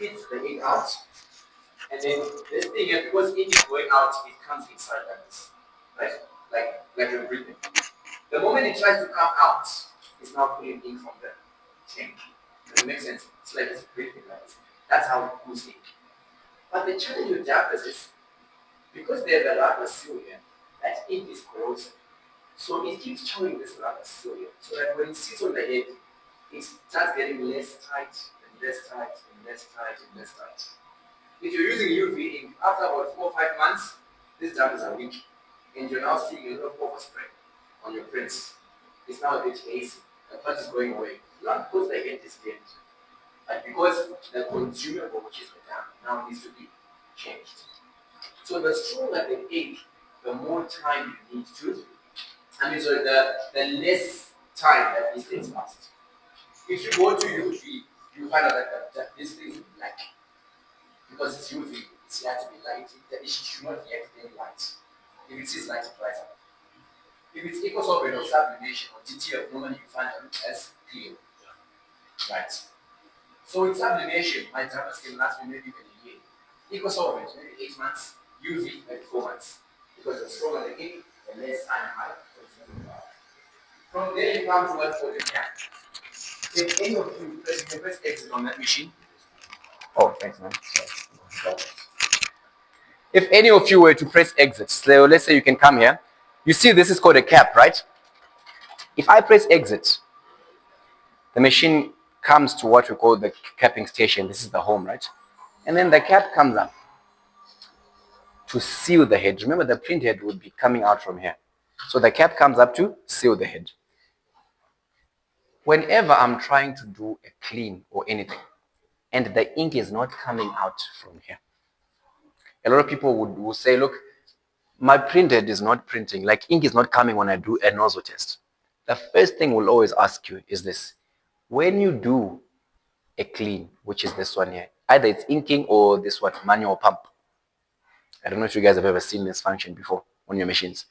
spits the ink out, and then this thing here, because ink is going out, it comes inside like this, right? Like you're breathing. The moment it tries to come out, it's now pulling ink from the tank. Does it make sense? It's like it's breathing like this. That's how it pulls ink. But the challenge with dampers is, because there's a rubber seal here, that ink is corrosive. So it keeps chewing this rubber seal here. So that when it sits on the head, it starts getting less tight and less tight and less tight and less tight. If you're using UV ink, after about 4 or 5 months, these dampers are weak. And you're now seeing a lot of overspray on your prints. It's now a bit hazy. The part is going away. Not because the head is dead, but because the consumable, which is the damp, now needs to be changed. So the stronger the ink, the more time you need to, so the less time that these things last. If you go to UV, you find out that this thing is black. Because it's UV, it's here to be light. It should not react any light. If it is light, it dries up. If it's eco-solvent or sublimation or DTF, normally you find it as clear. Right. So with sublimation, my dampers can last me maybe even a year. Eco-solvent, maybe 8 months. UV, maybe 4 months. Because the stronger the ink, the less time I have. From there you come to what for the cap. If any of you press exit on that machine. Oh, thanks man. Sorry. If any of you were to press exit, so let's say you can come here. You see this is called a cap, right? If I press exit, the machine comes to what we call the capping station. This is the home, right? And then the cap comes up to seal the head. Remember, the print head would be coming out from here. So the cap comes up to seal the head. Whenever I'm trying to do a clean or anything, and the ink is not coming out from here, a lot of people would say, look, my printhead is not printing, like ink is not coming when I do a nozzle test. The first thing we'll always ask you is this. When you do a clean, which is this one here, either it's inking or this one, manual pump. I don't know if you guys have ever seen this function before on your machines.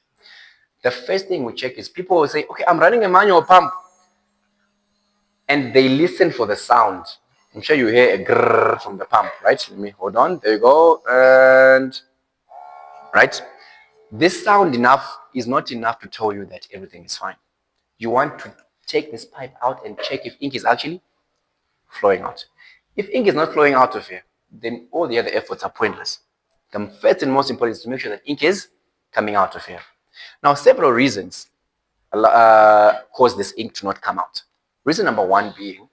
The first thing we check is people will say, okay, I'm running a manual pump. And they listen for the sound. I'm sure you hear a grrr from the pump, right? Let me hold on. There you go. And right. This sound is not enough to tell you that everything is fine. You want to take this pipe out and check if ink is actually flowing out. If ink is not flowing out of here, then all the other efforts are pointless. The first and most important is to make sure that ink is coming out of here. Now, several reasons cause this ink to not come out. Reason number one being,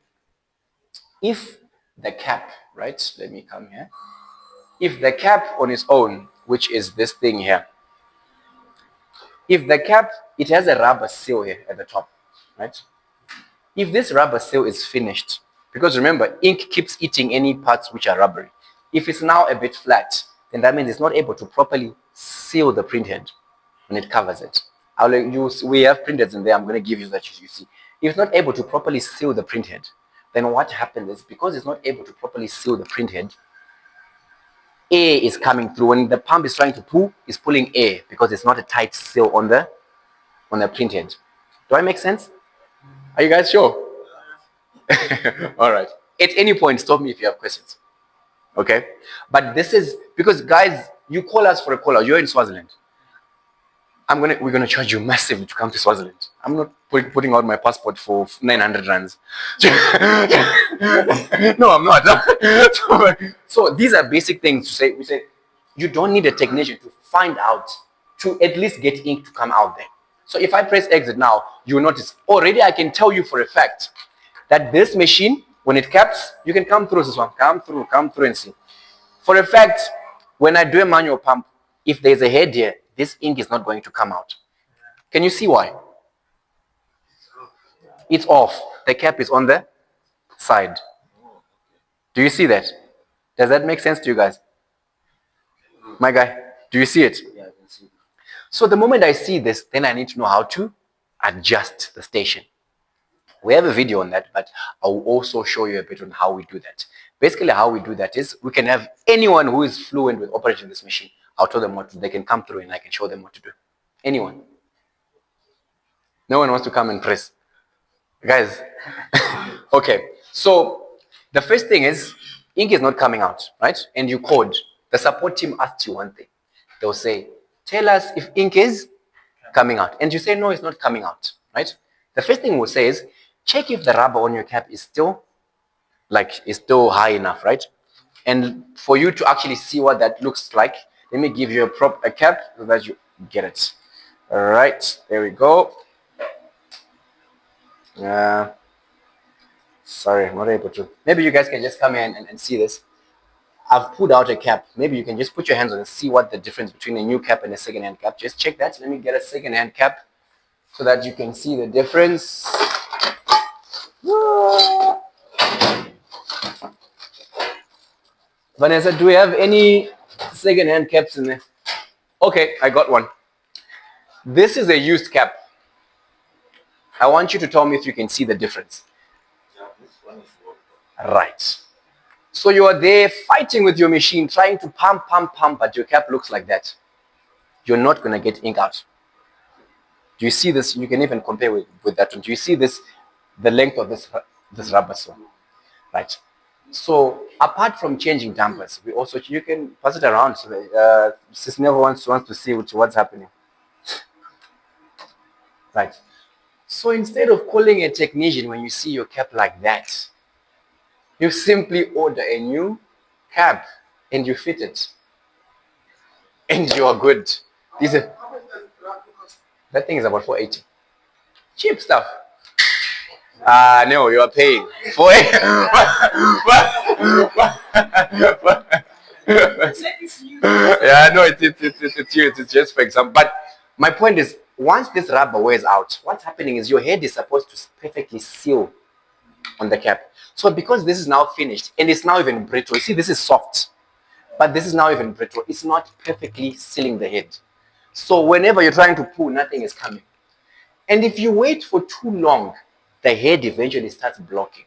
if the cap, right, let me come here. If the cap on its own, which is this thing here, if the cap, it has a rubber seal here at the top, right? If this rubber seal is finished, because remember, ink keeps eating any parts which are rubbery. If it's now a bit flat, then that means it's not able to properly seal the printhead when it covers it. We have printheads in there, I'm going to give you that you see. If it's not able to properly seal the printhead, then what happens is, because it's not able to properly seal the printhead, air is coming through. When the pump is trying to pull, it's pulling air because it's not a tight seal on the printhead. Do I make sense? Are you guys sure? All right. At any point, stop me if you have questions. Okay? But this is, because guys, you call us for a call out. You're in Swaziland. We're gonna charge you massively to come to Swaziland. I'm not putting out my passport for 900 rands. No, I'm not. So these are basic things to say. We say you don't need a technician to find out, to at least get ink to come out there. So if I press exit now, you'll notice already I can tell you for a fact that this machine, when it caps, you can come through this one, come through and see. For a fact, when I do a manual pump, if there's a head here, this ink is not going to come out. Can you see why? It's off. The cap is on the side. Do you see that? Does that make sense to you guys? My guy, do you see it? Yeah, I can see. So the moment I see this, then I need to know how to adjust the station. We have a video on that, but I will also show you a bit on how we do that. Basically, how we do that is we can have anyone who is fluent with operating this machine. I'll tell them what they can come through and I can show them what to do. Anyone? No one wants to come and press. Guys, okay. So the first thing is, ink is not coming out, right? And you code. The support team asks you one thing. They'll say, tell us if ink is coming out. And you say, no, it's not coming out, right? The first thing we'll say is, check if the rubber on your cap is still high enough, right? And for you to actually see what that looks like, let me give you a cap so that you get it. All right, there we go. Sorry, I'm not able to. Maybe you guys can just come in and see this. I've pulled out a cap. Maybe you can just put your hands on and see what the difference between a new cap and a second-hand cap. Just check that. Let me get a second-hand cap so that you can see the difference. Vanessa, do we have any second-hand caps in there? Okay, I got one. This is a used cap. I want you to tell me if you can see the difference. Yeah, this one is low. Right. So you are there fighting with your machine, trying to pump, but your cap looks like that. You're not going to get ink out. Do you see this? You can even compare with that one. Do you see this? The length of this rubber one. Right. So apart from changing dampers, we also, you can pass it around so that Sis never wants to see what's happening. Right. So instead of calling a technician when you see your cap like that, you simply order a new cap and you fit it. And you are good. That thing is about 480. Cheap stuff. No, you are paying for it. Yeah, no, it's just for example. But my point is, once this rubber wears out, what's happening is your head is supposed to perfectly seal on the cap. So because this is now finished and it's now even brittle, you see this is soft, but this is now even brittle. It's not perfectly sealing the head. So whenever you're trying to pull, nothing is coming. And if you wait for too long, the head eventually starts blocking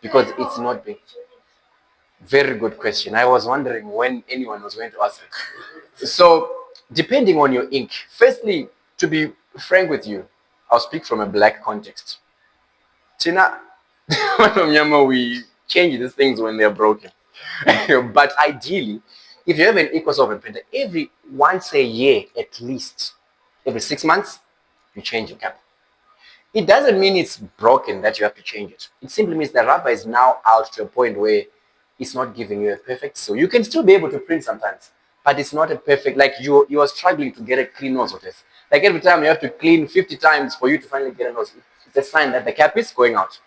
because it's not big. Very good question. I was wondering when anyone was going to ask it. So depending on your ink, firstly, to be frank with you, I'll speak from a black context. Tina, we change these things when they're broken. But ideally, if you have an equal solvent printer, once a year at least, every 6 months, you change your cap. It doesn't mean it's broken that you have to change it. It simply means the rubber is now out to a point where it's not giving you a perfect. So you can still be able to print sometimes, but it's not a perfect, like you are struggling to get a clean nose of this. Like every time you have to clean 50 times for you to finally get a nose. It's a sign that the cap is going out.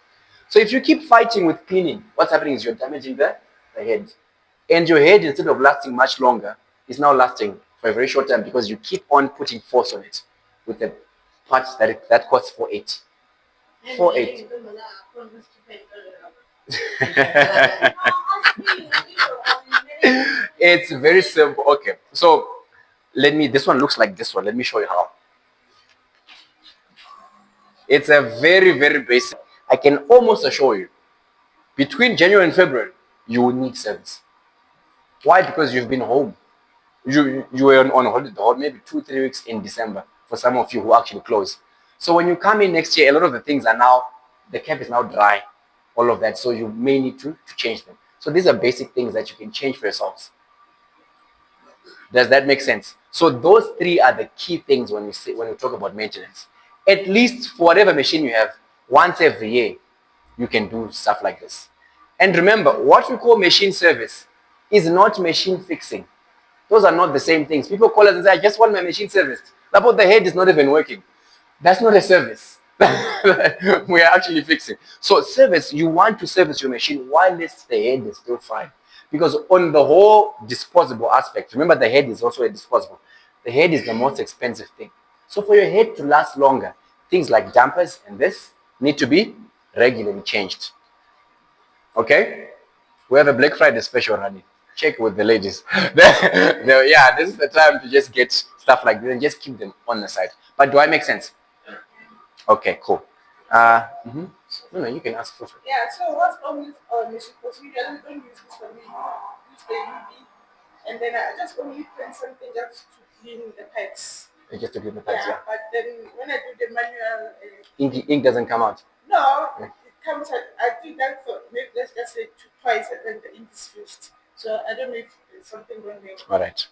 So if you keep fighting with cleaning, what's happening is you're damaging the head. And your head, instead of lasting much longer, is now lasting for a very short time because you keep on putting force on it with the parts that costs 480. 480. It's very simple. Okay, so this one looks like this one. Let me show you how. It's a very, very basic. I can almost assure you, between January and February, you will need service. Why? Because you've been home. You were on holiday, maybe 2-3 weeks in December, for some of you who actually close. So when you come in next year, a lot of the things are now, the cap is now dry, all of that. So you may need to change them. So these are basic things that you can change for yourselves. Does that make sense? So those three are the key things when we talk about maintenance. At least for whatever machine you have, once every year, you can do stuff like this. And remember, what we call machine service is not machine fixing. Those are not the same things. People call us and say, I just want my machine serviced. But the head is not even working. That's not a service. We are actually fixing. So service, you want to service your machine while the head is still fine. Because on the whole disposable aspect, remember the head is also a disposable. The head is the most expensive thing. So for your head to last longer, things like dampers and this need to be regularly changed. Okay? We have a Black Friday special running. Check with the ladies. Yeah, this is the time to just get stuff like this and just keep them on the side. But do I make sense? Okay, cool. No, you can ask for. Yeah, so what's wrong with machine? Because we don't use this one. We use the UV. And then I just only print something just to clean the pipes. Just to clean the pipes, yeah. But then when I do the manual... ink doesn't come out. No, it comes at, I did that for maybe let's just say twice and then the ink is fused. So I don't know if there's something wrong there. All right.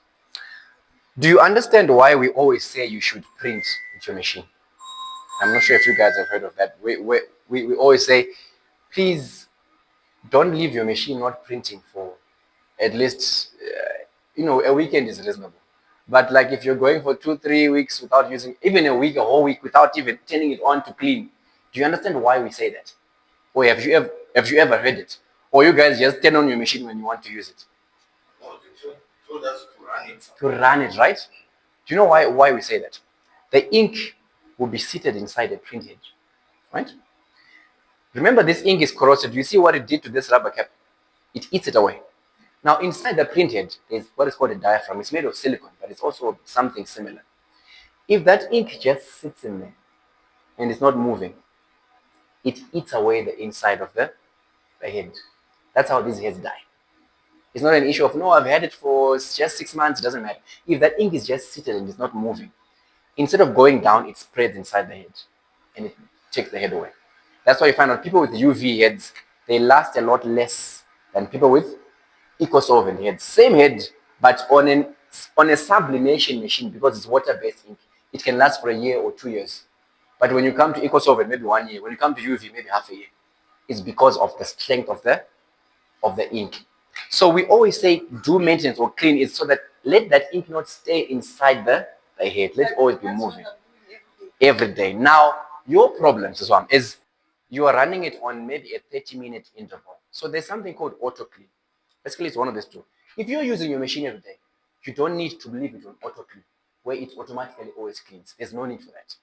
Do you understand why we always say you should print with your machine? I'm not sure if you guys have heard of that. We always say, please don't leave your machine not printing for at least, a weekend is reasonable. But like if you're going for 2-3 weeks without using, even a week, a whole week without even turning it on to clean, do you understand why we say that? Or have you ever heard it? Or you guys just turn on your machine when you want to use it? No, they told us to run it. To run it, right? Do you know why we say that? The ink will be seated inside the printhead, right? Remember, this ink is corrosive. You see what it did to this rubber cap? It eats it away. Now, inside the printhead, there's what is called a diaphragm. It's made of silicone, but it's also something similar. If that ink just sits in there and it's not moving, it eats away the inside of the head. That's how these heads die. It's not an issue of, no, I've had it for just 6 months, it doesn't matter. If that ink is just sitting and it's not moving, instead of going down, it spreads inside the head and it takes the head away. That's why you find out people with UV heads, they last a lot less than people with eco-solvent heads. Same head, but on a sublimation machine, because it's water-based ink, it can last for a year or 2 years. But when you come to eco-solvent, maybe 1 year. When you come to UV, maybe half a year. It's because of the strength of the ink. So we always say do maintenance or clean it so that let that ink not stay inside the head. Let it always be That's what moving I'm doing every day. every day. Now, your problem, Suswam, is you are running it on maybe a 30-minute interval. So there's something called auto clean. Basically, it's one of these two. If you're using your machine every day, you don't need to leave it on auto clean, where it automatically always cleans. There's no need for that.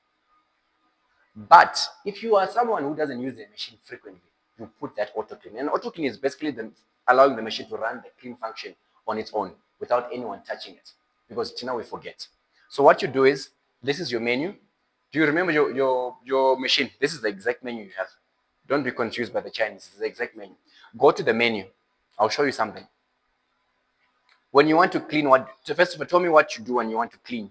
But if you are someone who doesn't use the machine frequently, you put that auto clean. And auto clean is basically allowing the machine to run the clean function on its own without anyone touching it. Because now we forget. So what you do is, this is your menu. Do you remember your machine? This is the exact menu you have. Don't be confused by the Chinese. It's the exact menu. Go to the menu. I'll show you something. When you want to clean, so first of all, tell me what you do when you want to clean.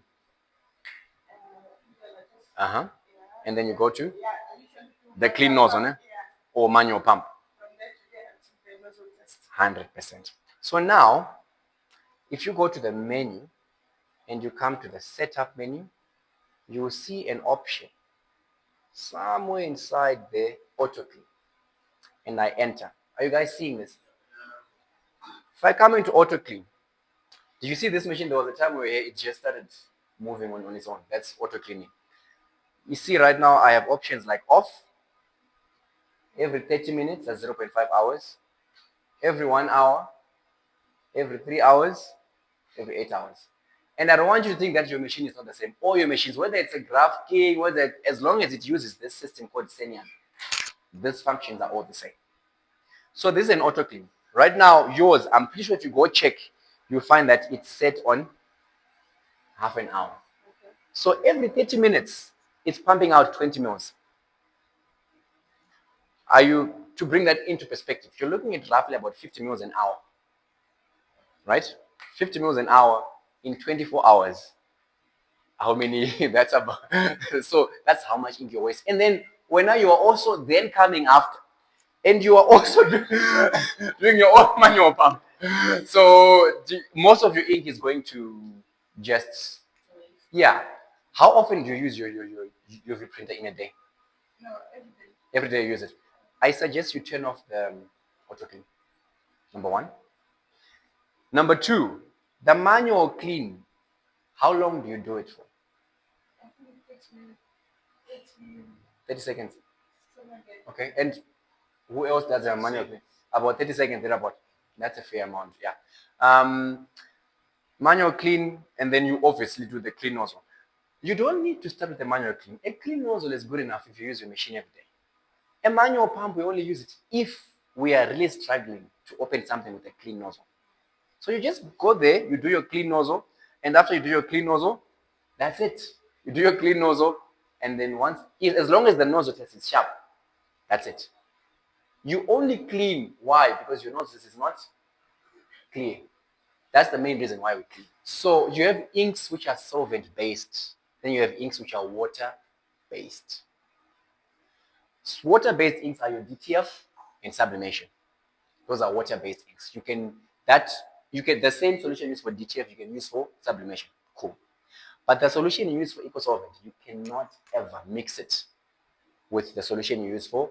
And then you go to Yeah, I usually do the clean nozzle, yeah. or manual pump. From there to there until the nozzle test. 100%. So now, if you go to the menu and you come to the setup menu, you will see an option somewhere inside the auto clean. And I enter. Are you guys seeing this? If I come into auto clean, do you see this machine? There was a time where it just started moving on its own. That's auto cleaning. You see right now I have options like off, every 30 minutes, that's 0.5 hours, every 1 hour, every 3 hours, every 8 hours. And I don't want you to think that your machine is not the same. All your machines, whether it's a Graph King, as long as it uses this system called Senian, these functions are all the same. So this is an auto clean. Right now, yours, I'm pretty sure if you go check, you'll find that it's set on half an hour. Okay. So every 30 minutes, it's pumping out 20 mils. To bring that into perspective, you're looking at roughly about 50 mils an hour, right? 50 mils an hour in 24 hours. How many? That's about. So that's how much ink you're wasting. And then when now you are also then coming after, and you are also doing your own manual pump. So most of your ink is going to just, yeah. How often do you use your UV printer in a day? No, every day. Every day you use it. I suggest you turn off the auto clean. Number one. Number two, the manual clean. How long do you do it for? I think it takes me 30 seconds. something. Okay. And who else does a manual clean? About 30 seconds, thereabout. That's a fair amount, yeah. Manual clean, and then you obviously do the clean nozzle. You don't need to start with the manual clean. A clean nozzle is good enough if you use your machine every day. A manual pump, we only use it if we are really struggling to open something with a clean nozzle. So you just go there, you do your clean nozzle, and after you do your clean nozzle, that's it. You do your clean nozzle, and then as long as the nozzle test is sharp, that's it. You only clean. Why? Because your nozzle is not clear. That's the main reason why we clean. So you have inks which are solvent based. Then you have inks which are water based. Water-based inks are your DTF and sublimation. Those are water-based inks. You can the same solution used for DTF you can use for sublimation. Cool. But the solution you use for eco-solvent, you cannot ever mix it with the solution you use for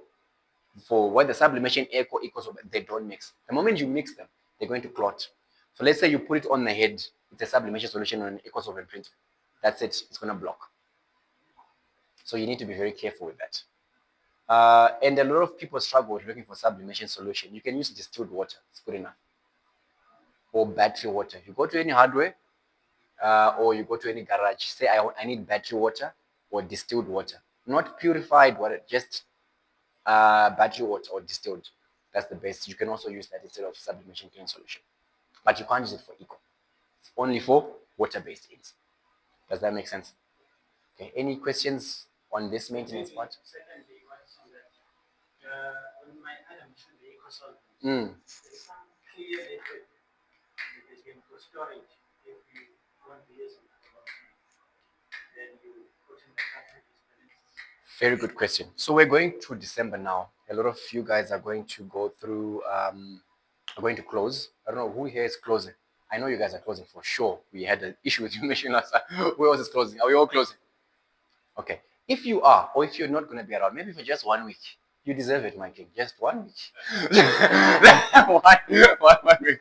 what the sublimation eco-solvent, they don't mix. The moment you mix them, they're going to clot. So let's say you put it on the head, it's a sublimation solution on an eco-solvent printer. That's it, it's going to block. So you need to be very careful with that. And a lot of people struggle with looking for sublimation solution. You can use distilled water, it's good enough. Or battery water. You go to any hardware, or you go to any garage, say I need battery water or distilled water. Not purified water, just battery water or distilled. That's the best. You can also use that instead of sublimation clean solution. But you can't use it for eco. It's only for water-based inks. Does that make sense? Okay. Any questions on this maintenance part? Secondly, on my other machine, the eco-solvent, there's some clear liquid that is going for storage. If you want to use it, then you put in the cartridges. Very good question. So we're going through December now. A lot of you guys are going to go through, are going to close. I don't know who here is closing. I know you guys are closing for sure. We had an issue with your machine last time. Who else is closing? Are we all closing? Okay. If you are, or if you're not going to be around, maybe for just 1 week, you deserve it, my king. Just 1 week. one week.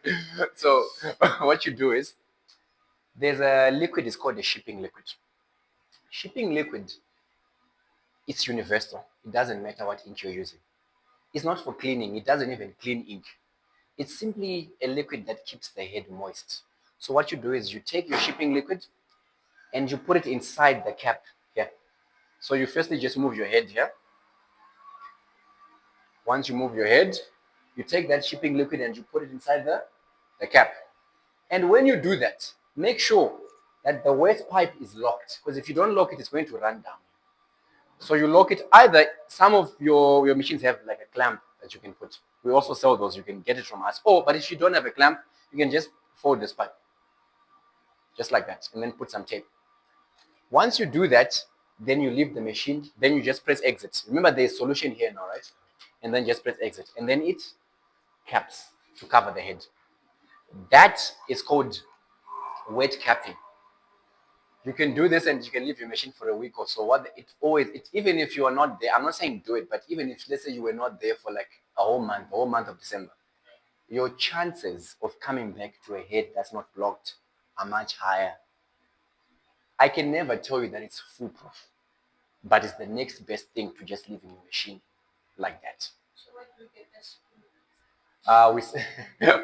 So what you do is, there's a liquid, it's called a shipping liquid. Shipping liquid, it's universal. It doesn't matter what ink you're using. It's not for cleaning. It doesn't even clean ink. It's simply a liquid that keeps the head moist. So what you do is you take your shipping liquid and you put it inside the cap here. So you firstly just move your head here. Once you move your head, you take that shipping liquid and you put it inside the cap. And when you do that, make sure that the waste pipe is locked, because if you don't lock it, it's going to run down. So you lock it. Either some of your machines have like a clamp that you can put. We also sell those. You can get it from us. But if you don't have a clamp, you can just fold this pipe. Just like that. And then put some tape. Once you do that, then you leave the machine. Then you just press exit. Remember there's solution here now, right? And then just press exit. And then it caps to cover the head. That is called wet capping. You can do this and you can leave your machine for a week or so. Even if you are not there, I'm not saying do it, but even if, let's say you were not there for like a whole month of December, your chances of coming back to a head that's not blocked are much higher. I can never tell you that it's foolproof, but it's the next best thing to just leaving your machine like that. So where do you get this?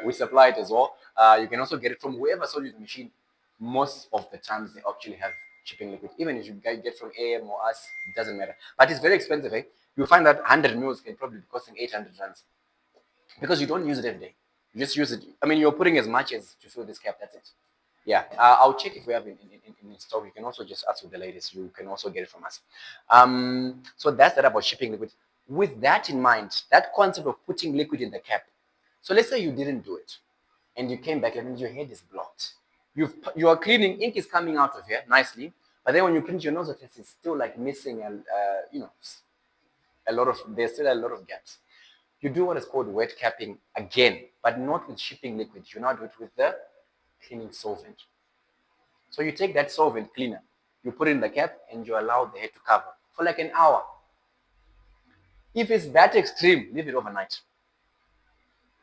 We supply it as well. You can also get it from whoever sold you the machine. Most of the times they actually have shipping liquid. Even if you get from AM or us, it doesn't matter. But it's very expensive. You'll find that 100 mils can probably be costing 800 rands. Because you don't use it every day. You just use it. I mean, you're putting as much as to fill this cap. That's it. Yeah. I'll check if we have it in stock. You can also just ask with the ladies. You can also get it from us. So that's that about shipping liquid. With that in mind, that concept of putting liquid in the cap. So let's say you didn't do it. And you came back and your head is blocked. You are cleaning, ink is coming out of here nicely, but then when you print your nozzle test, it's still like missing, there's still a lot of gaps. You do what is called wet capping again, but not with shipping liquid. You now do it with the cleaning solvent. So you take that solvent cleaner, you put it in the cap, and you allow the head to cover for like an hour. If it's that extreme, leave it overnight.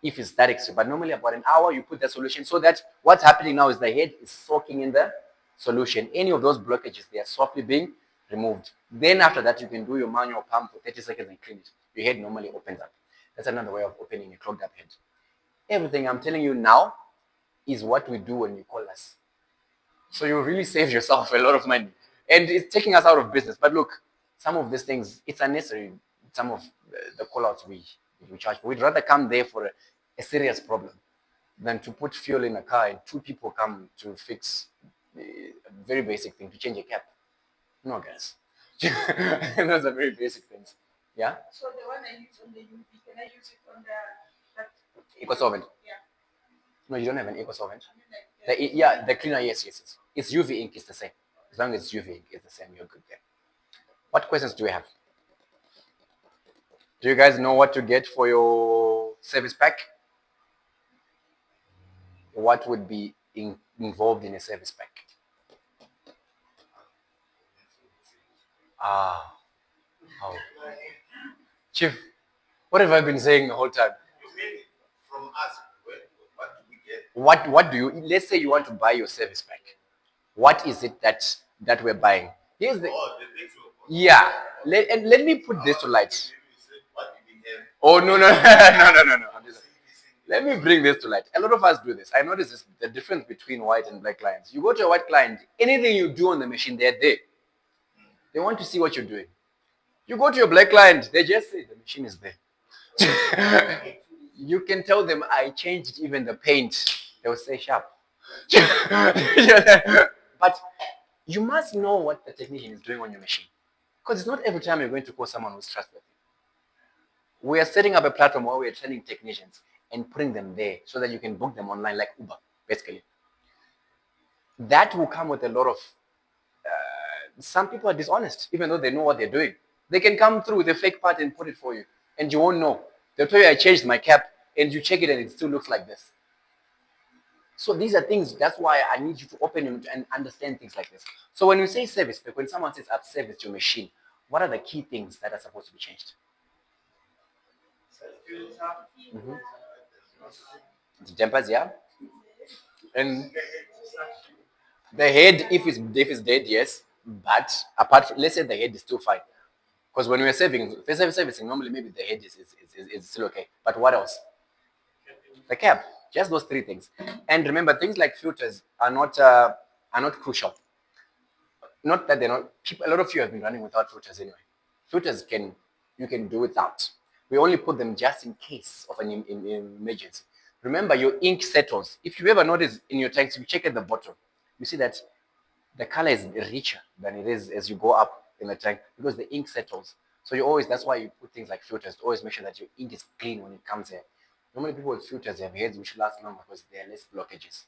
If it's that extreme, but normally about an hour, you put the solution so that what's happening now is the head is soaking in the solution. Any of those blockages, they are softly being removed. Then after that, you can do your manual pump for 30 seconds and clean it. Your head normally opens up. That's another way of opening a clogged up head. Everything I'm telling you now is what we do when you call us. So you really save yourself a lot of money. And it's taking us out of business. But look, some of these things, it's unnecessary. Some of the call-outs we charge for. We'd rather come there for a serious problem than to put fuel in a car and 2 people come to fix a very basic thing, to change a cap. No, guys. Those are very basic things. Yeah? So the one I use on the UV, can I use it on the Eco-solvent? Yeah. No, you don't have an eco-solvent. I mean, The cleaner, yes. It's UV ink, it's the same. As long as it's UV ink, it's the same, you're good there. What questions do we have? Do you guys know what to get for your service pack? What would be involved in a service pack? Ah, oh. Chief, what have I been saying the whole time? You mean from us? What do we get? What do you, let's say you want to buy your service pack. What is it that we're buying? Here's the, Oh, the things we yeah, let me put this to light. what do we get? Oh, no, no, no. Let me bring this to light. A lot of us do this. I notice this, the difference between white and black clients. You go to a white client, anything you do on the machine, they're there. They want to see what you're doing. You go to your black client, they just say the machine is there. You can tell them I changed even the paint. They will say sharp. But you must know what the technician is doing on your machine. Because it's not every time you're going to call someone who's trustworthy. We are setting up a platform where we are training technicians and putting them there so that you can book them online like Uber, basically. That will come with a lot of, some people are dishonest, even though they know what they're doing. They can come through with a fake part and put it for you, and you won't know. They'll tell you, I changed my cap, and you check it and it still looks like this. So these are things, that's why I need you to open and understand things like this. So when you say service, like when someone says I've serviced your machine, what are the key things that are supposed to be changed? The dampers, yeah. And the head, if it's dead, yes. But apart from, let's say the head is still fine. Because when we're servicing, normally maybe the head is still okay. But what else? The cap. Just those three things. And remember, things like filters are not crucial. Not that they're not. A lot of you have been running without filters anyway. Filters you can do without. We only put them just in case of an emergency. Remember, your ink settles. If you ever notice in your tanks, if you check at the bottom, you see that the color is richer than it is as you go up in the tank because the ink settles. So you always, that's why you put things like filters to always make sure that your ink is clean when it comes here. Normally people with filters have heads which last longer because there are less blockages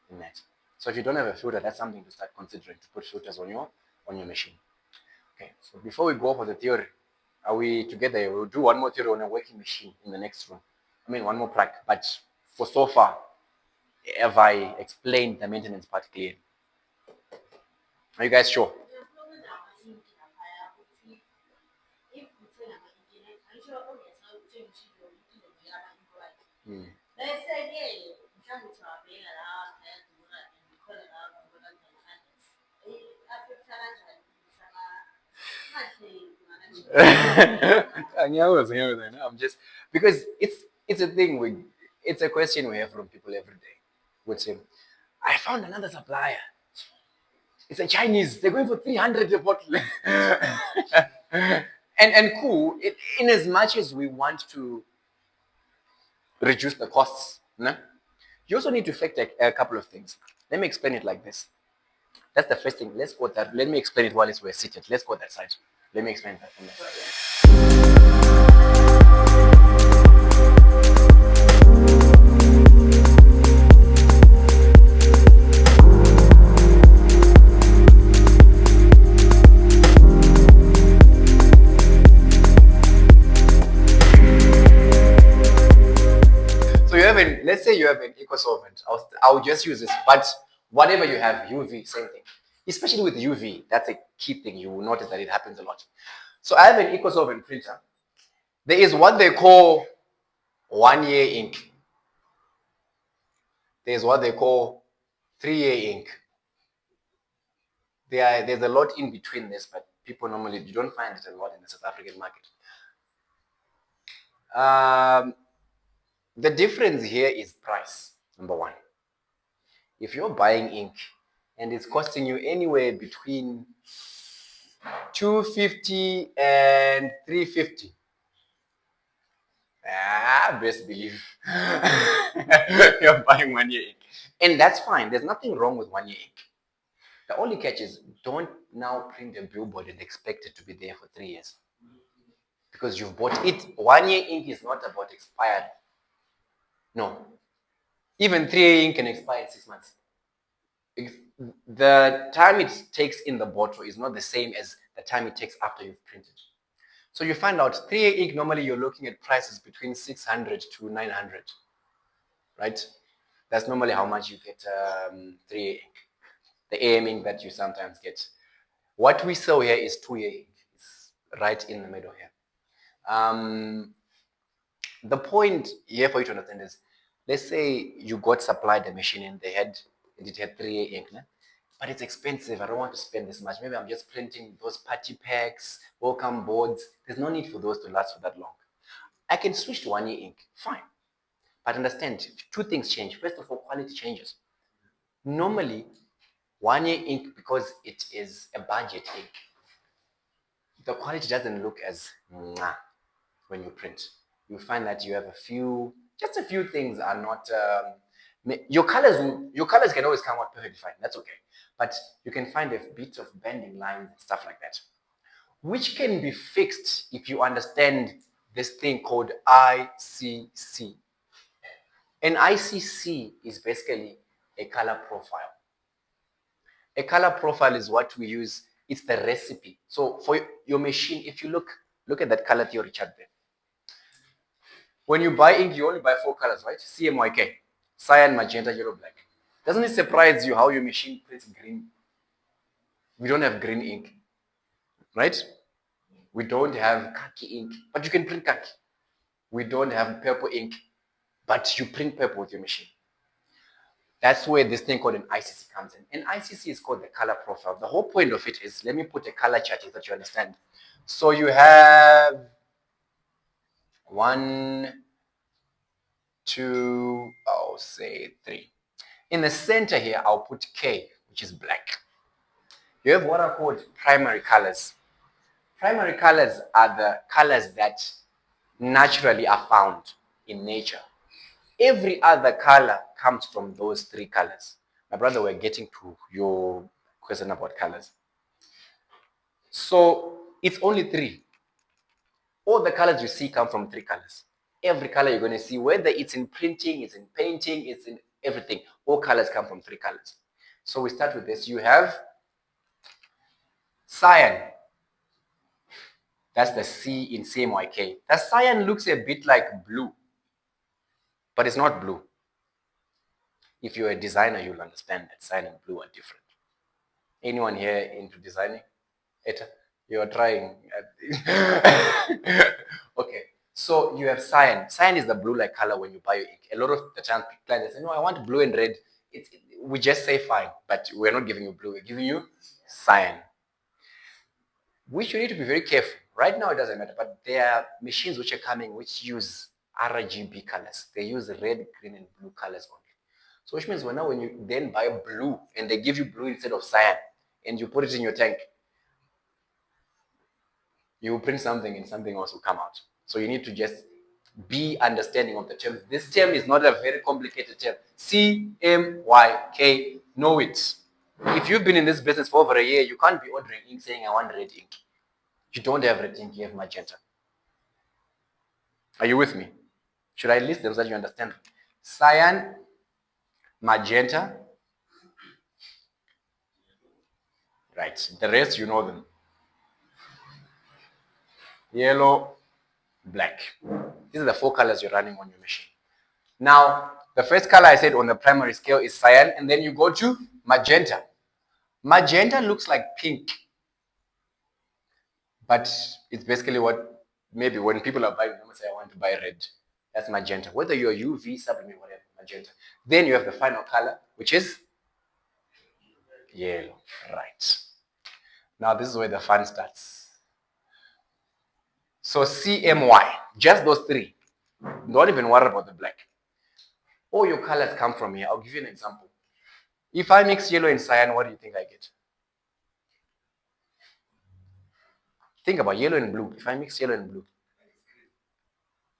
in that. So if you don't have a filter, that's something to start considering, to put filters on your machine. Okay, so before we go for the theory, are we together? We'll do one more theory on a working machine in the next room. I mean, one more prac, but for so far, have I explained the maintenance part clearly? Are you guys sure? I'm just because it's a thing it's a question we have from people every day. Would say, I found another supplier. It's a Chinese. They're going for 300 a bottle. and cool. In as much as we want to reduce the costs, no? You also need to factor a couple of things. Let me explain it like this. That's the first thing. Let's go that. Let me explain it while we're seated. Let's go that side. Let me explain that from that side. Let's say you have an eco solvent. I'll just use this, but whatever you have, UV, same thing. Especially with UV, that's a key thing. You will notice that it happens a lot. So I have an eco solvent printer. There is what they call 1-year ink. There's what they call 3-year ink. There's a lot in between this, but people normally, you don't find it a lot in the South African market. The difference here is price, number one. If you're buying ink and it's costing you anywhere between 250 and 350, best believe you're buying 1-year ink. And that's fine. There's nothing wrong with 1-year ink. The only catch is don't now print a billboard and expect it to be there for 3 years. Because you've bought it. 1-year ink is not about expired. No. Even 3-year ink can expire in 6 months. The time it takes in the bottle is not the same as the time it takes after you've printed. So you find out 3A ink, normally you're looking at prices between 600 to 900, right? That's normally how much you get 3A ink, the AM ink that you sometimes get. What we saw here is 2A ink. It's right in the middle here. The point here for you to understand is, let's say you got supplied a machine and it had 3A ink, né? But it's expensive. I don't want to spend this much. Maybe I'm just printing those party packs, welcome boards. There's no need for those to last for that long. I can switch to 1A ink, fine. But understand, two things change. First of all, quality changes. Normally, 1A ink, because it is a budget ink, the quality doesn't look as mwah when you print. You find that you have just a few things are not, your colors can always come out perfectly fine, that's okay. But you can find a bit of bending lines and stuff like that, which can be fixed if you understand this thing called ICC. An ICC is basically a color profile. A color profile is what we use. It's the recipe. So for your machine, if you look at that color theory chart there. When you buy ink, you only buy 4 colors, right? CMYK, cyan, magenta, yellow, black. Doesn't it surprise you how your machine prints green? We don't have green ink, right? We don't have khaki ink, but you can print khaki. We don't have purple ink, but you print purple with your machine. That's where this thing called an ICC comes in. An ICC is called the color profile. The whole point of it is, let me put a color chart here so that you understand. So you have 1, 2, I'll say 3. In the center here, I'll put K, which is black. You have what are called primary colors. Primary colors are the colors that naturally are found in nature. Every other color comes from those 3 colors. My brother, we're getting to your question about colors. So it's only 3. All the colors you see come from 3 colors. Every color you're going to see, whether it's in printing, it's in painting, it's in everything, all colors come from 3 colors. So we start with this. You have cyan. That's the C in CMYK. The cyan looks a bit like blue, but it's not blue. If you're a designer, you'll understand that cyan and blue are different. Anyone here into designing? Eta, you're trying. Okay, so you have cyan. Cyan is the blue-like color when you buy your ink. A lot of the time, clients say, no, I want blue and red. We just say fine, but we're not giving you blue. We're giving you cyan, which you need to be very careful. Right now, it doesn't matter, but there are machines which are coming which use RGB colors. They use red, green, and blue colors only. So which means when you then buy blue and they give you blue instead of cyan and you put it in your tank, you will print something and something else will come out. So you need to just be understanding of the terms. This term is not a very complicated term. CMYK, know it. If you've been in this business for over a year, you can't be ordering ink saying, I want red ink. You don't have red ink, you have magenta. Are you with me? Should I list them so that you understand? Cyan, magenta. Right. The rest, you know them. Yellow, black. These are the 4 colors you're running on your machine. Now, the first color I said on the primary scale is cyan, and then you go to magenta. Magenta looks like pink, but it's basically what, maybe when people are buying, they say, I want to buy red. That's magenta. Whether you're UV, sublimate, whatever, magenta. Then you have the final color, which is yellow. Right. Now, this is where the fun starts. So CMY, just those 3. Don't even worry about the black. All your colors come from here. I'll give you an example. If I mix yellow and cyan, what do you think I get? Think about yellow and blue. If I mix yellow and blue.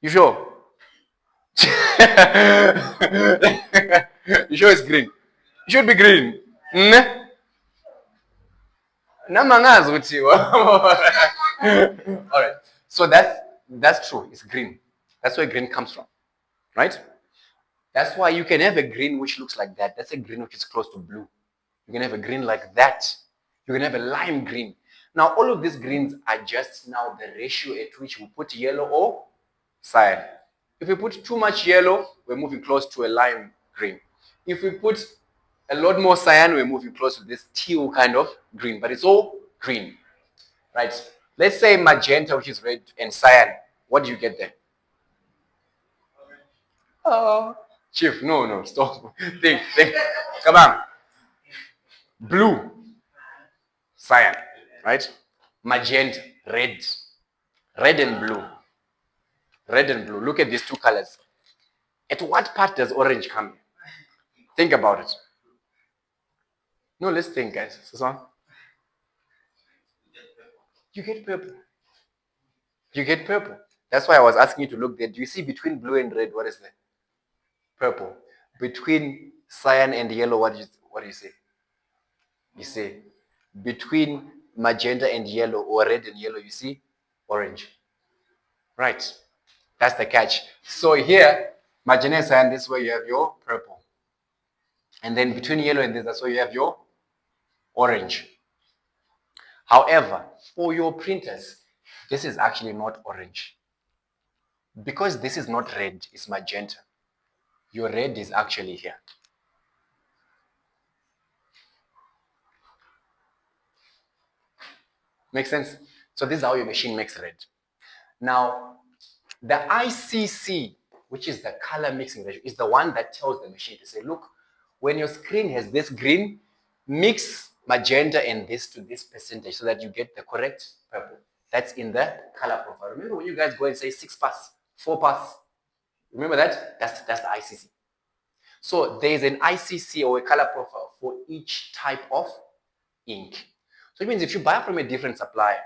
You sure? You sure it's green? It should be green. Alright. So that's true. It's green. That's where green comes from. Right? That's why you can have a green which looks like that. That's a green which is close to blue. You can have a green like that. You can have a lime green. Now, all of these greens are just now the ratio at which we put yellow or cyan. If we put too much yellow, we're moving close to a lime green. If we put a lot more cyan, we're moving close to this teal kind of green, but it's all green, right? Let's say magenta, which is red, and cyan. What do you get there? Oh, Chief, no, stop. Think. Come on. Blue, cyan, right? Magenta, red. Red and blue. Red and blue. Look at these two colors. At what part does orange come in? Think about it. No, let's think, guys. You get purple. You get purple. That's why I was asking you to look there. Do you see between blue and red, what is there? Purple. Between cyan and yellow, what do you say? You say between magenta and yellow, or red and yellow, you see orange. Right. That's the catch. So here, magenta and cyan, this is where you have your purple. And then between yellow and this, that's where you have your orange. However, for your printers, this is actually not orange. Because this is not red, it's magenta. Your red is actually here. Makes sense? So this is how your machine makes red. Now, the ICC, which is the color mixing ratio, is the one that tells the machine to say, look, when your screen has this green, mix magenta and this to this percentage so that you get the correct purple. That's in the color profile. Remember when you guys go and say 6 pass, 4 pass? Remember that? That's the ICC. So there's an ICC or a color profile for each type of ink. So it means if you buy from a different supplier,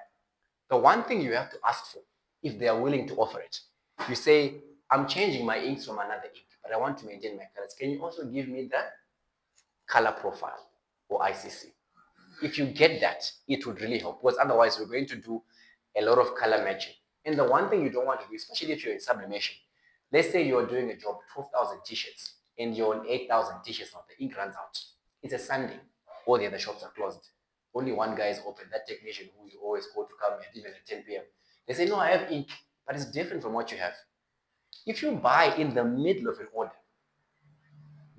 the one thing you have to ask for, if they are willing to offer it, you say, I'm changing my inks from another ink, but I want to maintain my colors. Can you also give me the color profile or ICC? If you get that, it would really help, because otherwise we're going to do a lot of color matching. And the one thing you don't want to do, especially if you're in sublimation, let's say you're doing a job, 12,000 t-shirts, and you're on 8,000 t-shirts now, the ink runs out. It's a Sunday, all the other shops are closed. Only one guy is open, that technician who you always call to come at even at 10 p.m. They say, no, I have ink, but it's different from what you have. If you buy in the middle of an order,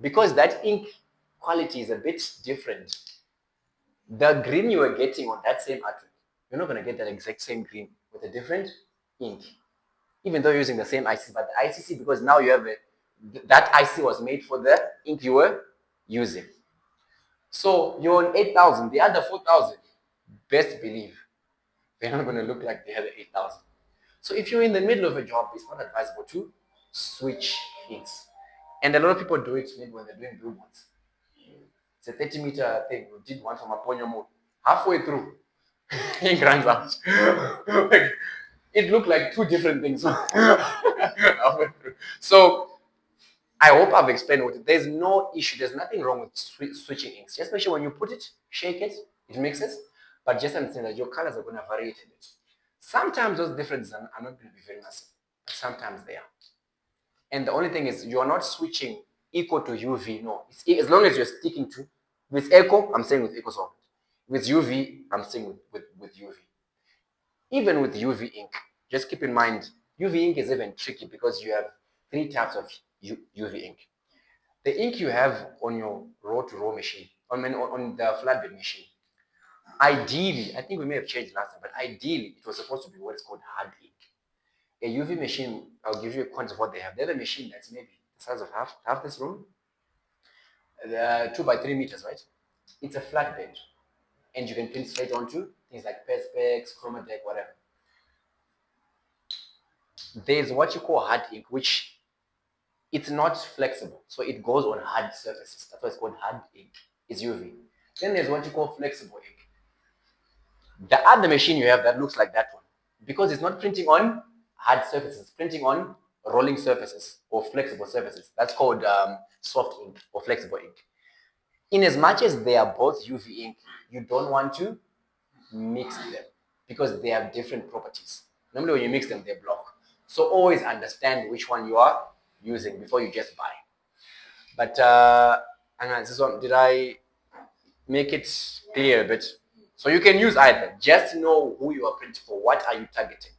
because that ink quality is a bit different, the green you are getting on that same artwork, you're not going to get that exact same green with a different ink, even though you're using the same IC. But the ICC, because now you have that IC was made for the ink you were using. So you're on 8,000, the other 4,000, best believe they're not going to look like the other 8,000. So if you're in the middle of a job, it's not advisable to switch inks. And a lot of people do it maybe when they're doing blue ones. It's a 30-meter thing. We did one from Aponyo mode. Halfway through, ink runs out. It looked like two different things. So I hope I've explained what there's no issue. There's nothing wrong with switching inks. Just make sure when you put it, shake it, it mixes. But just understand that your colors are going to vary a bit. Sometimes those differences are not going to be very massive. But sometimes they are. And the only thing is you're not switching eco to UV. No. As long as you're sticking to, with eco, I'm saying with eco solvent. With UV, I'm saying with UV. Even with UV ink, just keep in mind, UV ink is even tricky because you have 3 types of UV ink. The ink you have on your raw-to-raw machine, on the flatbed machine, ideally, I think we may have changed last time, but ideally, it was supposed to be what is called hard ink. A UV machine, I'll give you a quantity of what they have. They have a machine that's maybe the size of half this room, 2 by 3 meters, right? It's a flatbed, and you can print straight onto things like Perspex, Chromatec, whatever. There's what you call hard ink, which it's not flexible, so it goes on hard surfaces. That's why it's called hard ink. It's UV. Then there's what you call flexible ink. The other machine you have that looks like that one, because it's not printing on hard surfaces, it's printing on rolling surfaces or flexible surfaces. That's called soft ink or flexible ink. In as much as they are both UV ink, you don't want to mix them because they have different properties. Normally when you mix them, they block. So always understand which one you are using before you just buy. But did I make it clear a bit? So you can use either. Just know who you are printing for. What are you targeting?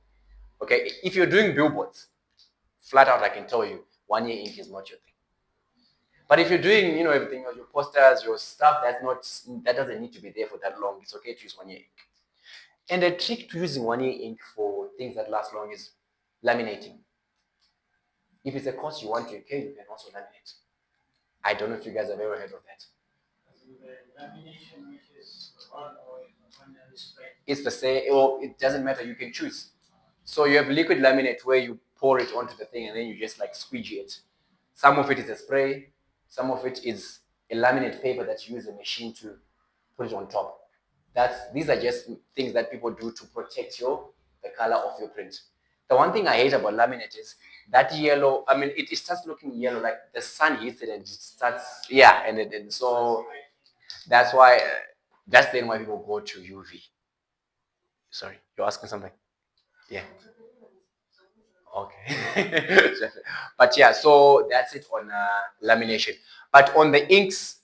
Okay, if you're doing billboards, flat out I can tell you 1 year ink is not your thing. But if you're doing, everything, your posters, your stuff, that doesn't need to be there for that long. It's okay to use 1 year ink. And the trick to using 1 year ink for things that last long is laminating. If it's a course you want to incur, you can also laminate. I don't know if you guys have ever heard of that. Lamination, which is on or on the spray. It's the same, or it doesn't matter, you can choose. So you have liquid laminate where you pour it onto the thing and then you just like squeegee it. Some of it is a spray, some of it is a laminate paper that you use a machine to put it on top. These are just things that people do to protect the color of your print. The one thing I hate about laminate is that yellow, it starts looking yellow, like the sun hits it and it starts, and so that's why, that's then why people go to UV. Sorry, you're asking something? Yeah. Okay. But yeah, so that's it on lamination. But on the inks,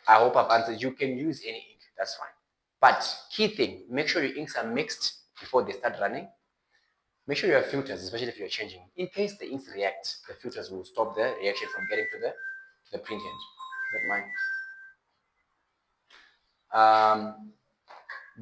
I hope I've answered. You can use any ink, that's fine. But key thing, make sure your inks are mixed before they start running. Make sure you have filters, especially if you're changing. In case the inks react, the filters will stop the reaction from getting to the print end. Don't mind.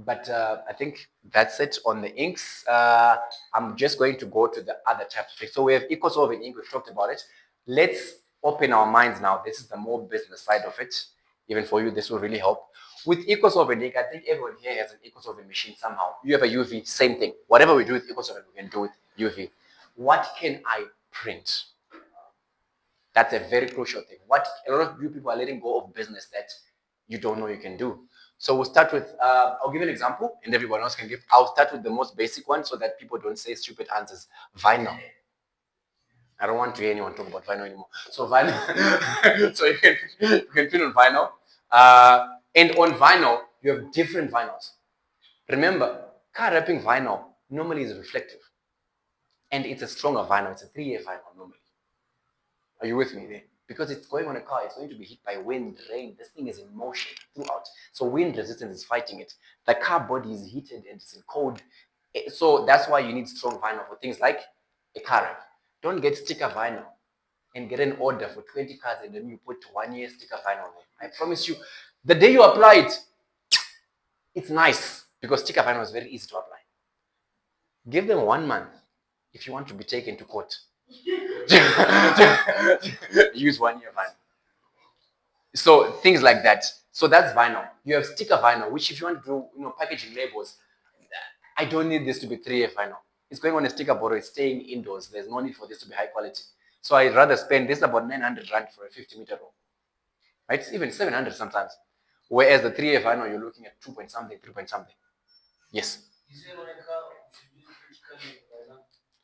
But I think that's it on the inks. I'm just going to go to the other types of things. So we have EcoSolvent ink, we've talked about it. Let's open our minds now. This is the more business side of it. Even for you, this will really help. With EcoSolvent ink, I think everyone here has an EcoSolvent machine somehow. You have a UV, same thing. Whatever we do with EcoSolvent, we can do with UV. What can I print? That's a very crucial thing. What a lot of you people are letting go of business that you don't know you can do. So we'll start with, I'll give an example and everyone else can give. I'll start with the most basic one so that people don't say stupid answers. Vinyl. I don't want to hear anyone talk about vinyl anymore. So vinyl, so you can print on vinyl. And on vinyl, you have different vinyls. Remember, car wrapping vinyl normally is reflective. And it's a stronger vinyl. It's a 3-year vinyl normally. Are you with me there? Because it's going on a car, it's going to be hit by wind, rain. This thing is in motion throughout. So wind resistance is fighting it. The car body is heated and it's in cold. So that's why you need strong vinyl for things like a car wrap. Don't get sticker vinyl and get an order for 20 cars and then you put 1 year sticker vinyl there. I promise you, the day you apply it, it's nice because sticker vinyl is very easy to apply. Give them 1 month if you want to be taken to court. Use 1 year vinyl. So things like that. So that's vinyl. You have sticker vinyl, which if you want to do, packaging labels, I don't need this to be 3-year vinyl. It's going on a sticker bottle. It's staying indoors. There's no need for this to be high quality. So I'd rather spend this about 900 rand for a 50-meter roll. Right? It's even 700 sometimes. Whereas the 3-year vinyl, you're looking at 2 point something, 3 point something. Yes. Is there like a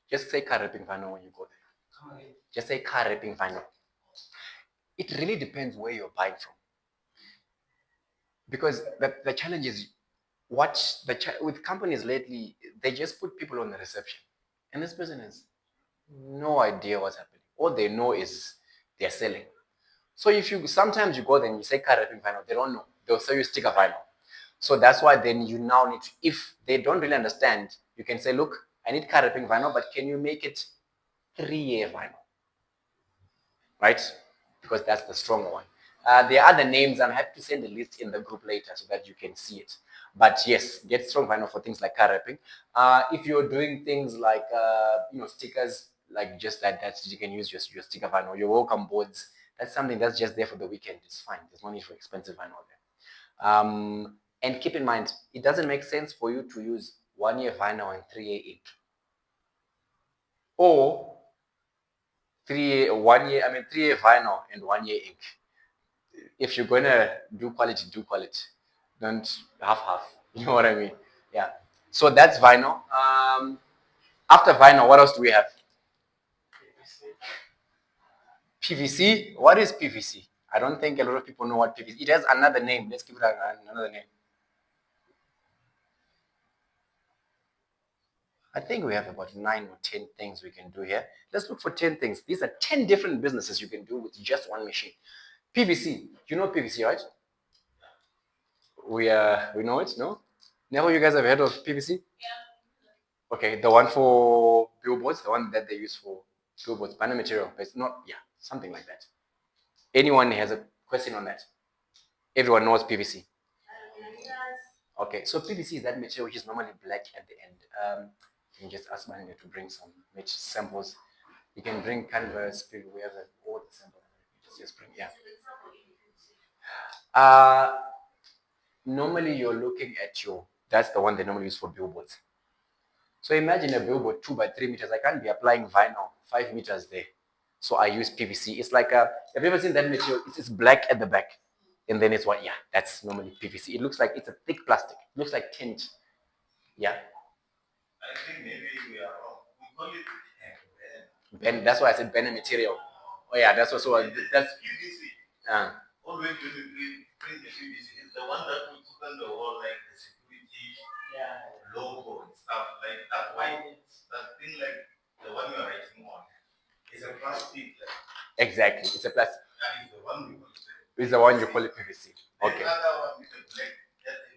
Just say car wrapping vinyl when you go there. Just say car wrapping vinyl. It really depends where you're buying from. Because the challenge is, with companies lately, they just put people on the reception. And this person has no idea what's happening. All they know is they're selling. So sometimes you go there and you say car wrapping vinyl, they don't know. They'll sell you sticker vinyl. So that's why then you now need to, if they don't really understand, you can say, look, I need car wrapping vinyl, but can you make it 3-year vinyl? Right? Because that's the stronger one. There are other names. I'm happy to send the list in the group later so that you can see it. But yes, get strong vinyl for things like car wrapping. If you're doing things like stickers, like just that you can use your sticker vinyl, your welcome boards. That's something that's just there for the weekend. It's fine. There's no need for expensive vinyl there. And keep in mind, it doesn't make sense for you to use 1 year vinyl and 3-year ink. Or 3-year vinyl and 1 year ink. If you're gonna do quality, do quality. Don't half. You know what I mean? Yeah. So that's vinyl. After vinyl, what else do we have? PVC. What is PVC? I don't think a lot of people know what PVC. It has another name. Let's give it another name. I think we have about 9 or 10 things we can do here. Let's look for 10 things. These are 10 different businesses you can do with just one machine. PVC. You know PVC, right? We know it, no? Never you guys have heard of PVC? Okay, the one for billboards, the one that they use for billboards, banner material, but it's not, yeah, something like that. Anyone has a question on that? Everyone knows PVC. Okay, so PVC is that material which is normally black at the end. You can just ask Manager to bring some samples. You can bring canvas, we have all the samples. Just bring, yeah. Normally you're looking at that's the one they normally use for billboards. So imagine a billboard 2 by 3 meters. I can't be applying vinyl 5 meters there. So I use PVC. It's like have you ever seen that material? It's black at the back. And then it's what? Yeah, that's normally PVC. It looks like it's a thick plastic. It looks like tint. Yeah. I think maybe we are wrong. We call it Ben. That's why I said banner material. Oh yeah, that's also that's PVC. Always when we print the PVC, it's the one that we put on the wall like the security logo and stuff like that. Why that thing like the one you're writing on is a plastic. Exactly, it's a plastic. That is the one we call it. It's the one you call it PVC. Okay. The other one is a black,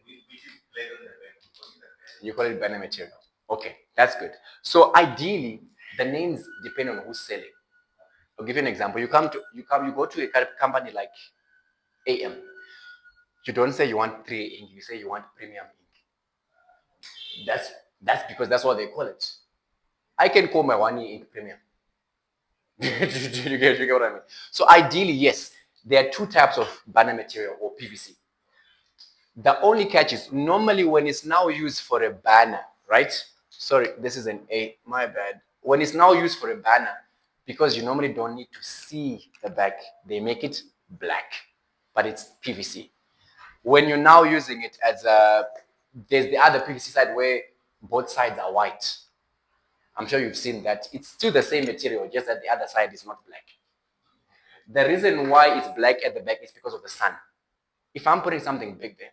which is black on the back. You call it banner material. Okay, that's good. So ideally, the names depend on who's selling. I'll give you an example. You go to a company like AM. You don't say you want 3 ink, you say you want premium ink. That's because that's what they call it. I can call my 1 year ink premium. you get what I mean? So ideally, yes, there are 2 types of banner material or PVC. The only catch is normally when it's now used for a banner, right? Sorry, this is an A, my bad. When it's now used for a banner, because you normally don't need to see the back, they make it black, but it's PVC. When you're now using it as there's the other PVC side where both sides are white. I'm sure you've seen that. It's still the same material, just that the other side is not black. The reason why it's black at the back is because of the sun. If I'm putting something big there,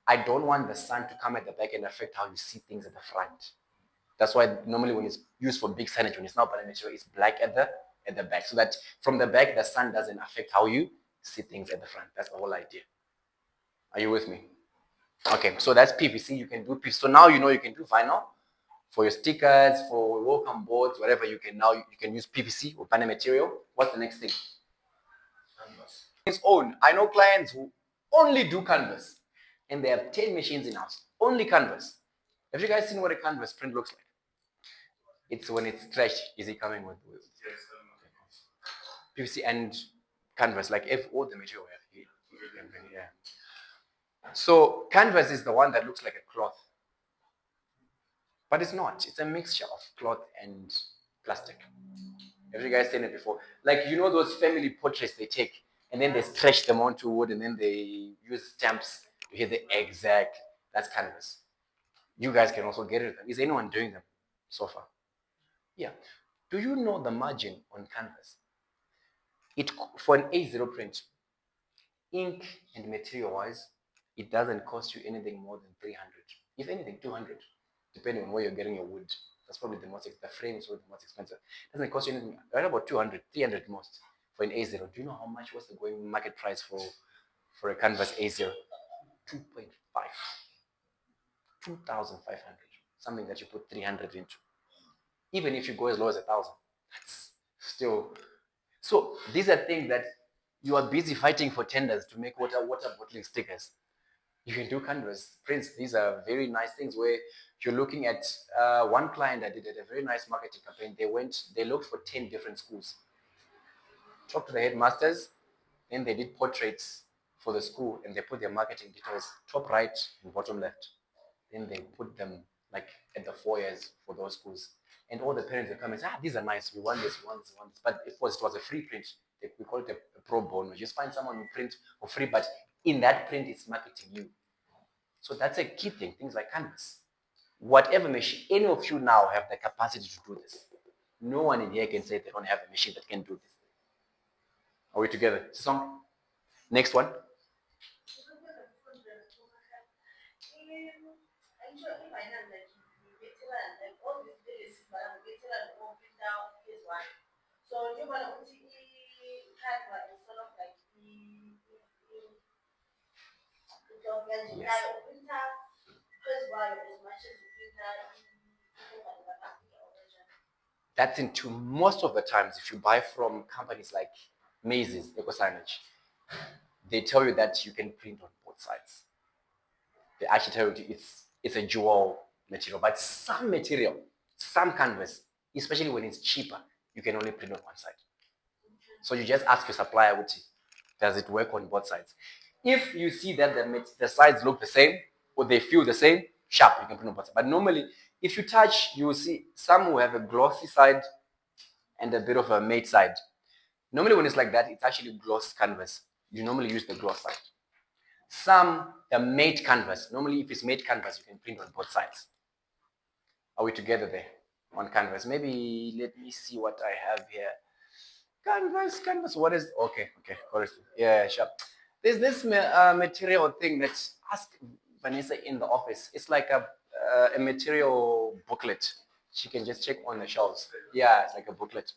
I don't want the sun to come at the back and affect how you see things at the front. That's why normally when it's used for big signage, when it's not banner material, it's black at the back, so that from the back the sun doesn't affect how you see things at the front. That's the whole idea. Are you with me? Okay, so that's PVC. You can do PVC. So now you know you can do vinyl for your stickers, for welcome boards, whatever. You can use PVC or banner material. What's the next thing? Canvas. Its own. I know clients who only do canvas, and they have 10 machines in house. Only canvas. Have you guys seen what a canvas print looks like? It's when it's stretched. Is it coming with PVC and canvas? Like if all the material we have here. Yeah. So canvas is the one that looks like a cloth, but it's not. It's a mixture of cloth and plastic. Have you guys seen it before? Like, you know those family portraits they take and then they stretch them onto wood and then they use stamps to hit the exact. That's canvas. You guys can also get it. Is anyone doing them so far? Yeah. Do you know the margin on canvas? For an A0 print, ink and material wise, it doesn't cost you anything more than 300. If anything, 200, depending on where you're getting your wood. That's probably the frame is the most expensive. It doesn't cost you anything, right about 200, 300 most for an A0. Do you know how much was the going market price for a canvas A0? 2.5. 2,500. Something that you put 300 into. Even if you go as low as 1,000, that's still. So these are things that you are busy fighting for tenders to make water bottling stickers. You can do canvas prints. These are very nice things where you're looking at one client that did a very nice marketing campaign. They looked for 10 different schools, talked to the headmasters, then they did portraits for the school and they put their marketing details top right and bottom left. Then they put them like at the foyers for those schools. And all the parents will come and say, these are nice, we want this, we want this, we want this. But it was a free print. We call it a pro bono. Just find someone who print for free, but in that print, it's marketing you. So that's a key thing, things like canvas. Whatever machine, any of you now have the capacity to do this. No one in here can say they don't have a machine that can do this. Are we together? Song? Next one. So you want to canvas is sort of like Yes. That's into most of the times if you buy from companies like Macy's, EcoSignage, they tell you that you can print on both sides. They actually tell you it's a dual material, but some material, some canvas, especially when it's cheaper, you can only print on one side. So you just ask your supplier, does it work on both sides? If you see that the sides look the same or they feel the same, sharp, you can print on both sides. But normally, if you touch, you will see some will have a glossy side and a bit of a matte side. Normally, when it's like that, it's actually gloss canvas. You normally use the gloss side. Some, the matte canvas. Normally, if it's matte canvas, you can print on both sides. Are we together there on canvas? Maybe let me see what I have here. Canvas, what is, okay, yeah, sure. There's this material thing that's ask Vanessa in the office. It's like a material booklet. She can just check on the shelves. Yeah, it's like a booklet.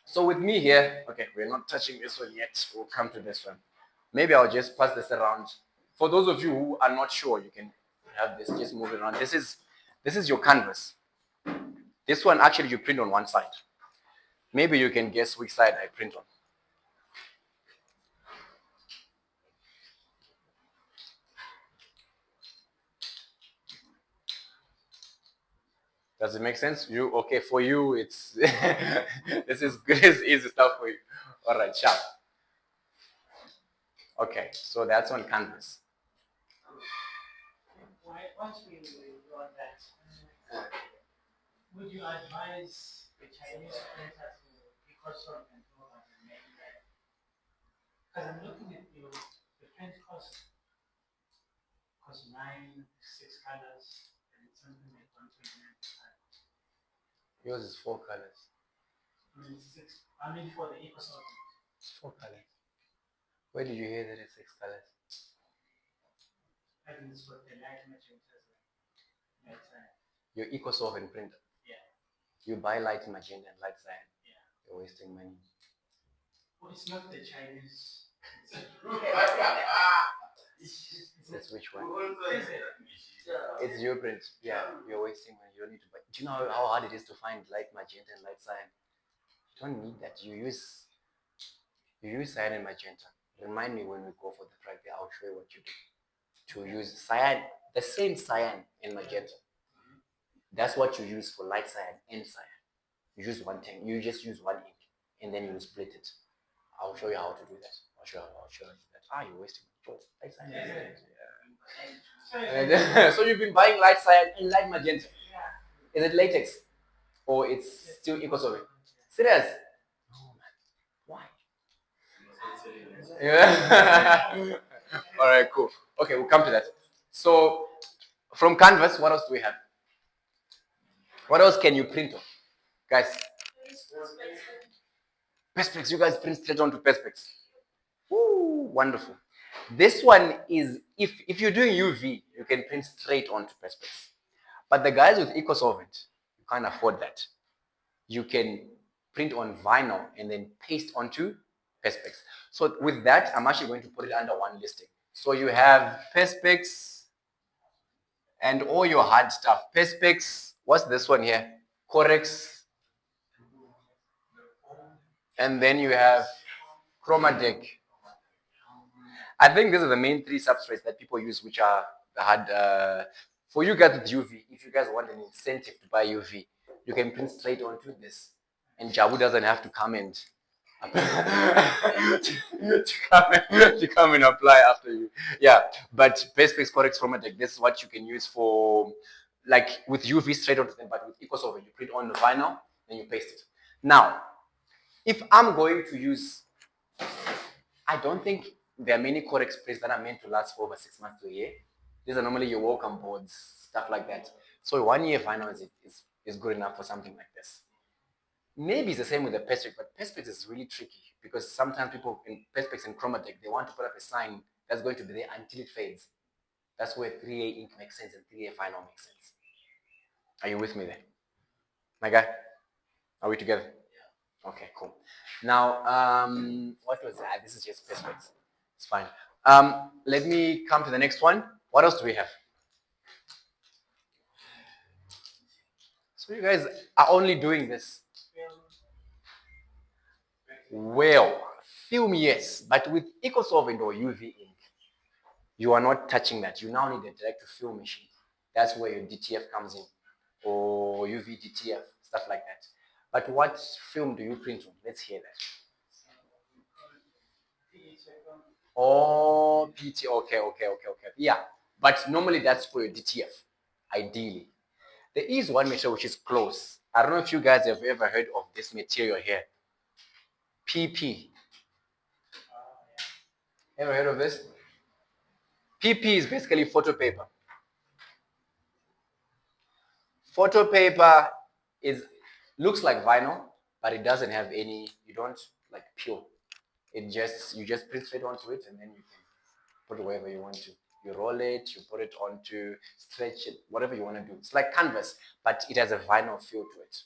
So with me here, okay, we're not touching this one yet. We'll come to this one. Maybe I'll just pass this around. For those of you who are not sure, you can have this, just move it around. This is your canvas. This one actually you print on one side. Maybe you can guess which side I print on. Does it make sense? You okay? For you, it's this is good. It's easy stuff for you. All right, sharp. Okay, so that's on canvas. Once we on that, would you advise the Chinese printer to because of and over and maybe that? Because I'm looking at the print cost 6 colors, and it's something like 129. Yours is 4 colors. I mean for the EcoSolvent. It's 4 colors. Where did you hear that it's 6 colors? I think it's what the light magenta. Your EcoSolvent printer. Yeah. You buy light magenta and light cyan. Yeah. You're wasting money. Well, it's not the Chinese. That's which one? It's your print. Yeah, you're wasting money. You don't need to buy. Do you know how hard it is to find light magenta and light cyan? You don't need that. You use cyan and magenta. Remind me when we go for the track there, I'll show you what you do. To use cyan, the same cyan and magenta. That's what you use for light cyan and cyan. You use one thing. You just use one ink, and then you split it. I'll show you how to do that. I'll show you that. You're wasting light cyan. Yeah. So you've been buying light cyan and light magenta. Is it latex, or it's still EcoSolvent? Serious? Oh man, why? Yeah. All right, cool. Okay, we'll come to that. So, from canvas, what else do we have? What else can you print on, guys? Perspex. You guys print straight onto Perspex. Woo, wonderful. This one is if you're doing UV, you can print straight onto Perspex. But the guys with EcoSolvent, you can't afford that. You can print on vinyl and then paste onto Perspex. So with that, I'm actually going to put it under one listing. So you have Perspex and all your hard stuff. Perspex, what's this one here? Corex. And then you have Chromadeck. I think these are the main 3 substrates that people use, which are the hard. For you guys with UV, if you guys want an incentive to buy UV, you can print straight onto this. And Jabu doesn't have to come and to come and apply after you. Yeah, but Perspex Corex Chromadeck, this is what you can use for, like with UV straight onto them, but with EcoSolvent, you print on the vinyl and you paste it. Now, if I'm going to use, I don't think there are many Corex prints that are meant to last for over 6 months to a year. These are normally your welcome boards, stuff like that. So 1 year vinyl is good enough for something like this. Maybe it's the same with the Perspex, but Perspex is really tricky because sometimes people in Perspex and Chromadeck, they want to put up a sign that's going to be there until it fades. That's where 3A ink makes sense and 3A vinyl makes sense. Are you with me there? My guy? Are we together? Yeah. Okay, cool. Now, what was that? This is just Perspex. It's fine. Let me come to the next one. What else do we have? So you guys are only doing this. Well, film, yes, but with EcoSolvent or UV ink, you are not touching that. You now need a direct-to-film machine. That's where your DTF comes in, or UV DTF, stuff like that. But what film do you print on? Let's hear that. Oh, PT, okay. Yeah, but normally that's for your DTF, ideally. There is one material which is close. I don't know if you guys have ever heard of this material here. PP. Ever heard of this? PP is basically photo paper. Photo paper looks like vinyl, but it doesn't have any, you don't like peel. You just print straight onto it, and then you can put it wherever you want to. You roll it, you put it onto, stretch it, whatever you want to do. It's like canvas, but it has a vinyl feel to it.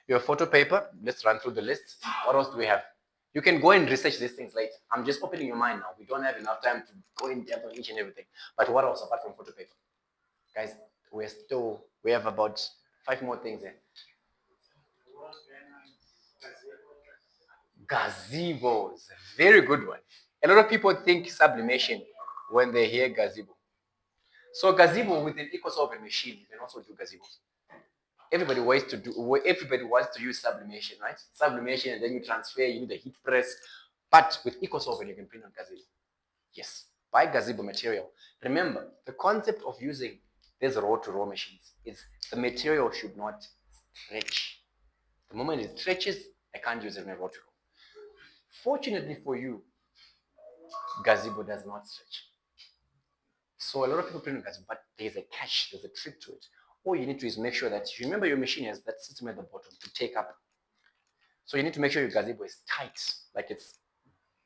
Your photo paper, let's run through the list. What else do we have? You can go and research these things later. I'm just opening your mind now. We don't have enough time to go in depth on each and everything. But what else apart from photo paper? Guys, we have about 5 more things here. Gazebos, very good one. A lot of people think sublimation when they hear gazebo. So gazebo with an EcoSolvent machine, you can also do gazebos. Everybody wants to use sublimation, right? Sublimation, and then you transfer, you need a heat press. But with EcoSolvent, you can print on gazebo. Yes, buy gazebo material. Remember, the concept of using these raw-to-raw machines is the material should not stretch. The moment it stretches, I can't use it in a raw-to-raw. Fortunately for you, gazebo does not stretch. So a lot of people print on gazebo, but there's a catch, there's a trick to it. All you need to is make sure that you remember your machine has that system at the bottom to take up. So you need to make sure your gazebo is tight, like it's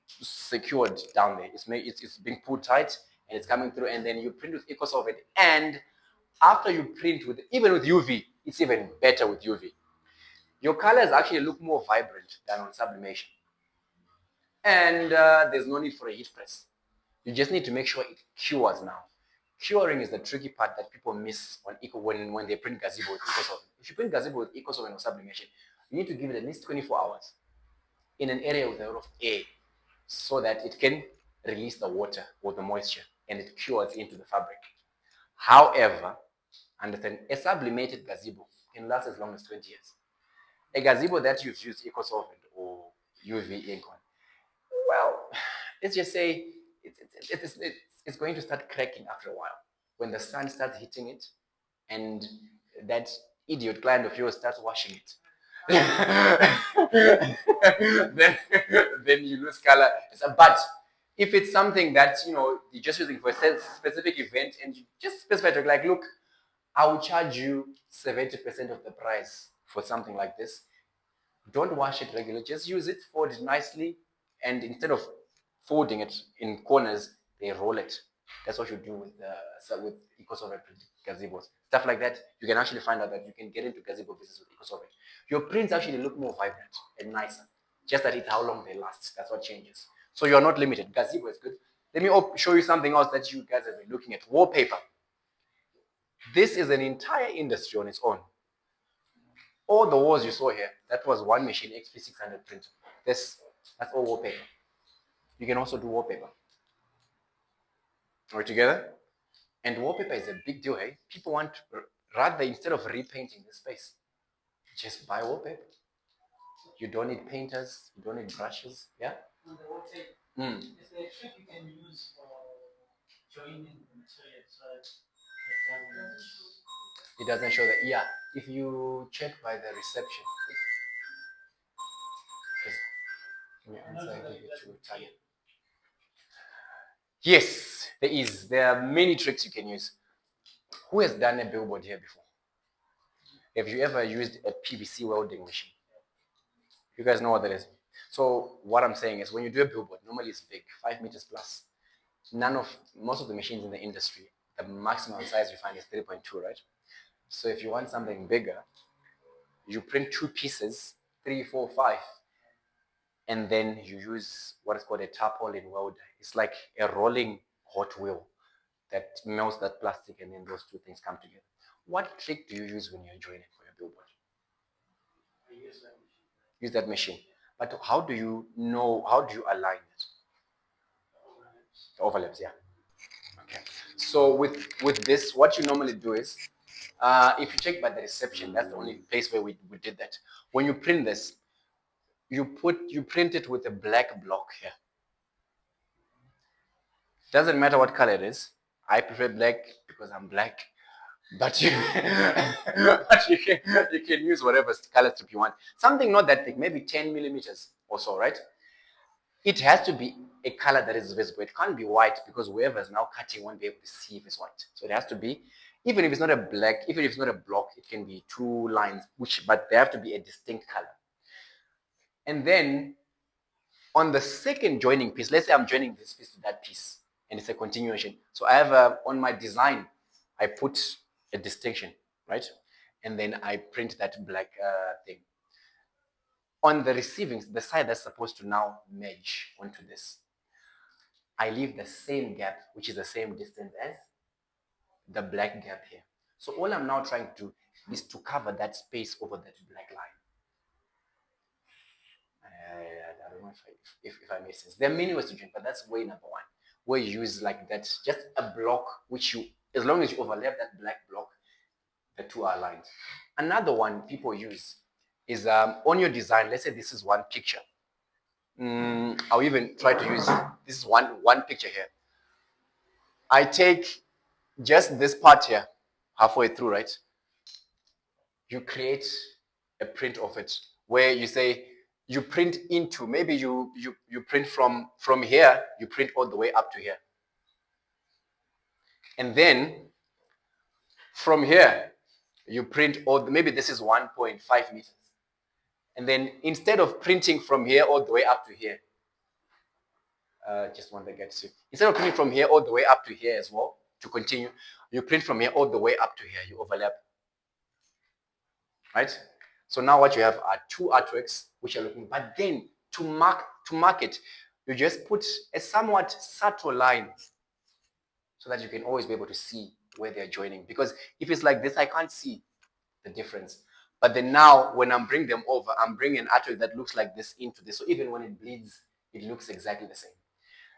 secured down there. It's being pulled tight and it's coming through, and then you print with EcoSolvent. And after you print even with UV, it's even better with UV. Your colors actually look more vibrant than on sublimation. And there's no need for a heat press. You just need to make sure it cures now. Curing is the tricky part that people miss on when they print gazebo with EcoSolvent. If you print gazebo with EcoSolvent or sublimation, you need to give it at least 24 hours in an area with a lot of air so that it can release the water or the moisture and it cures into the fabric. However, understand, a sublimated gazebo can last as long as 20 years. A gazebo that you've used EcoSolvent or UV ink on, well, let's just say it's going to start cracking after a while. When the sun starts hitting it and that idiot client of yours starts washing it, then you lose color. But if it's something that you're just using for a specific event and you just specify to like, look, I will charge you 70% of the price for something like this. Don't wash it regularly. Just use it, fold it nicely, and instead of folding it in corners, they roll it. That's what you do with EcoSolvent gazebos. Stuff like that, you can actually find out that you can get into gazebo business with EcoSolvent. Your prints actually look more vibrant and nicer. Just that it's how long they last. That's what changes. So you're not limited. Gazebo is good. Let me show you something else that you guys have been looking at. Wallpaper. This is an entire industry on its own. All the walls you saw here, that was one machine, XP600 printer. That's all wallpaper. You can also do wallpaper. Are we together? And wallpaper is a big deal, hey? People want, rather instead of repainting the space, just buy wallpaper. You don't need painters, you don't need brushes, yeah? On the wallpaper, is there a trick you can use for joining the material so it doesn't show that? Yeah, if you check by the reception. Yes, there is. There are many tricks you can use. Who has done a billboard here before? Have you ever used a PVC welding machine? You guys know what that is. So what I'm saying is when you do a billboard, normally it's big, 5 meters plus. Most of the machines in the industry, the maximum size you find is 3.2, right? So if you want something bigger, you print 2 pieces, 3, 4, 5, and then you use what is called a tarpaulin welder. It's like a rolling hot wheel that melts that plastic, and then those two things come together. What trick do you use when you're joining for your billboard? I use that machine. Use that machine. But how do you know, how do you align it? Overlaps. Overlaps, yeah. Okay. So with this, what you normally do is, if you check by the reception, that's the only place where we did that. When you print this, you print it with a black block here. Doesn't matter what color it is. I prefer black because I'm black. But you, but you can use whatever color strip you want. Something not that thick, maybe 10 millimeters or so, right? It has to be a color that is visible. It can't be white because whoever is now cutting won't be able to see if it's white. So it has to be, even if it's not a black, even if it's not a block, it can be two lines, but they have to be a distinct color. And then on the second joining piece, let's say I'm joining this piece to that piece, and it's a continuation. So I have on my design, I put a distinction, right? And then I print that black thing. On the receiving, the side that's supposed to now merge onto this, I leave the same gap, which is the same distance as the black gap here. So all I'm now trying to do is to cover that space over that black line. I don't know if I make sense. There are many ways to join, but that's way number one, where you use like that, just a block, which you, as long as you overlap that black block, the two are aligned. Another one people use is on your design, let's say this is one picture. I'll even try to use, this is one picture here. I take just this part here, halfway through, right? You create a print of it where you say, you print into, maybe you print from here, you print all the way up to here. And then from here, you print all, maybe this is 1.5 meters. And then instead of printing from here all the way up to here, just want to get to, instead of printing from here all the way up to here as well, to continue, you print from here all the way up to here, you overlap. Right? So now what you have are two artworks which are looking, but then to mark it, you just put a somewhat subtle line so that you can always be able to see where they're joining. Because if it's like this, I can't see the difference. But then now when I'm bringing them over, I'm bringing an artwork that looks like this into this. So even when it bleeds, it looks exactly the same.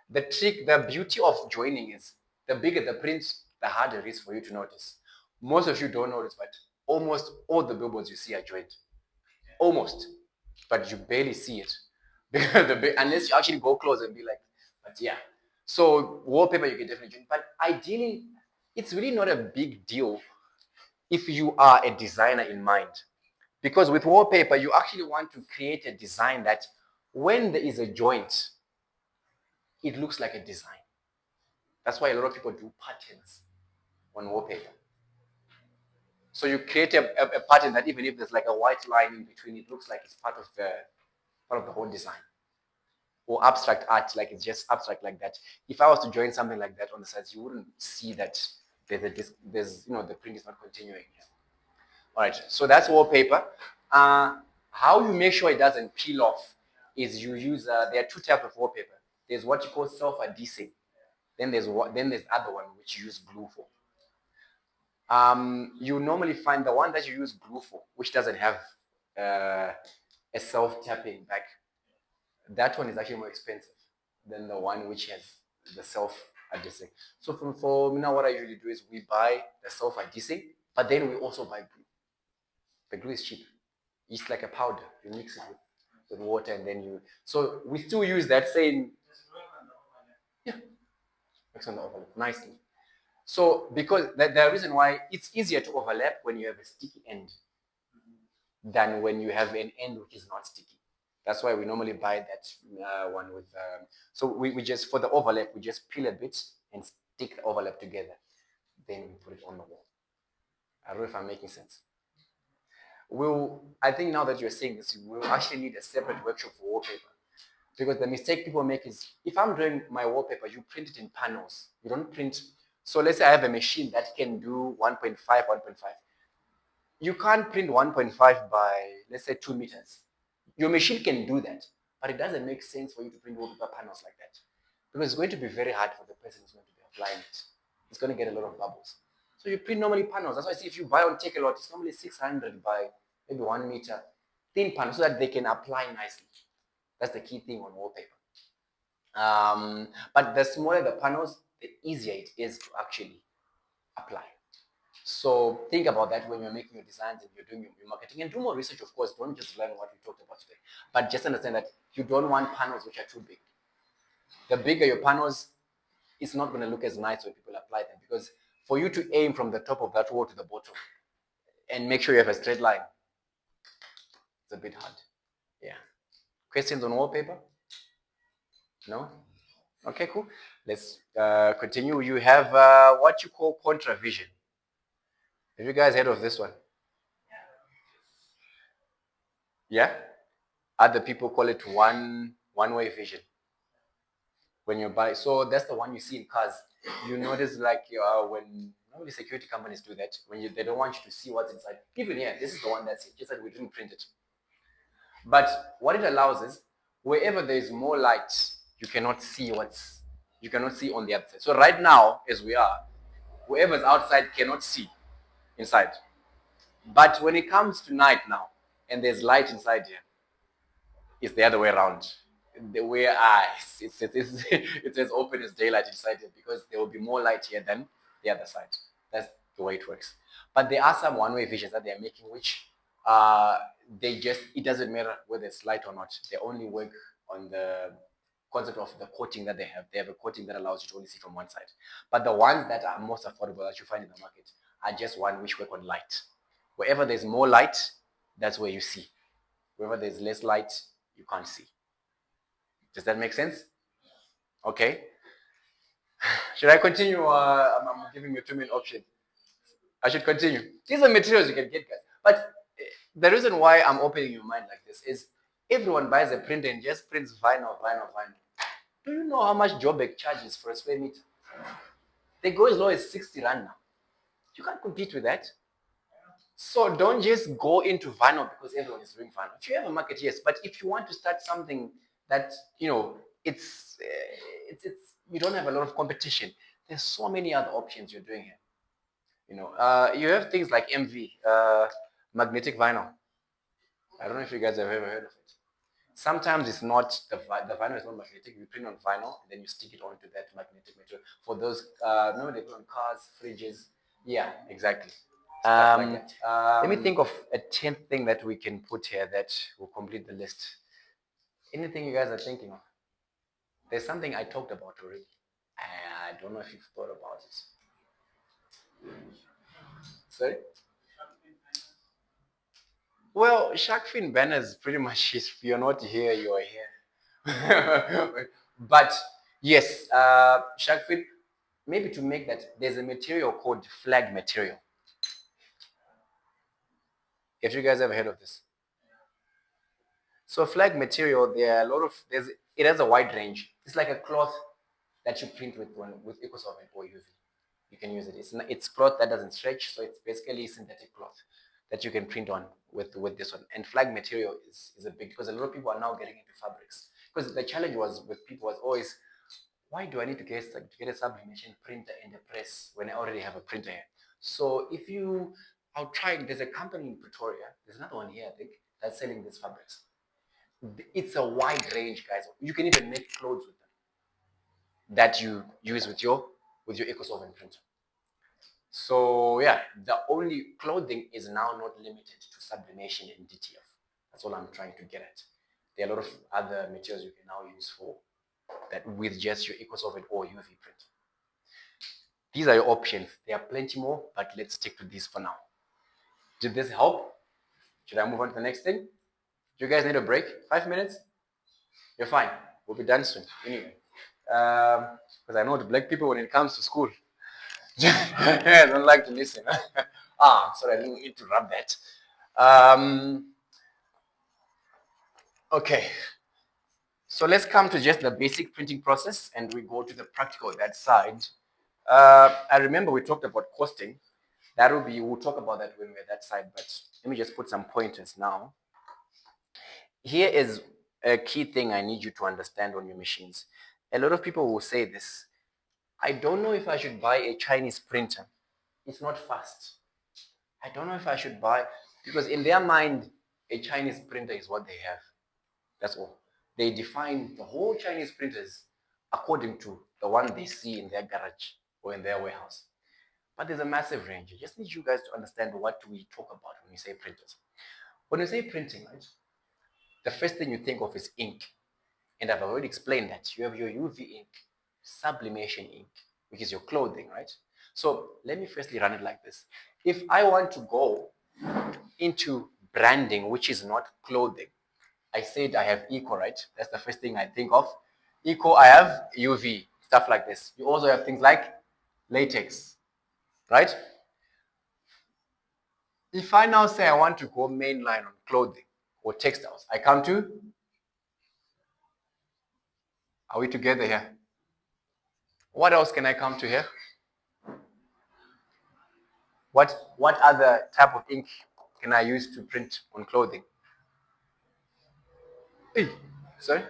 The trick, the beauty of joining is the bigger the print, the harder it is for you to notice. Most of you don't notice, but almost all the billboards you see are joined. Almost. But you barely see it. Unless you actually go close and be like, but yeah. So wallpaper you can definitely join. But ideally, it's really not a big deal if you are a designer in mind. Because with wallpaper, you actually want to create a design that when there is a joint, it looks like a design. That's why a lot of people do patterns on wallpaper. So you create a pattern that even if there's like a white line in between, it looks like it's part of the whole design. Or abstract art, like it's just abstract like that. If I was to join something like that on the sides, you wouldn't see that there's the print is not continuing here. All right, so that's wallpaper. How you make sure it doesn't peel off is you use, there are two types of wallpaper. There's what you call self-adhesive. Then there's other one which you use glue for. You normally find the one that you use glue for, which doesn't have a self-tapping back. That one is actually more expensive than the one which has the self-adhesive. So for me now, what I usually do is we buy the self-adhesive, but then we also buy glue. The glue is cheap. It's like a powder. You mix it with water, and then so we still use that same. Yeah, mix on the overlap nicely. So because the reason why it's easier to overlap when you have a sticky end than when you have an end which is not sticky. That's why we normally buy that one with. So we just, for the overlap, we just peel a bit and stick the overlap together. Then we put it on the wall. I don't know if I'm making sense. I think now that you're saying this, we'll actually need a separate workshop for wallpaper. Because the mistake people make is, if I'm doing my wallpaper, you print it in panels. You don't print. So let's say I have a machine that can do 1.5, 1.5. You can't print 1.5 by, let's say, 2 meters. Your machine can do that, But it doesn't make sense for you to print wallpaper panels like that, because it's going to be very hard for the person who's going to be applying it. It's going to get a lot of bubbles. So you print normally panels. That's why I see if you buy on Take a Lot, it's normally 600 by maybe 1 meter thin panel so that they can apply nicely. That's the key thing on wallpaper. But the smaller the panels, the easier it is to actually apply. So think about that when you're making your designs and you're doing your marketing, and do more research, of course. Don't just learn what we talked about today, but just understand that you don't want panels which are too big. The bigger your panels, it's not going to look as nice when people apply them, because for you to aim from the top of that wall to the bottom and make sure you have a straight line, it's a bit hard. Yeah. Questions on wallpaper? No? Okay, cool. Let's continue. You have what you call contravision. Have you guys heard of this one? Yeah? Other people call it one-way vision. When you buy, so that's the one you see in cars. You notice like when normally security companies do that, when they don't want you to see what's inside. Even here, this is the one that's it. Just that we didn't print it. But what it allows is wherever there is more light, you cannot see on the other side. So right now, as we are, whoever's outside cannot see inside. But when it comes to night now, and there's light inside here, it's the other way around. The way it's as open as daylight inside here, because there will be more light here than the other side. That's the way it works. But there are some one-way visions that they're making, which it doesn't matter whether it's light or not. They only work on the concept of the coating that they have. They have a coating that allows you to only see from one side. But the ones that are most affordable that you find in the market are just one which work on light. Wherever there's more light, that's where you see. Wherever there's less light, you can't see. Does that make sense? Okay. Should I continue? I'm giving you 2 main options. I should continue. These are materials you can get, guys. But the reason why I'm opening your mind like this is everyone buys a printer and just prints vinyl. Do you know how much Joburg charges for a square meter? They go as low as 60 rand now. You can't compete with that. So don't just go into vinyl because everyone is doing vinyl. If you have a market, yes, but if you want to start something that it's you don't have a lot of competition, there's so many other options you're doing here. You have things like MV, magnetic vinyl. I don't know if you guys have ever heard of it. Sometimes it's not the vinyl is not magnetic. You print on vinyl and then you stick it onto that magnetic material. For those, remember they put on cars, fridges. Yeah, exactly. Let me think of a 10th thing that we can put here that will complete the list. Anything you guys are thinking of? There's something I talked about already. I don't know if you've thought about it. Sorry? Well, shark fin banners pretty much if you're not here, you're here. But yes, shark fin, maybe to make that, there's a material called flag material. Have you guys ever heard of this? So flag material, there are a lot of, it has a wide range. It's like a cloth that you print with EcoSolvent or UV. You can use it. It's cloth that doesn't stretch, so it's basically synthetic cloth that you can print on with this one. And flag material is a big, because a lot of people are now getting into fabrics. Because the challenge with people was always, why do I need to get a sublimation printer and a press when I already have a printer here? So I'll try, there's a company in Pretoria, there's another one here, I think, that's selling these fabrics. It's a wide range, guys. You can even make clothes with them that you use with your EcoSolvent printer. So yeah, the only clothing is now not limited to sublimation and DTF. That's all I'm trying to get at. There are a lot of other materials you can now use for that with just your EcoSolvent or UV print. These are your options. There are plenty more, but let's stick to these for now. Did this help? Should I move on to the next thing? Do you guys need a break? 5 minutes? You're fine. We'll be done soon. Anyway, because I know the black people when it comes to school, I don't like to listen. Sorry, I didn't interrupt that. Okay. So let's come to just the basic printing process and we go to the practical that side. I remember we talked about costing. We'll talk about that when we're that side, but let me just put some pointers now. Here is a key thing I need you to understand on your machines. A lot of people will say this. I don't know if I should buy a Chinese printer. It's not fast. I don't know if I should buy, because in their mind, a Chinese printer is what they have. That's all. They define the whole Chinese printers according to the one they see in their garage or in their warehouse. But there's a massive range. I just need you guys to understand what we talk about when we say printers. When we say printing, right, the first thing you think of is ink. And I've already explained that you have your UV ink, sublimation ink, which is your clothing, right? So let me firstly run it like this. If I want to go into branding, which is not clothing, I said I have eco, right? That's the first thing I think of. Eco, I have UV, stuff like this. You also have things like latex, right? If I now say I want to go mainline on clothing or textiles, I come to, are we together here? What else can I come to here? What other type of ink can I use to print on clothing? Hey, sorry?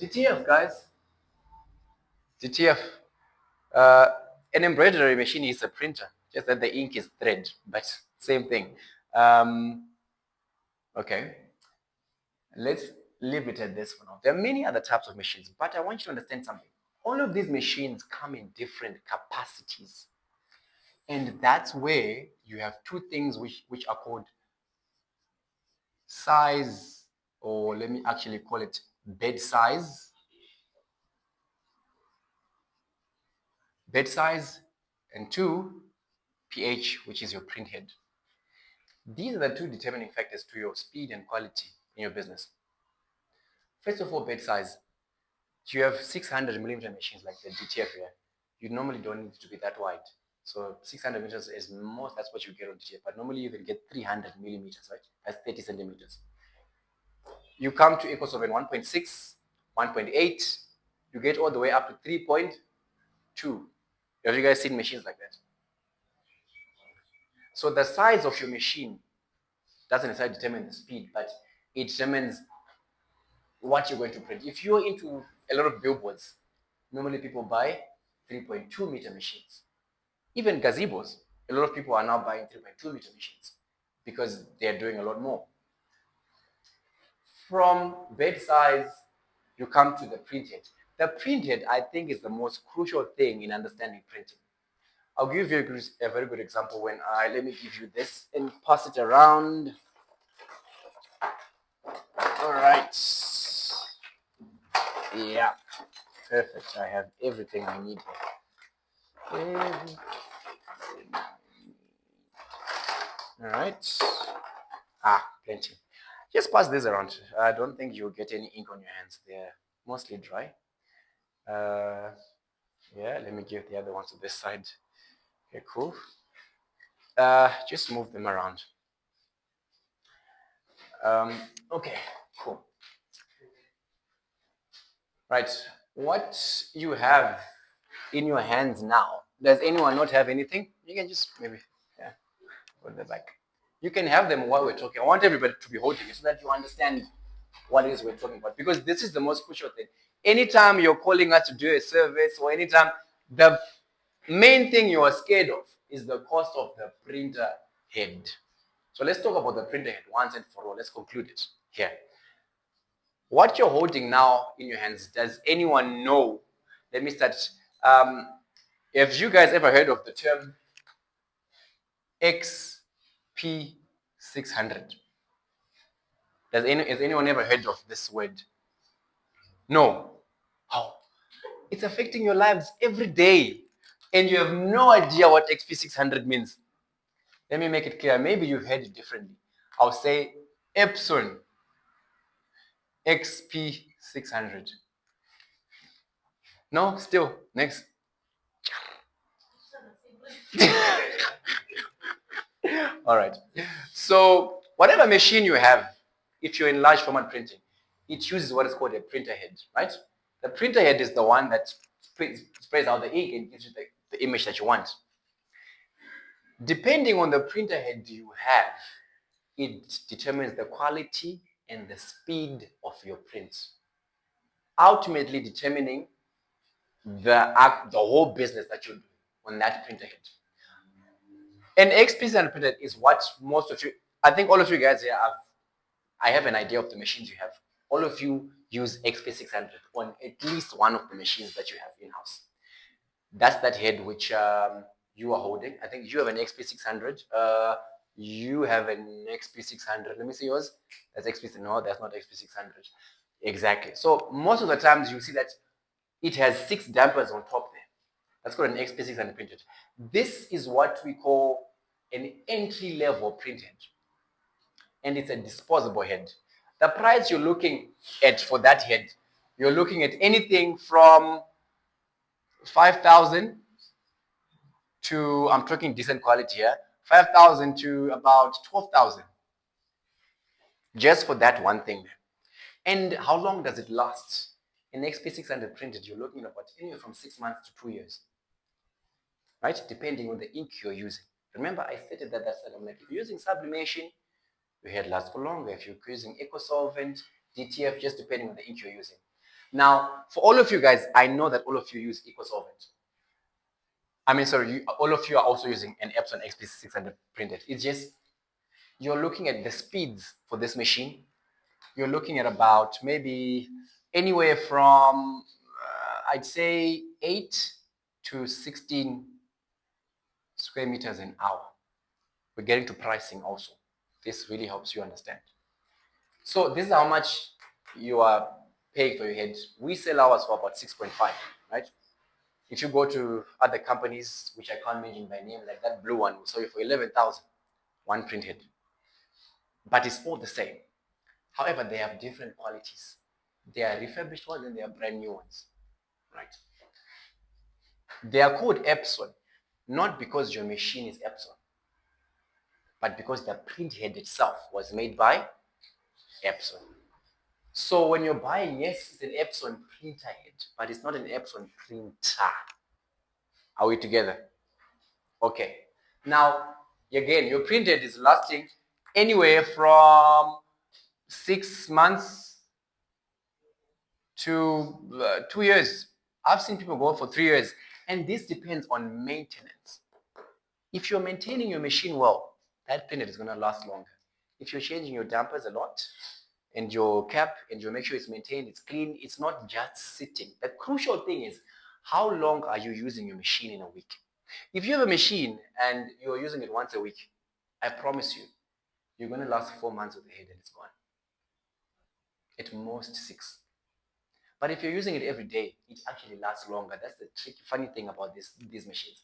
DTF, guys. DTF. Uh, an embroidery machine is a printer, just that the ink is thread, but same thing. Okay, let's leave it at this for now. There are many other types of machines, but I want you to understand something. All of these machines come in different capacities. And that's where you have two things which are called size, or let me actually call it bed size. Bed size, and two, pH, which is your print head. These are the two determining factors to your speed and quality in your business. First of all, bed size. You have 600 millimeter machines like the DTF here. You normally don't need to be that wide. So 600 meters is most, that's what you get on DTF. But normally you can get 300 millimeters, right? That's 30 centimeters. You come to EcoSolvent 1.6, 1.8, you get all the way up to 3.2. Have you guys seen machines like that? So the size of your machine doesn't necessarily determine the speed, but it determines what you're going to print. If you're into a lot of billboards, normally people buy 3.2 meter machines. Even gazebos, a lot of people are now buying 3.2 meter machines because they're doing a lot more. From bed size, you come to the printhead. The printhead, I think, is the most crucial thing in understanding printing. I'll give you a very good example when let me give you this and pass it around. All right. Yeah, perfect. I have everything I need here. All right. Plenty. Just pass this around. I don't think you'll get any ink on your hands. They're mostly dry. Yeah, let me give the other ones to this side. Okay, cool. Just move them around. Okay, cool. Right, what you have in your hands now, does anyone not have anything? You can just maybe, yeah, put the back. You can have them while we're talking. I want everybody to be holding it so that you understand what it is we're talking about, because this is the most crucial thing. Anytime you're calling us to do a service, or anytime, the main thing you are scared of is the cost of the printer head. So let's talk about the printer head once and for all. Let's conclude it here. What you're holding now in your hands, does anyone know? Let me start. Have you guys ever heard of the term XP600? Has anyone ever heard of this word? No. How? It's affecting your lives every day, and you have no idea what XP600 means. Let me make it clear. Maybe you've heard it differently. I'll say Epson XP600. No, still, next. All right. So whatever machine you have, if you're in large format printing, it uses what is called a printer head, right? The printer head is the one that sprays out the ink and gives you the image that you want. Depending on the printer head you have, it determines the quality and the speed of your print, ultimately determining the whole business that you do on that printer head. An XP600 printer is what most of you, I think all of you guys here I have an idea of the machines you have. All of you use XP600 on at least one of the machines that you have in-house. That's that head which you are holding. I think you have an XP600. You have an XP600. Let me see yours. That's XP. No, that's not XP600. Exactly. So most of the times you see that it has 6 dampers on top there. That's called an XP600 printhead. This is what we call an entry-level printhead, and it's a disposable head. The price you're looking at for that head, you're looking at anything from 5,000 to, I'm talking decent quality here, 5,000 to about 12,000, just for that one thing there. And how long does it last? An XP600 printed, you're looking at about anywhere from 6 months to 2 years, right? Depending on the ink you're using. Remember, I stated that I'm like, if you're using sublimation, your head lasts for longer. If you're using eco solvent, DTF, just depending on the ink you're using. Now, for all of you guys, I know that all of you use eco solvent. I mean, sorry, all of you are also using an Epson XP600 printed. It's just, you're looking at the speeds for this machine. You're looking at about maybe anywhere from, I'd say 8 to 16 square meters an hour. We're getting to pricing also. This really helps you understand. So this is how much you are paying for your head. We sell ours for about 6.5, right? If you go to other companies, which I can't mention by name, like that blue one, we'll sell you for 11,000, one print head. But it's all the same. However, they have different qualities. They are refurbished ones and they are brand new ones, right? They are called Epson, not because your machine is Epson, but because the print head itself was made by Epson. So when you're buying, yes, it's an Epson printer head, but it's not an Epson printer. Are we together? Okay. Now, again, your print head is lasting anywhere from 6 months to 2 years. I've seen people go for 3 years, and this depends on maintenance. If you're maintaining your machine well, that printhead is going to last longer. If you're changing your dampers a lot, and your cap, and you make sure it's maintained, it's clean, it's not just sitting. The crucial thing is, how long are you using your machine in a week? If you have a machine and you're using it once a week, I promise you, you're going to last 4 months with the head and it's gone. At most 6. But if you're using it every day, it actually lasts longer. That's the tricky, funny thing about these machines.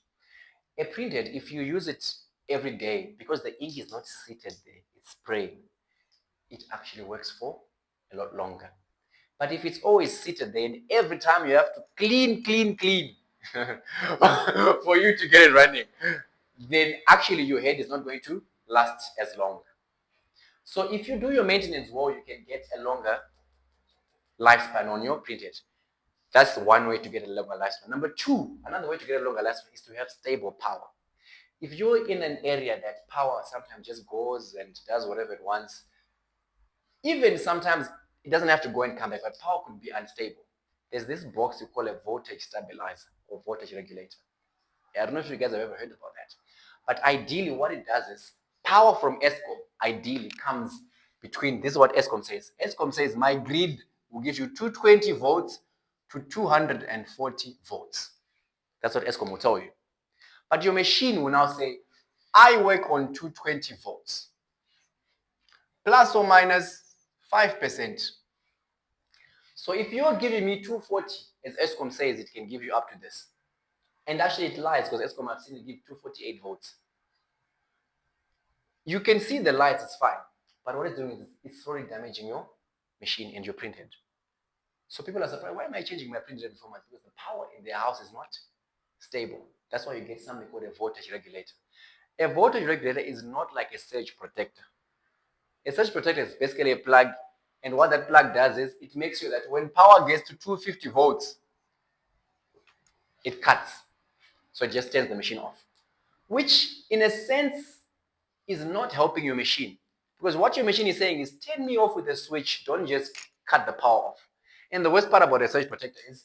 A printhead, if you use it every day, because the ink is not seated there, it's spraying, it actually works for a lot longer. But if it's always seated there, and every time you have to clean for you to get it running, then actually your head is not going to last as long. So if you do your maintenance well, you can get a longer lifespan on your printhead. That's one way to get a longer lifespan. Number 2, another way to get a longer lifespan is to have stable power. If you're in an area that power sometimes just goes and does whatever it wants, even sometimes it doesn't have to go and come back, but power could be unstable. There's this box you call a voltage stabilizer or voltage regulator. I don't know if you guys have ever heard about that. But ideally, what it does is power from Eskom ideally comes between, this is what Eskom says. Eskom says my grid will give you 220 volts to 240 volts. That's what Eskom will tell you. But your machine will now say, I work on 220 volts, plus or minus 5%. So if you're giving me 240, as Eskom says, it can give you up to this. And actually it lies, because Eskom I've seen it give 248 volts. You can see the lights, it's fine. But what it's doing is it's already damaging your machine and your printhead. So people are surprised, why am I changing my printhead every 4 months? Because the power in their house is not stable. That's why you get something called a voltage regulator. A voltage regulator is not like a surge protector. A surge protector is basically a plug, and what that plug does is it makes sure that when power gets to 250 volts, it cuts. So it just turns the machine off, which in a sense is not helping your machine, Because what your machine is saying is, turn me off with a switch, don't just cut the power off. And the worst part about a surge protector is,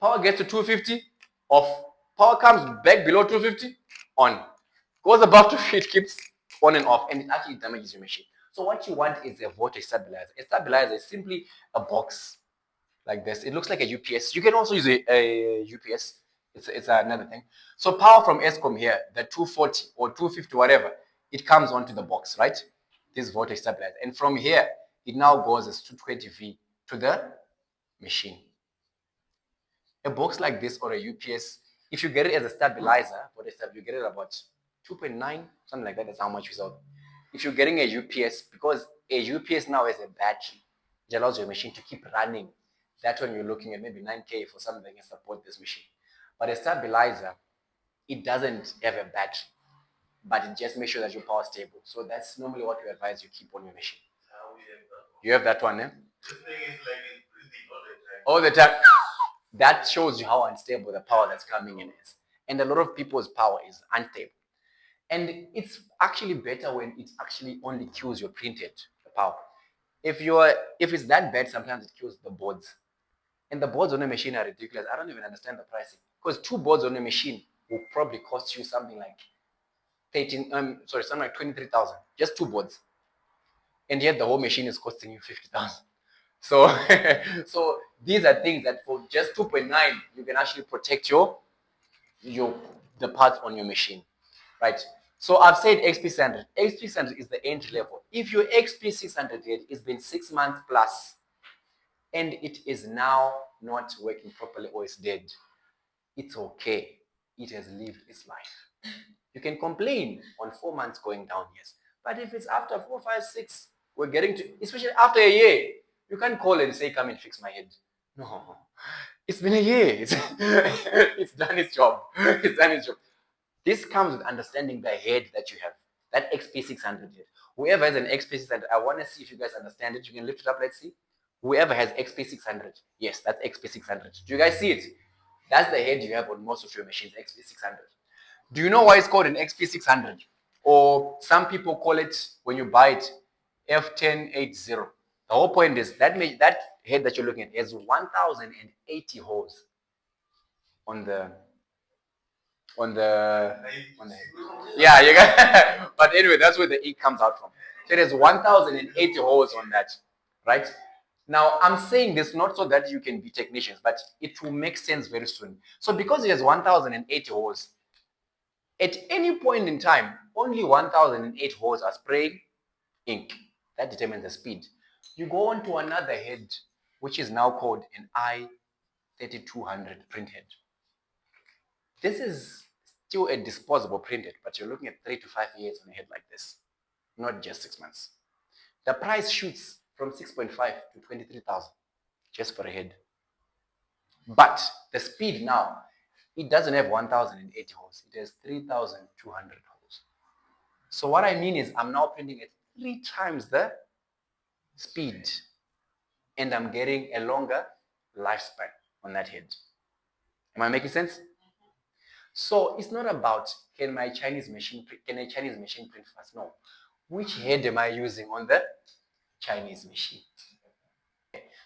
power gets to 250, off. Power comes back below 250, on. Goes above 250, it keeps on and off, and it actually damages your machine. So what you want is a voltage stabilizer. A stabilizer is simply a box like this. It looks like a UPS. You can also use a UPS. It's another thing. So power from Escom here, the 240 or 250, whatever, it comes onto the box, right? This voltage stabilizer. And from here, it now goes as 220V to the machine. A box like this or a UPS, if you get it as a stabilizer, you get it about 2.9, something like that. That's how much we sell. If you're getting a UPS, because a UPS now has a battery, it allows your machine to keep running. That's when you're looking at maybe 9K for something and support this machine. But a stabilizer, it doesn't have a battery, but it just makes sure that your power is stable. So that's normally what we advise you keep on your machine. You have that one, eh? This thing is like in printing all the time. That shows you how unstable the power that's coming in is. And a lot of people's power is unstable. And it's actually better when it actually only kills your printed power. If it's that bad, sometimes it kills the boards. And the boards on a machine are ridiculous. I don't even understand the pricing. Because 2 boards on a machine will probably cost you something like 23,000. Just 2 boards. And yet the whole machine is costing you 50,000. So, so these are things that for just 2.9, you can actually protect the parts on your machine, right? So I've said XP600. XP600 is the entry level. If your XP600 has been 6 months plus, and it is now not working properly or it's dead, it's okay. It has lived its life. You can complain on 4 months going down, yes. But if it's after 4, 5, 6, we're getting to, especially after a year, you can't call and say, come and fix my head. No. It's been a year. It's done its job. It's done its job. This comes with understanding the head that you have. That XP600 head. Whoever has an XP600, I want to see if you guys understand it. You can lift it up, let's see. Whoever has XP600, yes, that's XP600. Do you guys see it? That's the head you have on most of your machines, XP600. Do you know why it's called an XP600? Or some people call it, when you buy it, F1080. The whole point is that head that you're looking at has 1,080 holes on the yeah, you got but anyway, that's where the ink comes out from. So there's 1,080 holes on that, right? Now I'm saying this not so that you can be technicians, but it will make sense very soon. So because it has 1,080 holes, at any point in time, only 1,008 holes are spraying ink. That determines the speed. You go on to another head, which is now called an I3200 printhead. This is still a disposable printhead, but you're looking at 3 to 5 years on a head like this, not just 6 months. The price shoots from 6.5 to 23,000 just for a head. But the speed now, it doesn't have 1,080 holes. It has 3,200 holes. So what I mean is I'm now printing at 3 times the speed, and I'm getting a longer lifespan on that head. Am I making sense? So it's not about can a Chinese machine print fast? No. Which head am I using on the Chinese machine?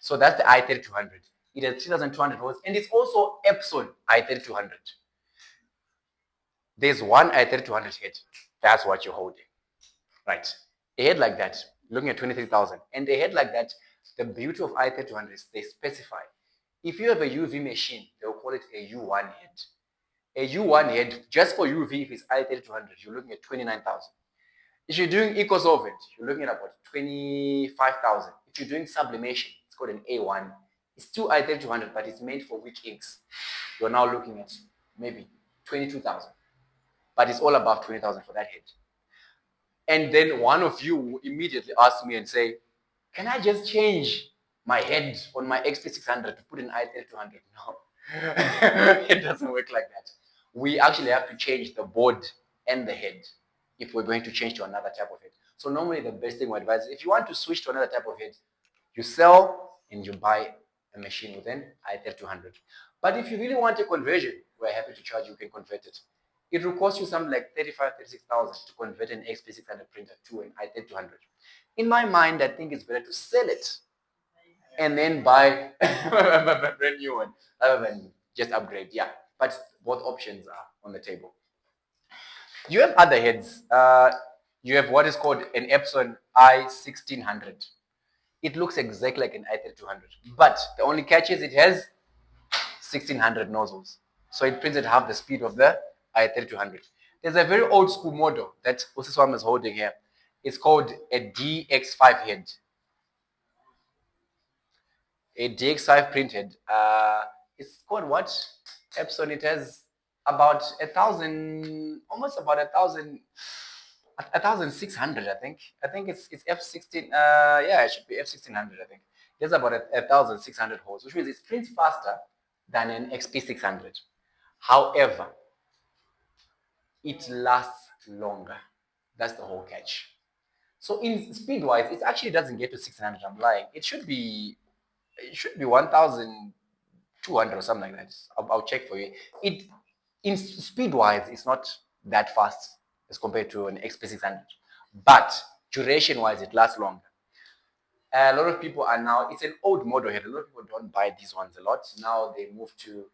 So that's the i3200. It has 3,200 holes, and it's also Epson i3200. There's one i3200 head. That's what you're holding, right? A head like that, looking at 23,000, and a head like that. The beauty of i3200 is they specify. If you have a UV machine, they'll call it a U1 head. A U1 head, just for UV, if it's i3200, you're looking at 29,000. If you're doing eco-solvent, you're looking at about 25,000. If you're doing sublimation, it's called an A1. It's still i3200, but it's made for weak inks. You're now looking at maybe 22,000. But it's all above 20,000 for that head. And then one of you will immediately ask me and say, can I just change my head on my XP600 to put an i3200? No, it doesn't work like that. We actually have to change the board and the head if we're going to change to another type of head. So normally the best thing we advise is if you want to switch to another type of head, you sell and you buy a machine with an i3200. But if you really want a conversion, we're happy to charge you, can convert it. it will cost you something like 35, 36,000 to convert an XP600 printer to an i3200. In my mind, I think it's better to sell it and then buy a brand new one rather than just upgrade. Yeah, but both options are on the table. You have other heads. You have what is called an Epson i1600. It looks exactly like an i3200, but the only catch is it has 1600 nozzles. So it prints at half the speed of the i3200. There's a very old school model that Osiswam is holding here. It's called a DX5 head. A DX5 printed. It's called what? Epson. It has about 1,000, almost about 1,000, 1,600. I think it's F16. Yeah, it should be F1600. I think there's about 1,600 holes, which means it prints faster than an XP600. However, it lasts longer. That's the whole catch. So in speed wise, it actually doesn't get to 600. I'm lying. It should be 1,200 or something like that. I'll check for you. It in speed wise, it's not that fast as compared to an XP600, but duration wise, it lasts longer. A lot of people are now, it's an old model here. A lot of people don't buy these ones a lot. Now they move to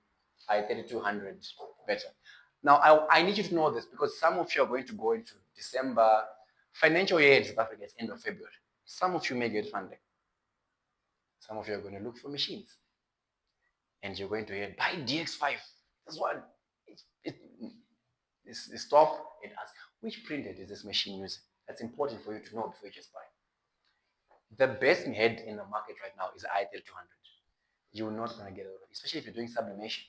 i3200 better. Now, I need you to know this because some of you are going to go into December. Financial year in South Africa is end of February. Some of you may get funding. Some of you are going to look for machines. And you're going to hear, buy DX5. That's what. Stop and ask, which printhead is this machine using? That's important for you to know before you just buy. The best head in the market right now is i3200. You're not going to get a lot of it, especially if you're doing sublimation.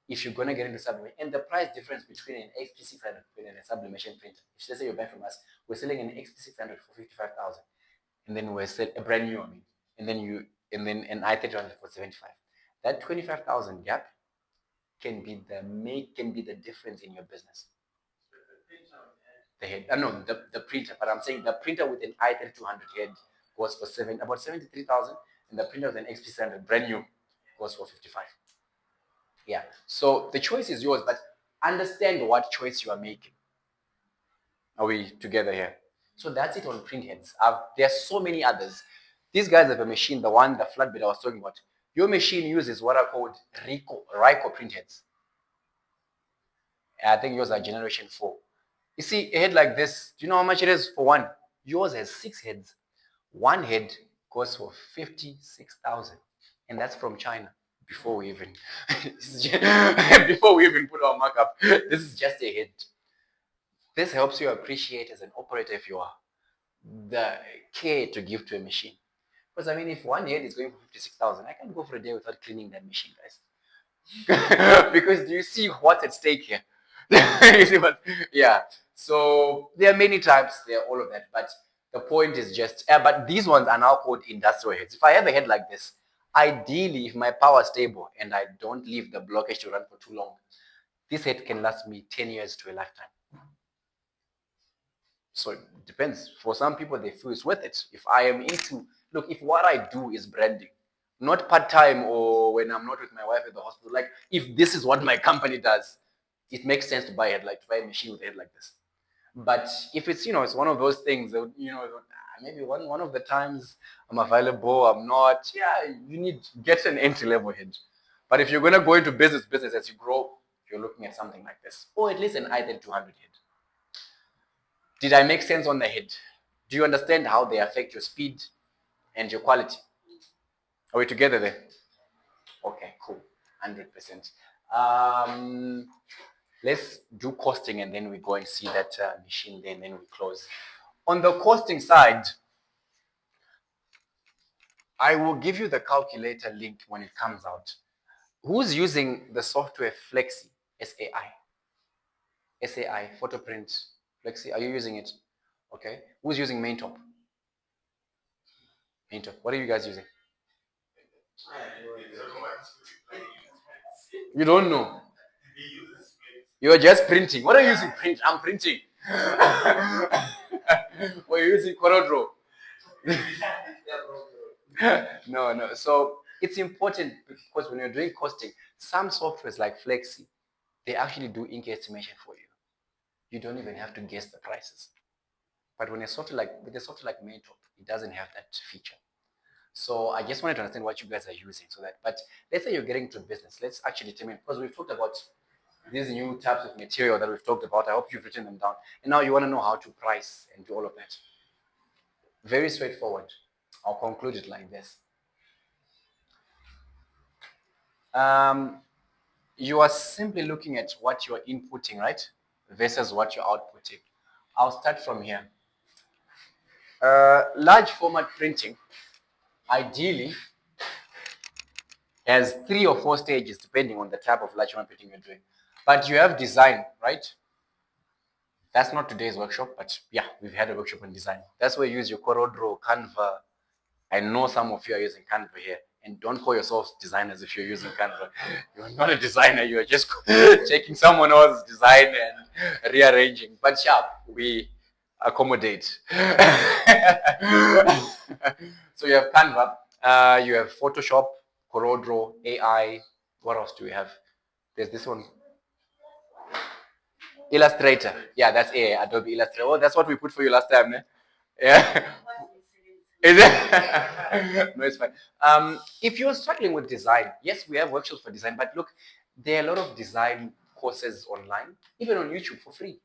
If you're going to get into sublimation, and the price difference between an XP600 printer and a sublimation printer, if let's say you're buying from us, we're selling an XP600 for 55,000, and then we're selling a brand new, and then an i3200 for 75. That 25,000 gap can be the difference in your business. The head, no, the printer, but I'm saying the printer with an i3200 head goes for about 73,000, and the printer with an XP600 brand new goes for 55. Yeah. So the choice is yours, but understand what choice you are making. Are we together here? So that's it on printheads. There are so many others. These guys have a machine, the flatbed I was talking about. Your machine uses what are called Ryko printheads. I think yours are generation 4. You see, a head like this, do you know how much it is for one? Yours has 6 heads. One head goes for 56,000, and that's from China. Before we even put our markup, this is just a head. This helps you appreciate as an operator, if you are, the care to give to a machine. Because I mean, if one head is going for 56,000, I can't go for a day without cleaning that machine, guys. Because do you see what's at stake here? You see what? Yeah. So there are many types. There are all of that, but the point is just. But these ones are now called industrial heads. If I have a head like this, ideally, if my power is stable and I don't leave the blockage to run for too long, this head can last me 10 years to a lifetime. So it depends. For some people, they feel it's worth it. If I am into, look, if what I do is branding, not part-time or when I'm not with my wife at the hospital, like if this is what my company does, it makes sense to buy a machine with a head like this. But if it's, it's one of those things, maybe one of the times I'm available, I'm not, yeah, you need to get an entry-level head. But if you're going to go into business as you grow, you're looking at something like this, or at least an i3200 head. Did I make sense on the head? Do you understand how they affect your speed and your quality? Are we together there? Okay, cool. 100%. Let's do costing and then we go and see that machine there and then we close. On the costing side, I will give you the calculator link when it comes out. Who's using the software Flexi, SAI? SAI, Photoprint, Flexi, are you using it? Okay. Who's using Maintop? Maintop. What are you guys using? You don't know. You are just printing. What are you using? Print. I'm printing. We're using CorelDRAW. No. So it's important because when you're doing costing, some softwares like Flexi, they actually do ink estimation for you. you don't even have to guess the prices. But when a software like with a software like Maytop, it doesn't have that feature. So I just wanted to understand what you guys are using so that, but let's say you're getting to business, let's actually determine, because we've talked about these new types of material that we've talked about. I hope you've written them down. And now you want to know how to price and do all of that. Very straightforward. I'll conclude it like this. You are simply looking at what you're inputting, right? Versus what you're outputting. I'll start from here. Large format printing, ideally, has 3 or 4 stages depending on the type of large format printing you're doing. But you have design, right? That's not today's workshop, but yeah, we've had a workshop on design. That's where you use your CorelDRAW, Canva. I know some of you are using Canva here, and don't call yourselves designers if you're using Canva. You're not a designer, you're just taking someone else's design and rearranging. But yeah, we accommodate. So you have Canva, you have Photoshop, CorelDRAW, AI. What else do we have? There's this one. Illustrator. Yeah, that's AI, Adobe Illustrator. Oh, that's what we put for you last time, eh? Yeah. Is it? No, it's fine. If you're struggling with design, yes, we have workshops for design, but look, there are a lot of design courses online, even on YouTube for free.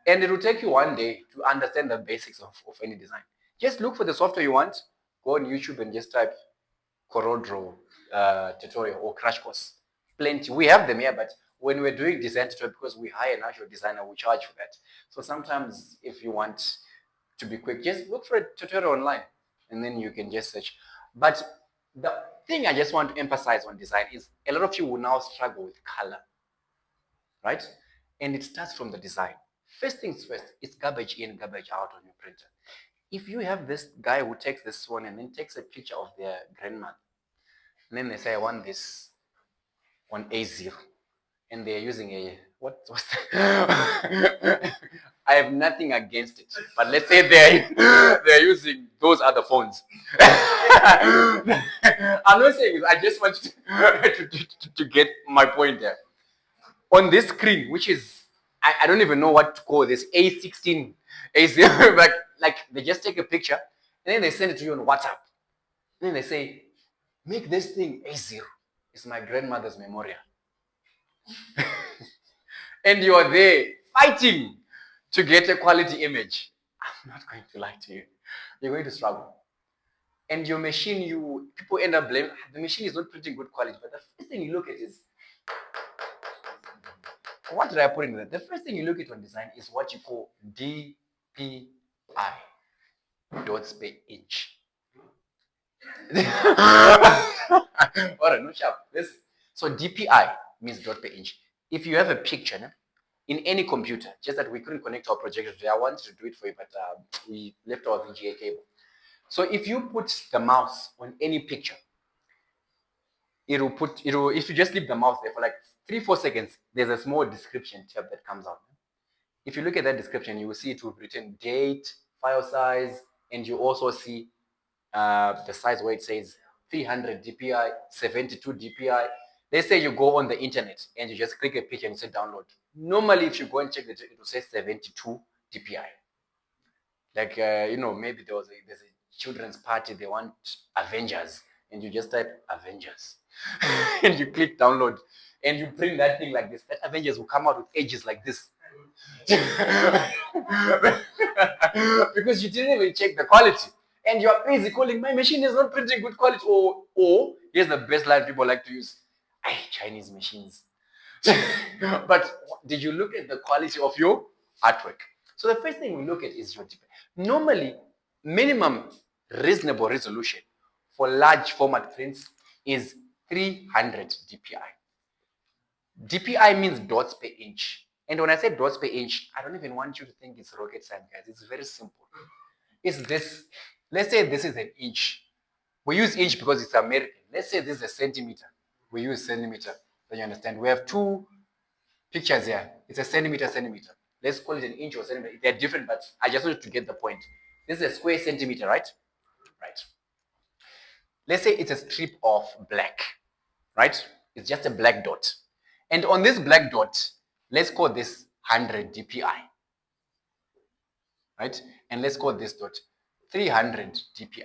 And it will take you one day to understand the basics of any design. Just look for the software you want, go on YouTube and just type CorelDRAW tutorial or crash course. Plenty. We have them here, but when we're doing design tutorial, because we hire an actual designer, we charge for that. So sometimes if you want to be quick, just look for a tutorial online and then you can just search. But the thing I just want to emphasize on design is a lot of you will now struggle with color, right? And it starts from the design. First things first, it's garbage in, garbage out on your printer. If you have this guy who takes this one and then takes a picture of their grandmother, and then they say, I want this on A0. And they're using a, what's I have nothing against it. But let's say they're using those other phones. I'm not saying it, I just want you to get my point there. On this screen, which is, I don't even know what to call this, A16, A0, like they just take a picture and then they send it to you on WhatsApp. And then they say, make this thing A0. It's my grandmother's memorial. And you are there fighting to get a quality image. I'm not going to lie to you. You're going to struggle. And your machine, people end up blaming, the machine is not printing good quality. But the first thing you look at is, what did I put in there? The first thing you look at on design is what you call DPI, dots per inch. All right, no sharp. So DPI means dot per inch. If you have a picture in any computer, just that we couldn't connect our projector today, I wanted to do it for you, but we left our VGA cable. So if you put the mouse on any picture, if you just leave the mouse there for like 3-4 seconds, there's a small description tab that comes out. If you look at that description, you will see it will be written date, file size, and you also see the size where it says 300 DPI, 72 DPI. Let's say you go on the internet and you just click a picture and say download. Normally, if you go and check it, it will say 72 DPI. Like, maybe there's a children's party, they want Avengers, and you just type Avengers. And you click download, and you print that thing like this. That Avengers will come out with edges like this. Because you didn't even check the quality. And you are busy calling, my machine is not printing good quality. Or here's the best line people like to use. Chinese machines. But did you look at the quality of your artwork? So the first thing we look at is your DPI. Normally, minimum reasonable resolution for large format prints is 300 DPI. DPI means dots per inch. And when I say dots per inch, I don't even want you to think it's rocket science, guys. It's very simple. It's this. Let's say this is an inch. We use inch because it's American. Let's say this is a centimeter. We use centimeter. Then you understand. We have 2 pictures here. It's a centimeter. Let's call it an inch or centimeter. They're different, but I just want you to get the point. This is a square centimeter, right? Right. Let's say it's a strip of black, right? It's just a black dot. And on this black dot, let's call this 100 DPI. right? And let's call this dot 300 dpi.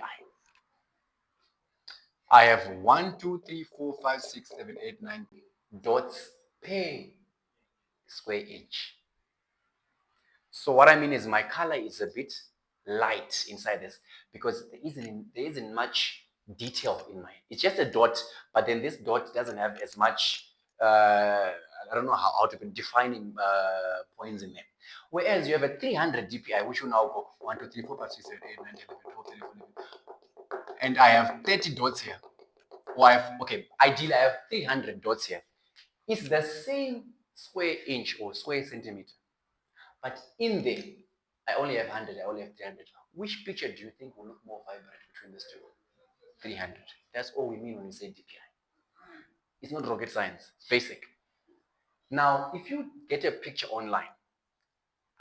I have 1, 2, 3, 4, 5, 6, 7, 8, 9 dots per square inch. So what I mean is my color is a bit light inside this because there isn't much detail in mine. It's just a dot, but then this dot doesn't have as much, I don't know how to defining points in there. Whereas you have a 300 dpi, which will now go 1, 2, 3, 4, 5, 6, 7, 8, 9, 10, 11, 12, 13, 14, 15. And I have 30 dots here. Or okay, ideally I have 300 dots here. It's the same square inch or square centimeter. But in there, I only have 100, I only have 300. Which picture do you think will look more vibrant between these two? 300. That's all we mean when we say DPI. It's not rocket science, it's basic. Now, if you get a picture online,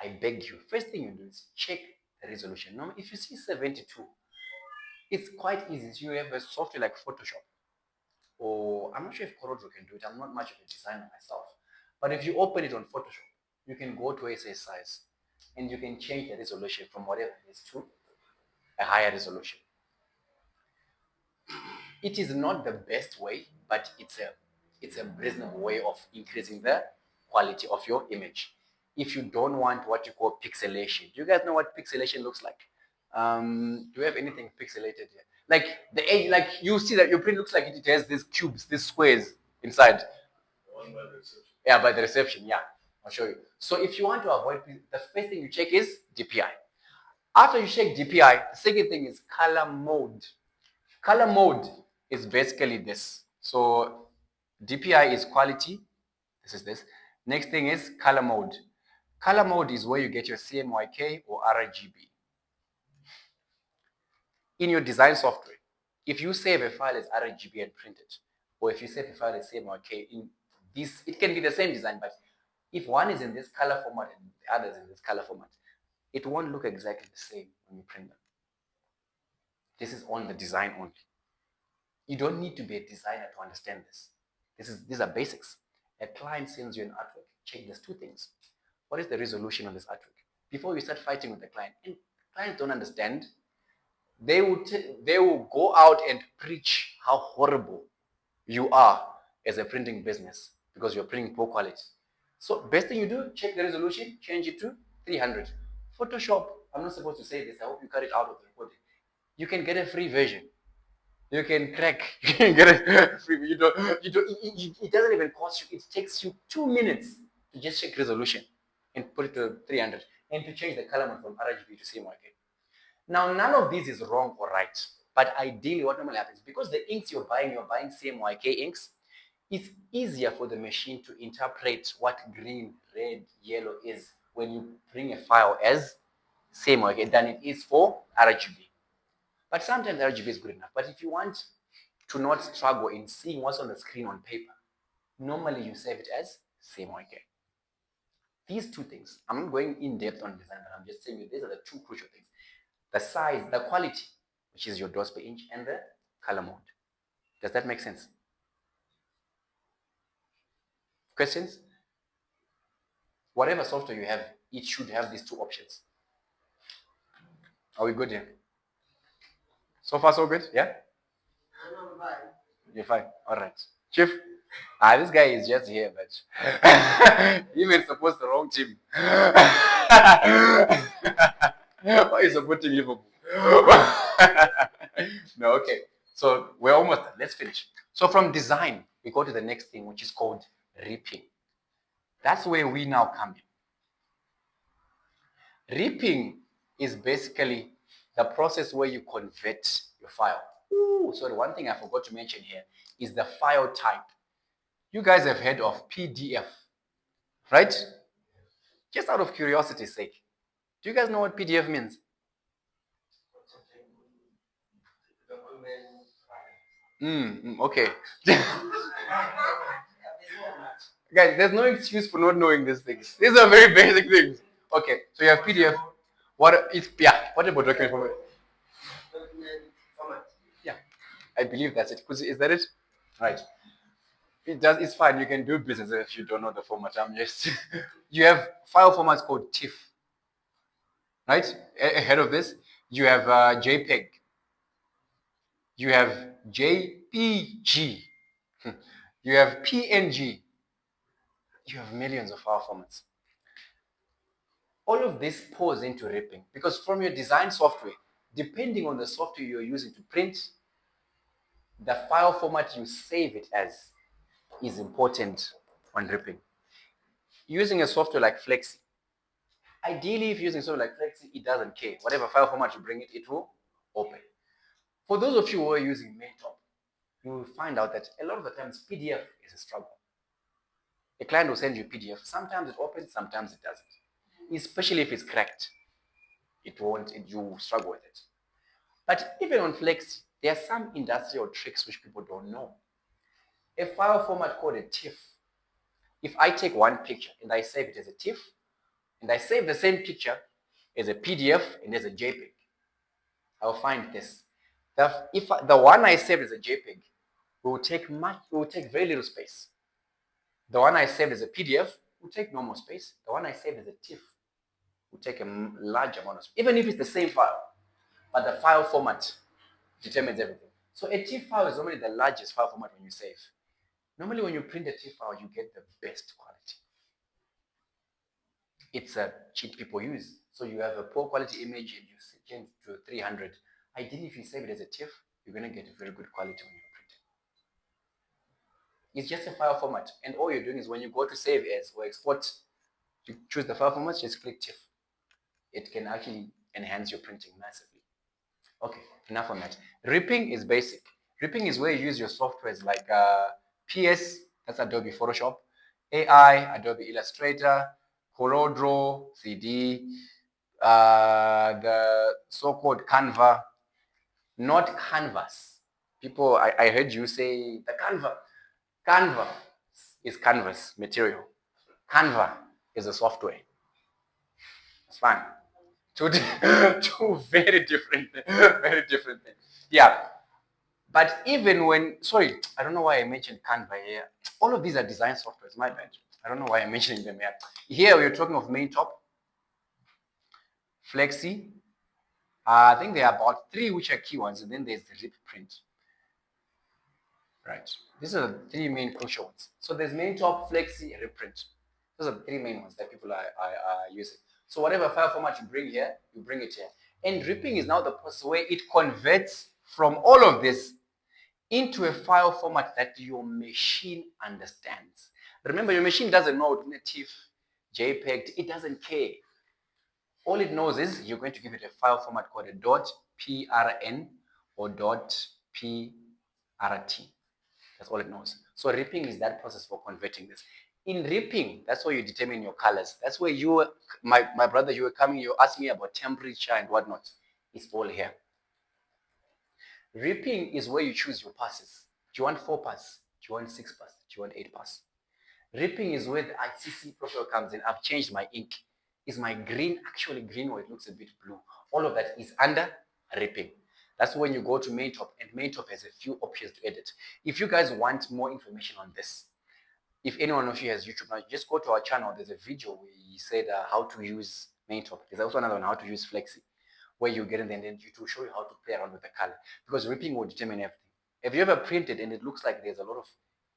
I beg you, first thing you do is check the resolution. Now, if you see 72, it's quite easy. You have a software like Photoshop, or I'm not sure if Corel can do it. I'm not much of a designer myself. But if you open it on Photoshop, you can go to SA size and you can change the resolution from whatever it is to a higher resolution. It is not the best way, but it's a reasonable way of increasing the quality of your image. If you don't want what you call pixelation, do you guys know what pixelation looks like? Do you have anything pixelated here? Like the edge, like you see that your print looks like it has these cubes, these squares inside. Yeah, by the reception, yeah. I'll show you. So if you want to avoid, the first thing you check is DPI. After you check DPI, the second thing is color mode. Color mode is basically this. So DPI is quality. This is this. Next thing is color mode. Color mode is where you get your CMYK or RGB. In your design software, if you save a file as RGB and print it, or if you save a file as CMYK, in this, it can be the same design, but if one is in this color format and the other is in this color format, it won't look exactly the same when you print them. This is on the design only. You don't need to be a designer to understand this. These are basics. A client sends you an artwork, check these two things. What is the resolution on this artwork? Before you start fighting with the client, and clients don't understand, they will go out and preach how horrible you are as a printing business because you're printing poor quality. So best thing you do, check the resolution, change it to 300. Photoshop, I'm not supposed to say this, I hope you cut it out of the recording. You can get a free version. You can crack, you can get a free, it doesn't even cost you, it takes you 2 minutes to just check resolution and put it to 300 and to change the color mode from RGB to CMYK. Now, none of this is wrong or right, but ideally what normally happens, because the inks you're buying CMYK inks, it's easier for the machine to interpret what green, red, yellow is when you bring a file as CMYK than it is for RGB. But sometimes RGB is good enough. But if you want to not struggle in seeing what's on the screen on paper, normally you save it as CMYK. These two things, I'm not going in depth on design, but I'm just telling you these are the two crucial things. The size, the quality, which is your dots per inch, and the color mode. Does that make sense? Questions? Whatever software you have, it should have these two options. Are we good here? So far, so good? Yeah? You're fine. All right. Chief? This guy is just here, but even supposed the wrong team. Why are you supporting Liverpool? No, okay. So we're almost done. Let's finish. So from design, we go to the next thing, which is called ripping. That's where we now come in. Ripping is basically the process where you convert your file. Sorry, one thing I forgot to mention here is the file type. You guys have heard of PDF, right? Just out of curiosity's sake, do you guys know what PDF means? Okay. Guys, there's no excuse for not knowing these things. These are very basic things. Okay, so you have PDF. What is, yeah, what about document format? Yeah, I believe that's it. Is that it? Right. It's fine. You can do business if you don't know the format. I'm just, you have file formats called TIFF. right? Ahead of this, you have JPEG, you have JPG, you have PNG, you have millions of file formats. All of this pours into ripping because from your design software, depending on the software you're using to print, the file format you save it as is important when ripping. Using a software like Flexi, ideally if you're using software like Flexi, it doesn't care. Whatever file format you bring it, it will open. For those of you who are using Maintop, you will find out that a lot of the times PDF is a struggle. A client will send you PDF. Sometimes it opens, sometimes it doesn't. Especially if it's cracked, it won't. You struggle with it. But even on Flexi, there are some industrial tricks which people don't know. A file format called a TIFF. If I take one picture and I save it as a TIFF, and I save the same picture as a PDF and as a JPEG, I'll find this. If the one I saved as a JPEG will take very little space. The one I saved as a PDF will take normal space. The one I saved as a TIFF will take a large amount of space, even if it's the same file, but the file format determines everything. So a TIFF file is normally the largest file format when you save. Normally when you print a TIFF file, you get the best quality. It's a cheat people use. So you have a poor quality image and you change to 300. Ideally, if you save it as a TIFF, you're going to get a very good quality when you print it. It's just a file format. And all you're doing is when you go to save as or export, you choose the file format, just click TIFF. It can actually enhance your printing massively. Okay, enough on that. Ripping is basic. Ripping is where you use your softwares like PS, that's Adobe Photoshop, AI, Adobe Illustrator, CorelDRAW, CD, the so-called Canva, not Canvas. People, I heard you say the Canva. Canva is canvas material. Canva is a software. It's fine. Two very different things. Yeah. But even when, sorry, I don't know why I mentioned Canva here. All of these are design softwares, my bad. I don't know why I'm mentioning them here. Here we're talking of Maintop, Flexi. I think there are about 3 which are key ones, and then there's the Rip Print. Right. These are the 3 main crucial ones. So there's Maintop, Flexi, and Rip Print. Those are the 3 main ones that people are using. So whatever file format you bring here, you bring it here. And ripping is now the process where it converts from all of this into a file format that your machine understands. Remember, your machine doesn't know native, JPEG, it doesn't care. All it knows is you're going to give it a file format called a .prn or .prt. That's all it knows. So ripping is that process for converting this. In ripping, that's where you determine your colors. That's where you, my brother, you were coming, you asked me about temperature and whatnot. It's all here. Ripping is where you choose your passes. Do you want 4 passes? Do you want 6 passes? Do you want 8 passes? Ripping is where the ICC profile comes in. I've changed my ink. Is my green actually green or it looks a bit blue? All of that is under ripping. That's when you go to Maintop, and Maintop has a few options to edit. If you guys want more information on this, if anyone of you has YouTube now, just go to our channel. There's a video where he said how to use Maintop. There's also another one, how to use Flexi, where you get in there and then YouTube show you how to play around with the color, because ripping will determine everything. Have you ever printed and it looks like there's a lot of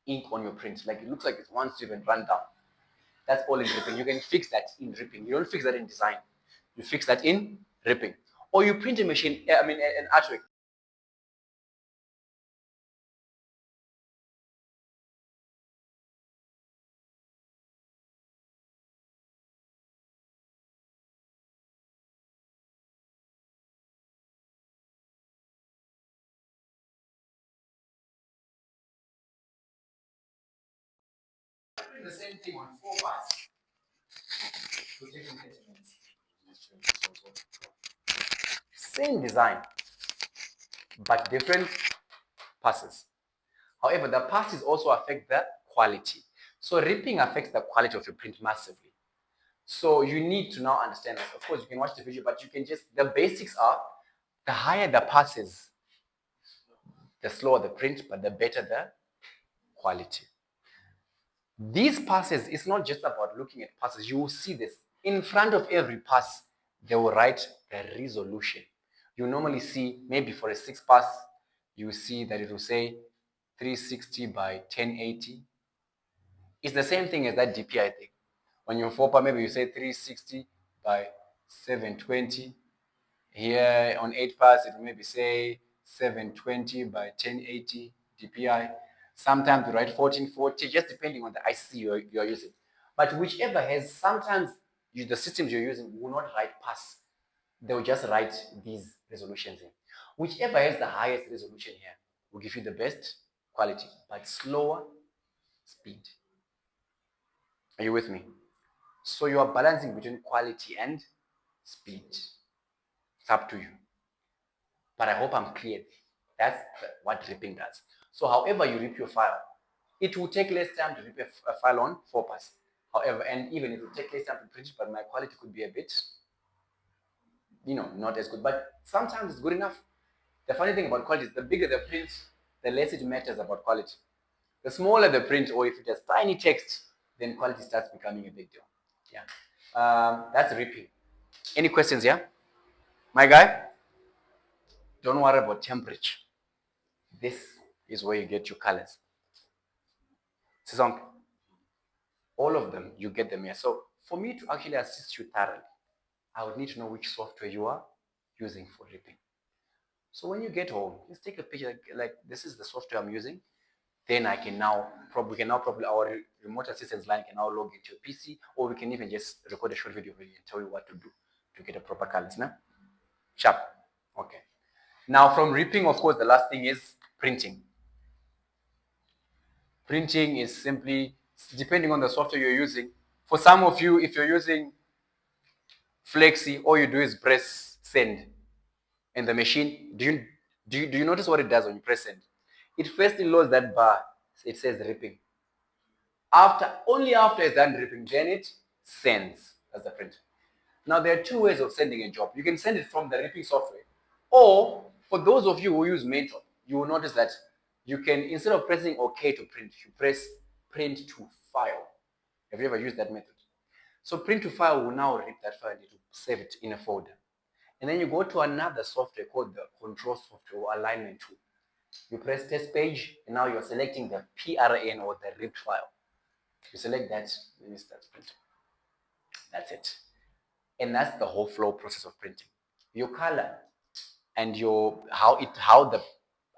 ink on your print, like it looks like it wants to even run down? That's all in ripping. You can fix that in ripping. You don't fix that in design. You fix that in ripping. Or you print a machine, an artwork. Print the same thing on 4 parts. Same design, but different passes. However, the passes also affect the quality. So ripping affects the quality of your print massively. So you need to now understand this. Of course, you can watch the video, but you can just, the basics are, the higher the passes, the slower the print, but the better the quality. These passes, it's not just about looking at passes. You will see this. In front of every pass, they will write the resolution. You normally see, maybe for a 6-pass, you see that it will say 360 by 1080. It's the same thing as that DPI thing. On your 4-pass, maybe you say 360 by 720. Here on 8-pass, it will maybe say 720 by 1080 DPI. Sometimes you write 1440, just depending on the IC you're using. But whichever has, sometimes the systems you're using will not write pass. They will just write these resolutions in. Whichever has the highest resolution here will give you the best quality, but slower speed. Are you with me? So you are balancing between quality and speed. It's up to you. But I hope I'm clear. That's what ripping does. So however you rip your file, it will take less time to rip a file on 4-pass. However, and even it will take less time to print it, but my quality could be a bit, not as good. But sometimes it's good enough. The funny thing about quality is the bigger the print, the less it matters about quality. The smaller the print, or if it has tiny text, then quality starts becoming a big deal. Yeah. That's ripping. Any questions here? My guy? Don't worry about temperature. This is where you get your colors. Sisonke, all of them, you get them here. So for me to actually assist you thoroughly, I would need to know which software you are using for ripping. So when you get home, just take a picture, like this is the software I'm using. Then I can now probably our remote assistance line can now log into your PC, or we can even just record a short video for you and tell you what to do to get a proper colors. Now, sharp. Okay. Now from ripping, of course, the last thing is printing. Printing is simply, depending on the software you're using. For some of you, if you're using Flexi, all you do is press send. And the machine, do you notice what it does when you press send? It first loads that bar. It says ripping. Only after it's done ripping, then it sends as the printer. Now there are two ways of sending a job. You can send it from the ripping software, or for those of you who use Mentor, you will notice that you can, instead of pressing OK to print, you press print to file. Have you ever used that method? So print to file will now rip that file and it will save it in a folder. And then you go to another software called the control software or alignment tool. You press test page, and now you're selecting the PRN or the ripped file. You select that, then it starts printing. That's it. And that's the whole flow process of printing. Your color and how the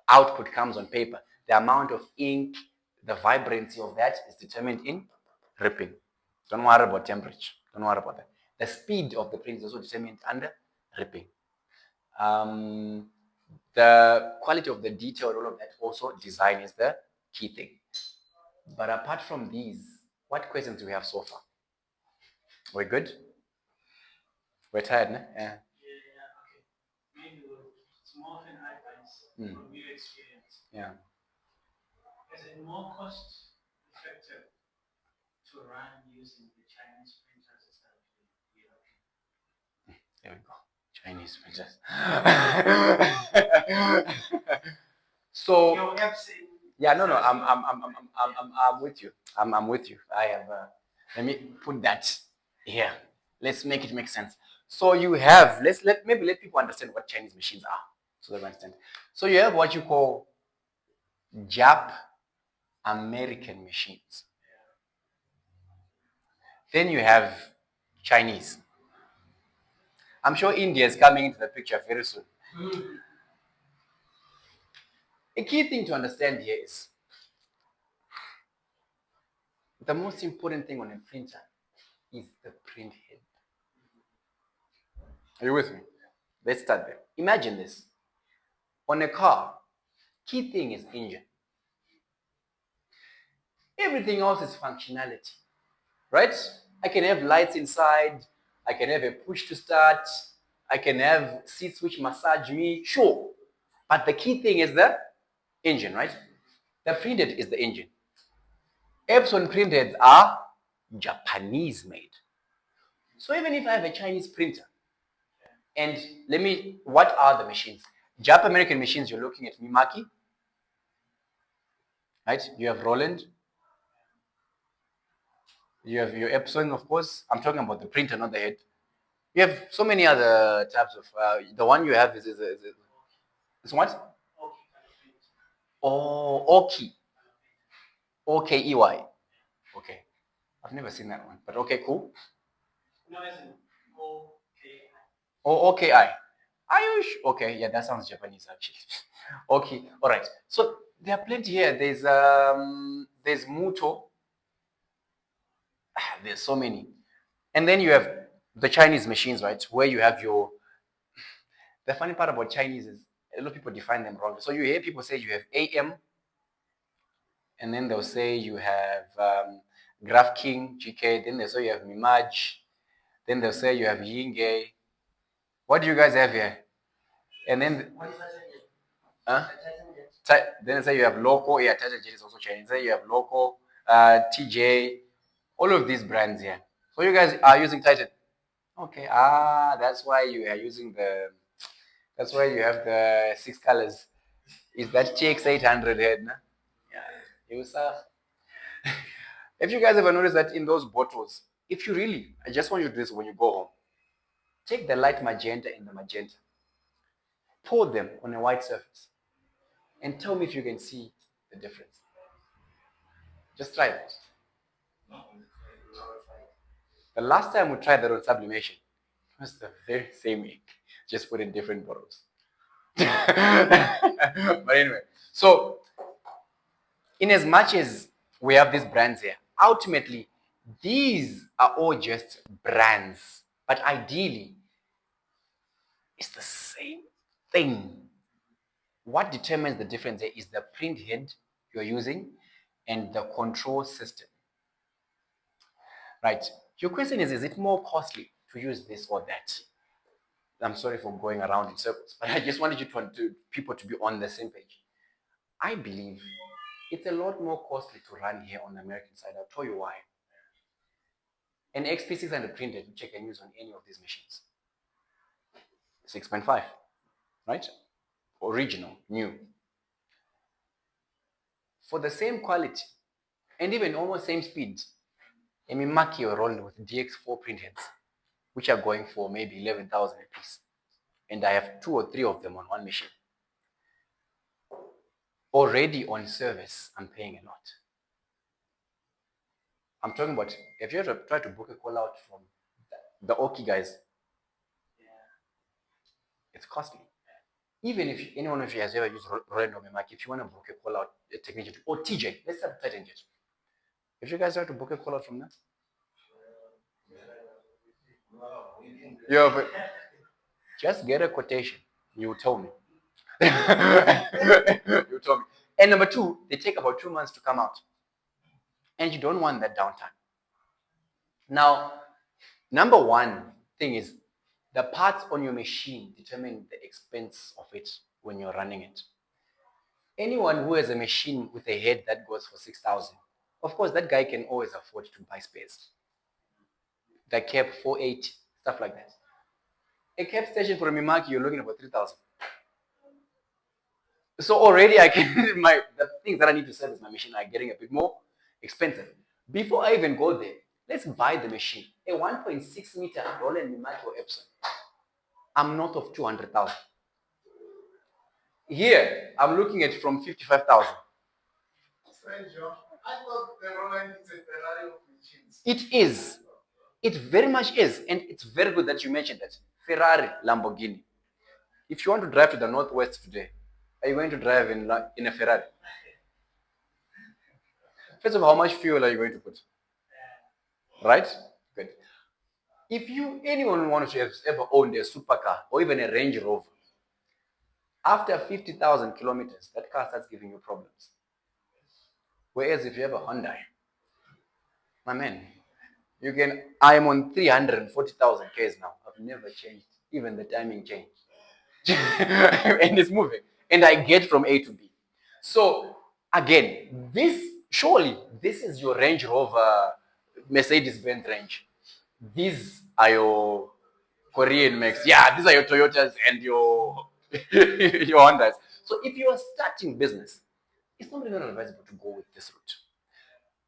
output comes on paper, the amount of ink, the vibrancy of that is determined in ripping. Don't worry about temperature. Don't worry about that. The speed of the print is also determined under ripping. The quality of the detail, all of that, also design is the key thing. But apart from these, what questions do we have so far? We're good? We're tired, no? Yeah. Okay. Maybe it's more of an advice from your experience. Yeah. Is it more cost effective to run using the Chinese printers instead of the European? There we go. Chinese printers. So your Epson. Yeah, no, I'm with you. I'm with you. I have. Let me put that here. Let's make it make sense. So you have. Let people understand what Chinese machines are, so they understand. So you have what you call Jap American machines. Then you have Chinese. I'm sure India is coming into the picture very soon. A key thing to understand here is the most important thing on a printer is the print head. Are you with me? Let's start there. Imagine this. On a car, key thing is engine. Everything else is functionality, right? I can have lights inside. I can have a push to start. I can have seats which massage me, sure. But the key thing is the engine, right? The printhead is the engine. Epson printheads are Japanese made. So even if I have a Chinese printer, and what are the machines? Jap American machines, you're looking at Mimaki, right? You have Roland. You have your Epson, of course. I'm talking about the printer, not the head. You have so many other types of. The one you have is it's what? Oh, Oki. OKEY. Okay. I've never seen that one, but okay, cool. No, as in OKI. Oh, OKI. Ayush. Okay, yeah, that sounds Japanese actually. Okay, all right. So there are plenty here. There's Muto. There's so many, and then you have the Chinese machines, right? Where you have your. The funny part about Chinese is a lot of people define them wrong. So you hear people say you have AM, and then they'll say you have Graph King GK. Then they'll say you have Mimaj. Then they'll say you have Yingay. What do you guys have here? And then, huh? Then they say you have local. Yeah, Titan Jet is also Chinese. Say you have local, TJ, all of these brands here. So you guys are using Titan. Okay. That's why you are using the. That's why you have the 6 colors. Is that TX800 head? Nah? Yeah. You sir. If you guys ever noticed that in those bottles, if you really, I just want you to do this when you go home. Take the light magenta and the magenta, pour them on a white surface, and tell me if you can see the difference. Just try that. The last time we tried that on sublimation, it was the very same ink, just put in different bottles. But anyway, so in as much as we have these brands here, ultimately, these are all just brands. But ideally, it's the same thing. What determines the difference here is the print head you're using and the control system. Right. Your question is it more costly to use this or that? I'm sorry for going around in circles, but I just wanted you people to be on the same page. I believe it's a lot more costly to run here on the American side. I'll tell you why. An XP600 printed, which I can use on any of these machines. 6.5, right? Original, new. For the same quality and even almost same speed, a Mimaki or rolled with DX4 printheads, which are going for maybe 11,000 a piece. And I have 2 or 3 of them on one machine. Already on service, I'm paying a lot. I'm talking about, if you ever try to book a call out from the Oki guys, it's costly. Even if any one of you has ever used Rolando Mimaki, if you want to book a call out, a technician, or TJ, let's have Titan Jet. If you guys try to book a call out from them, yeah, but just get a quotation. You tell me. You told me. And number 2, they take about 2 months to come out. And you don't want that downtime. Now, number 1 thing is the parts on your machine determine the expense of it when you're running it. Anyone who has a machine with a head that goes for 6,000, of course, that guy can always afford to buy spares. The cap 480, stuff like that. A cap station for a Mimaki, you're looking at about 3,000. So already I can the things that I need to service my machine are getting a bit more expensive. Before I even go there, let's buy the machine. A 1.6 meter Roland Mimaki or Epson. I'm north of 200,000. Here, I'm looking at from 55,000. Strange, I thought the Roland is a Ferrari of machines. It is. It very much is. And it's very good that you mentioned that. Ferrari, Lamborghini. If you want to drive to the Northwest today, are you going to drive in a Ferrari? First of all, how much fuel are you going to put? Right? Good. If anyone wants to have ever owned a supercar or even a Range Rover, after 50,000 kilometers, that car starts giving you problems. Whereas if you have a Hyundai, my man, I'm on 340,000 Ks now. I've never changed. Even the timing changed. And it's moving. And I get from A to B. So again, surely this is your Range Rover, Mercedes-Benz range. These are your Korean Max. Yeah, these are your Toyotas and your your Hondas. So if you are starting business, it's not even advisable to go with this route.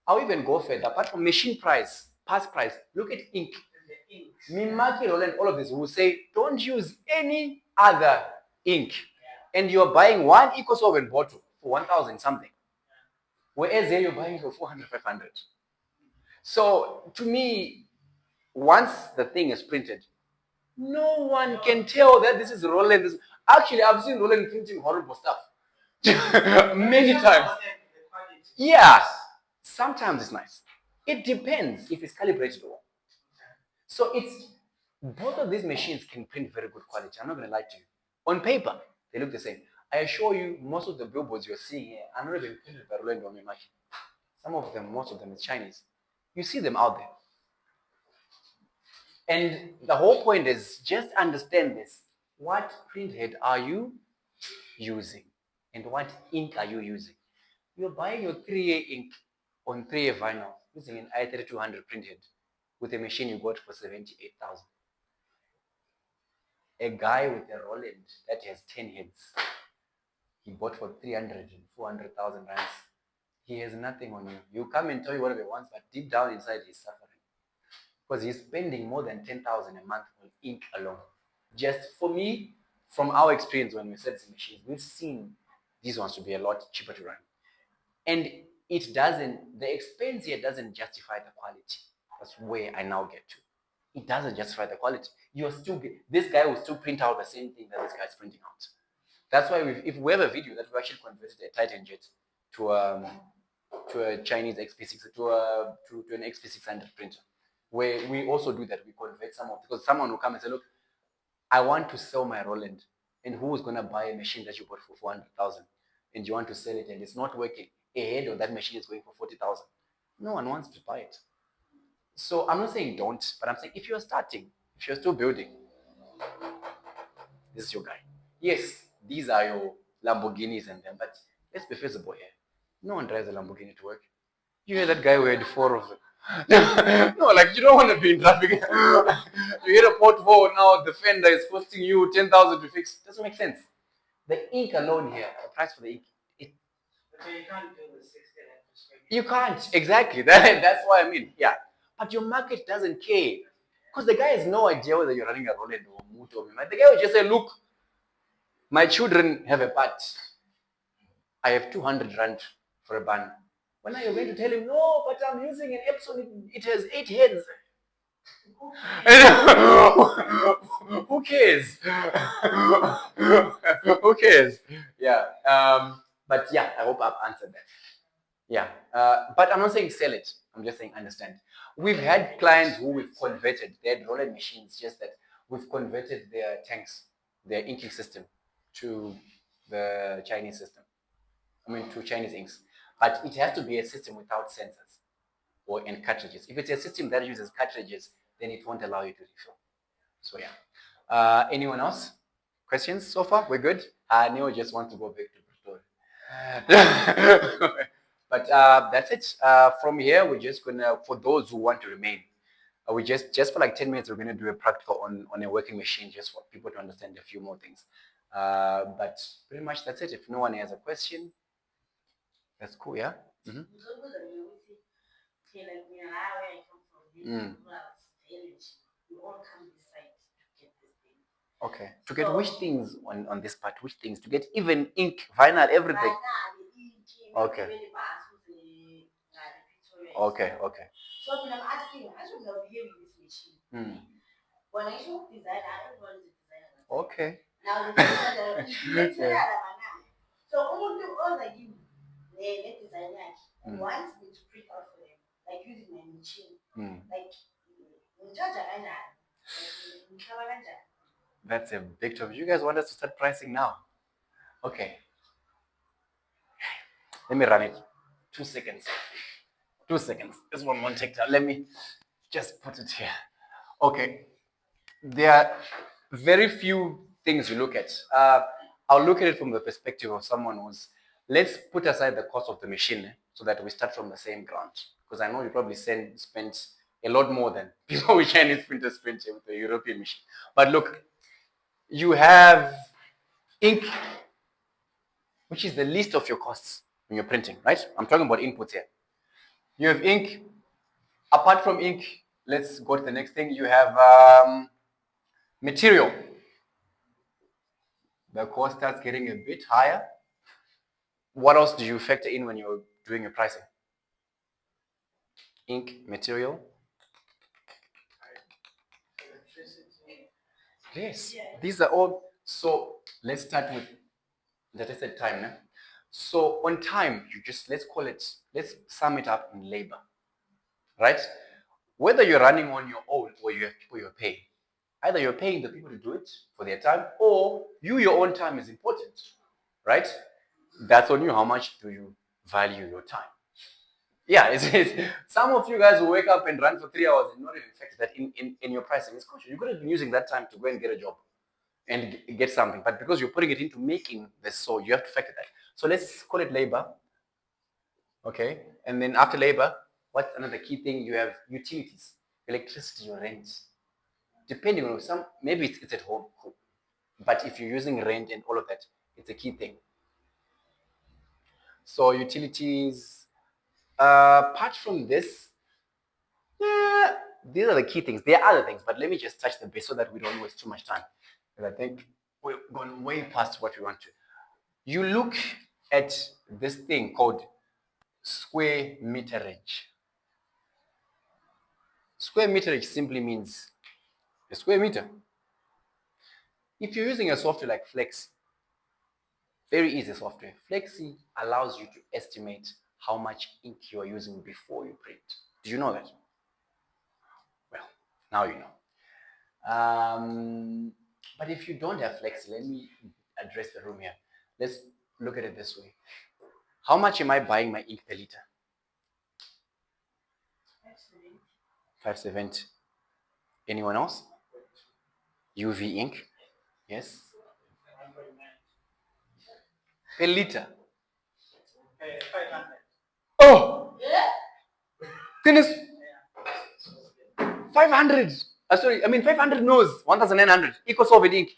I'll even go further. Apart from machine price, parts price, look at ink. Mimaki, Roland, all of this will say, don't use any other ink. And you're buying one EcoSolvent bottle for 1,000 something. Whereas here you're buying for 400, 500. So to me, once the thing is printed, no one can tell that this is Roland. Actually, I've seen Roland printing horrible stuff. Many times. Yeah. Sometimes it's nice. It depends if it's calibrated or. So it's both of these machines can print very good quality. I'm not going to lie to you. On paper, they look the same. I assure you, most of the billboards you're seeing here are not even printed by Roland or Mimaki. Some of them, most of them, is Chinese. You see them out there. And the whole point is just understand this. What printhead are you using? And what ink are you using? You're buying your 3A ink on 3A vinyl using an i3200 printhead with a machine you got for 78,000. A guy with a Roland that has 10 heads, he bought for 300 and 400,000 rands. He has nothing on you. You come and tell you whatever he wants, but deep down inside he's suffering. Because he's spending more than 10,000 a month on ink alone. Just for me, from our experience when we set these machines, we've seen these ones to be a lot cheaper to run. And it doesn't, the expense here doesn't justify the quality. That's where I now get to. It doesn't justify the quality. You're still, this guy will still print out the same thing that this guy is printing out. That's why if we have a video that we actually converted a Titan jet to a Chinese XP6 to an XP600 printer, where we also do that. We convert some of, because someone will come and say, look, I want to sell my Roland, and who is going to buy a machine that you bought for 400,000, and you want to sell it and it's not working? A head on that machine is going for 40,000. No one wants to buy it. So I'm not saying don't, but I'm saying if you're starting, if you're still building, this is your guy. Yes, these are your Lamborghinis and them, but let's be feasible here. No one drives a Lamborghini to work. You hear that guy who had 4 of them. No, like you don't want to be in traffic. You hit a pothole now, the fender is costing you 10,000 to fix. Doesn't make sense. The ink alone here, the price for the ink, So you can't do the 60 you can't. Exactly. That's what I mean. Yeah. But your market doesn't care. Because the guy has no idea whether you're running a Roland or Moot or Mimaki. The guy will just say, look, my children have a part. I have 200 rand for a bun. When are you going to tell him, no, but I'm using an Epson, it has 8 heads. Who cares? Who cares? Yeah. But yeah, I hope I've answered that. Yeah. But I'm not saying sell it. I'm just saying understand. We've had clients who we've converted. They had Roland machines, just that we've converted their tanks, their inking system to the Chinese system. I mean, to Chinese inks. But it has to be a system without sensors and cartridges. If it's a system that uses cartridges, then it won't allow you to refill. So yeah. Anyone else? Questions so far? We're good? Neo just wants to go back to Pretoria. But that's it. From here, we're just gonna, for those who want to remain, we just for like 10 minutes, we're gonna do a practical on a working machine, just for people to understand a few more things. But pretty much that's it. If no one has a question, that's cool, yeah? Mm-hmm. Okay. To get which things on this part? Which things? To get even ink, vinyl, everything. Okay. Okay, okay. So when I'm asking, I don't know here with this machine. When I show design, everyone is a designer. Okay. Now the so all I do, they design wants me to print out for them, like using my machine. Like that's a big topic. You guys want us to start pricing now? Okay. Let me run it. 2 seconds. 2 seconds. This one won't take time. Let me just put it here. Okay. There are very few things you look at. I'll look at it from the perspective of someone who's, let's put aside the cost of the machine so that we start from the same ground. Because I know you probably spent a lot more than people with Chinese printers spent with the European machine. But look, you have ink, which is the least of your costs when you're printing, right? I'm talking about inputs here. You have ink. Apart from ink, let's go to the next thing. You have material. The cost starts getting a bit higher. What else do you factor in when you're doing your pricing? Ink, material. Yes, these are all. So let's start with that. I said time. Now. So on time, you just let's sum it up in labor, right? Whether you're running on your own or you have people you're paying, either you're paying the people to do it for their time, or your own time is important, right? That's on you. How much do you value your time? Yeah, it's some of you guys will wake up and run for 3 hours and not even affect that in your pricing. It's cool. You could have been using that time to go and get a job and get something, but because you're putting it into making the saw, you have to factor that. So let's call it labor. Okay, and then after labor, what's another key thing? You have utilities, electricity, or rent. Depending on some, maybe it's at home, cool. But if you're using rent and all of that, it's a key thing. So utilities. Apart from this, these are the key things. There are other things, but let me just touch the base so that we don't waste too much time. Because I think we've gone way past what we want to. You look at this thing called square meterage. Square meterage simply means a square meter. If you're using a software like Flexi, very easy software. Flexi allows you to estimate how much ink you are using before you print. Do you know that? Well, now you know. But if you don't have Flexi, let me address the room here. Let's look at it this way. How much am I buying my ink per liter? 570. Anyone else? UV ink? Yes. Per liter. 500. Oh! Goodness. 500. Sorry, I mean 500 knows 1900 equals solvent ink.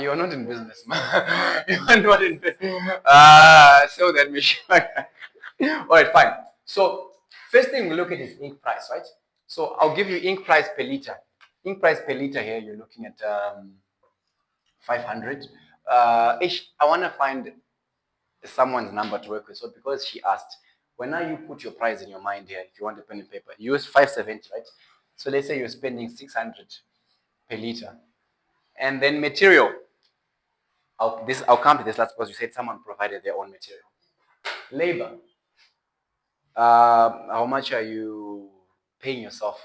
You are not in business, man. You are not in business. So that machine. All right, fine. So first thing we look at is ink price, right? So I'll give you ink price per liter. Ink price per liter here, you're looking at 500. I want to find someone's number to work with. So because she asked, when now you put your price in your mind here, if you want a pen and paper, use 570, right? So let's say you're spending 600 per liter. And then material. I'll come to this last because you said someone provided their own material. Labor. How much are you paying yourself?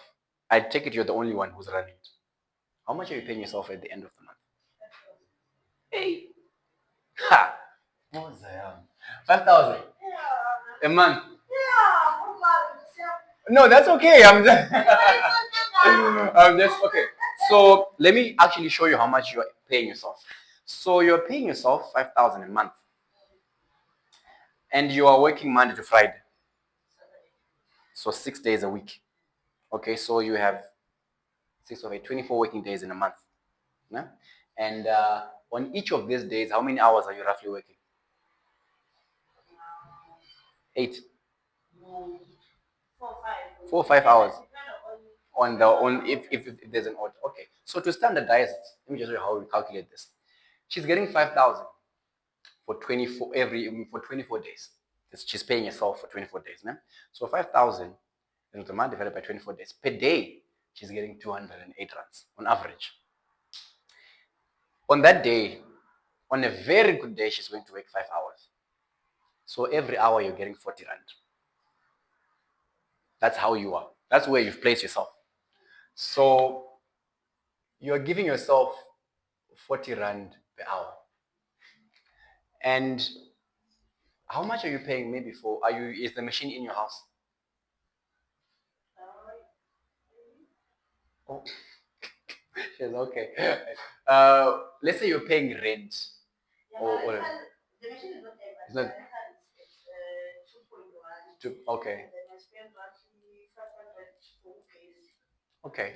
I take it you're the only one who's running it. How much are you paying yourself at the end of the month? Hey. Ha. What was I 5,000 a month. No, that's okay. I'm just okay. So let me actually show you how much you're paying yourself. So you're paying yourself 5,000 a month, and you are working Monday to Friday. So 6 days a week. Okay, so you have 6 of 8, 24 working days in a month. Yeah? And on each of these days, how many hours are you roughly working? 8. 4 or 5 hours. If there's an order. Okay. So to standardize it, let me just show you how we calculate this. She's getting 5,000 for 24 days. She's paying herself for 24 days. Né? So 5,000 is the amount divided by 24 days. Per day, she's getting 208 rands on average. On that day, on a very good day, she's going to work 5 hours. So every hour you're getting 40 rand. That's how you are. That's where you've placed yourself. So you're giving yourself 40 rand per hour. And how much are you paying maybe for, is the machine in your house? Oh, she's okay. Let's say you're paying rent. Or the machine is not there, it's not, it's 2.1. okay. And then I spend roughly 500 for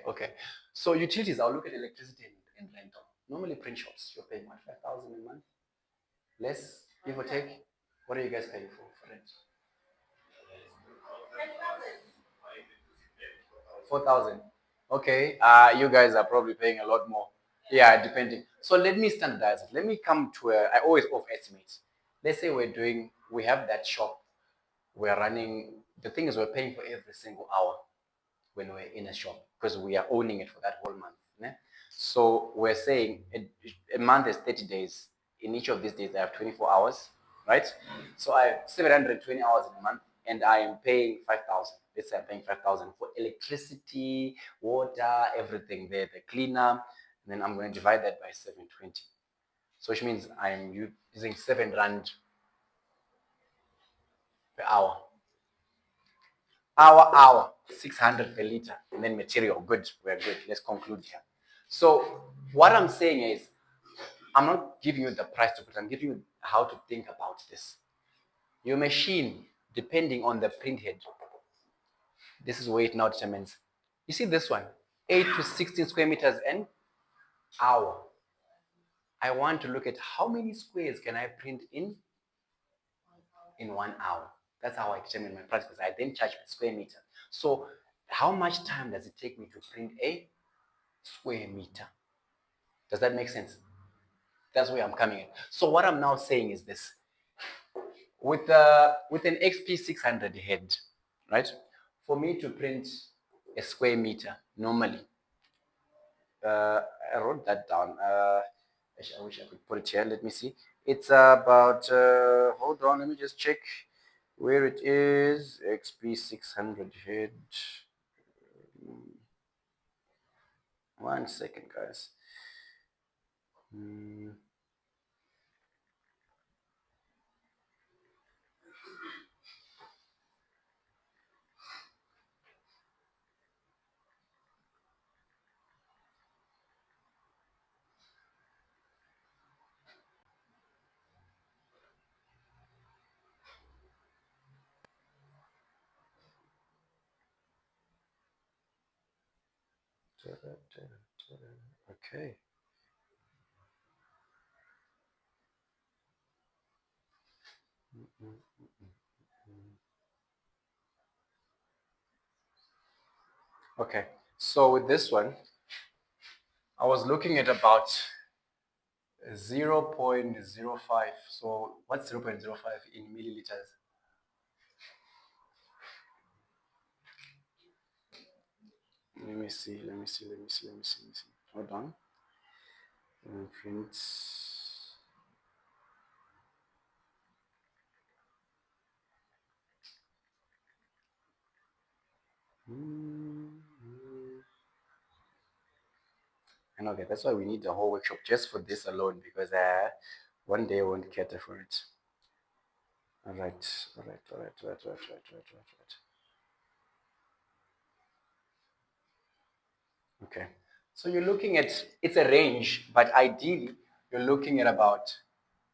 Okay. So utilities, I'll look at electricity and rental. Normally print shops, you're paying what, 5,000 a month? Less, give or take. What are you guys paying for rent? 4,000. Okay. You guys are probably paying a lot more. Yeah, depending. So let me standardize it. Let me come to I always off estimate. Let's say we have that shop. We're running, the thing is we're paying for every single hour when we're in a shop because we are owning it for that whole month. Né? So we're saying a month is 30 days. In each of these days, I have 24 hours, right? So I have 720 hours in a month and I am paying 5,000. Let's say I'm paying 5,000 for electricity, water, everything there, the cleaner. And then I'm going to divide that by 720. So which means I'm using 7 rand per hour. Hour, 600 per liter, and then material, good, we're good. Let's conclude here. So what I'm saying is, I'm not giving you the price to put, I'm giving you how to think about this. Your machine, depending on the printhead, this is where it now determines. You see this one, 8 to 16 square meters an hour. I want to look at how many squares can I print in 1 hour. That's how I determine my price because I then charge per square meter. So how much time does it take me to print a square meter? Does that make sense? That's where I'm coming in. So what I'm now saying is this. With an XP600 head, right? For me to print a square meter normally, I wrote that down. I wish I could put it here. Let me see. It's about, hold on, let me just check where it is. XP600 head. 1 second, guys. Okay. Okay, so with this one, I was looking at about 0.05. So what's 0.05 in milliliters? Let me see. Hold on. Print. And okay, that's why we need the whole workshop just for this alone because one day I won't cater for it. All right. Okay. So you're looking at, it's a range, but ideally you're looking at about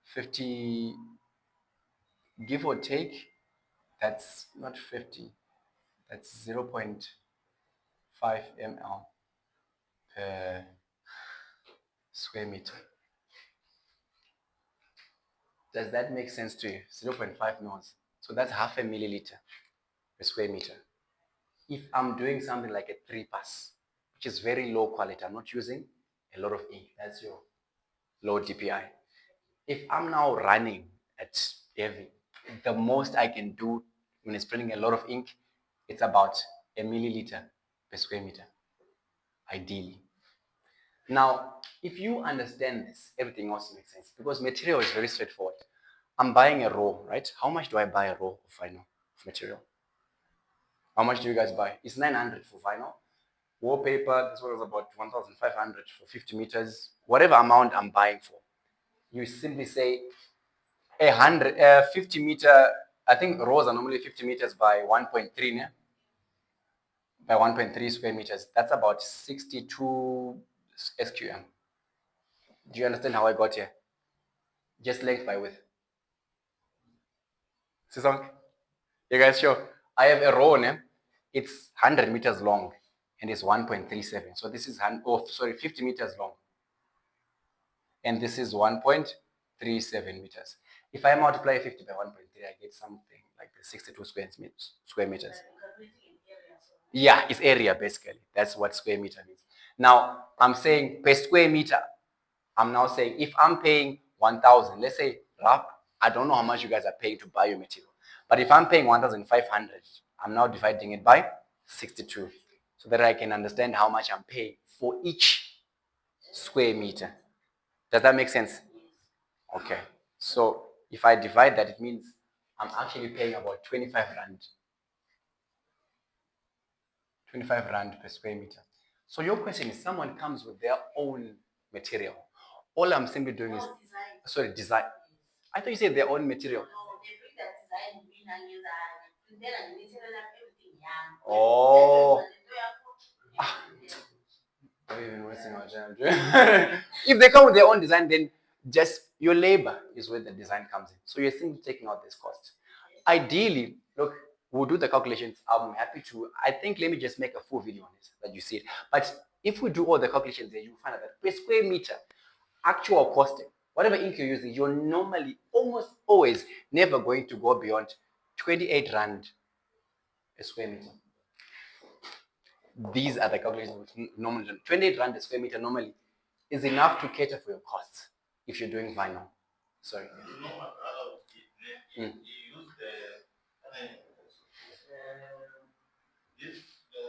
50, give or take, that's not 50, that's 0.5 ml per square meter. Does that make sense to you? 0.5 mils. So that's half a milliliter per square meter. If I'm doing something like a 3-pass, which is very low quality, I'm not using a lot of ink. That's your low DPI. If I'm now running at heavy, the most I can do when it's printing a lot of ink, it's about a milliliter per square meter, ideally. Now, if you understand this, everything else makes sense because material is very straightforward. I'm buying a roll, right? How much do I buy a roll of vinyl material? How much do you guys buy? It's 900 for vinyl. Wallpaper, this one is about 1,500 for 50 meters. Whatever amount I'm buying for, you simply say 50 meter. I think rolls are normally 50 meters by 1.3, yeah? By 1.3 square meters. That's about 62 SQM. Do you understand how I got here? Just length by width. Sisonke? You guys sure? I have a row, né? It's 100 meters long and it's 1.37. So this is 50 meters long. And this is 1.37 meters. If I multiply 50 by 1.3, I get something like the 62 square meters. Yeah, it's area basically. That's what square meter means. Now, I'm saying per square meter, I'm now saying if I'm paying 1,000, let's say, rough, I don't know how much you guys are paying to buy your material. But if I'm paying 1,500, I'm now dividing it by 62 so that I can understand how much I'm paying for each square meter. Does that make sense? Okay. So if I divide that, it means I'm actually paying about 25 rand. 25 rand per square meter. So your question is, someone comes with their own material. All I'm simply doing is, sorry, design. I thought you said their own material. No, they bring that design, green and use and then the material and everything, yeah. Oh. We're even wasting our time. If they come with their own design, then just your labor is where the design comes in. So you're simply taking out this cost. Ideally, look, we'll do the calculations. I'm happy to. I think let me just make a full video on this that you see it. But if we do all the calculations, then you'll find out that per square meter, actual costing, whatever ink you're using, you're normally almost always never going to go beyond 28 rand a square meter. These are the calculations which normally done. 28 rand a square meter normally is enough to cater for your costs if you're doing vinyl. Sorry. You know what other you use the this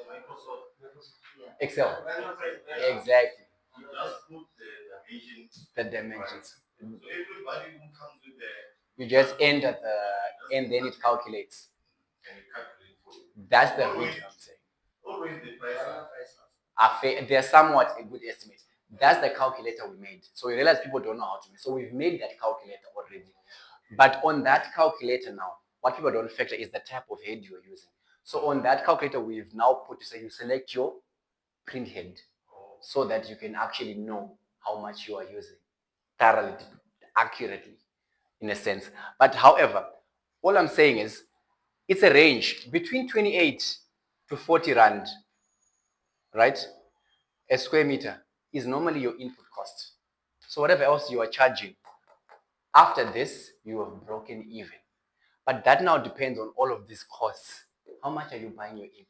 Microsoft Excel. Yeah. Exactly. You just put the dimensions. The dimensions. So everybody who comes with the You just enter the, and then it calculates. and calculate for you. That's the reason I'm saying. Always the price They're somewhat a good estimate. That's the calculator we made. So we realize people don't know how to make. So we've made that calculator already. But on that calculator now, what people don't factor is the type of head you're using. So on that calculator, we've now put to say you select your print head so that you can actually know how much you are using thoroughly, accurately, in a sense. But however, all I'm saying is it's a range between 28 to 40 rand, right? A square meter is normally your input cost. So whatever else you are charging, after this, you have broken even. But that now depends on all of these costs. How much are you buying your ink?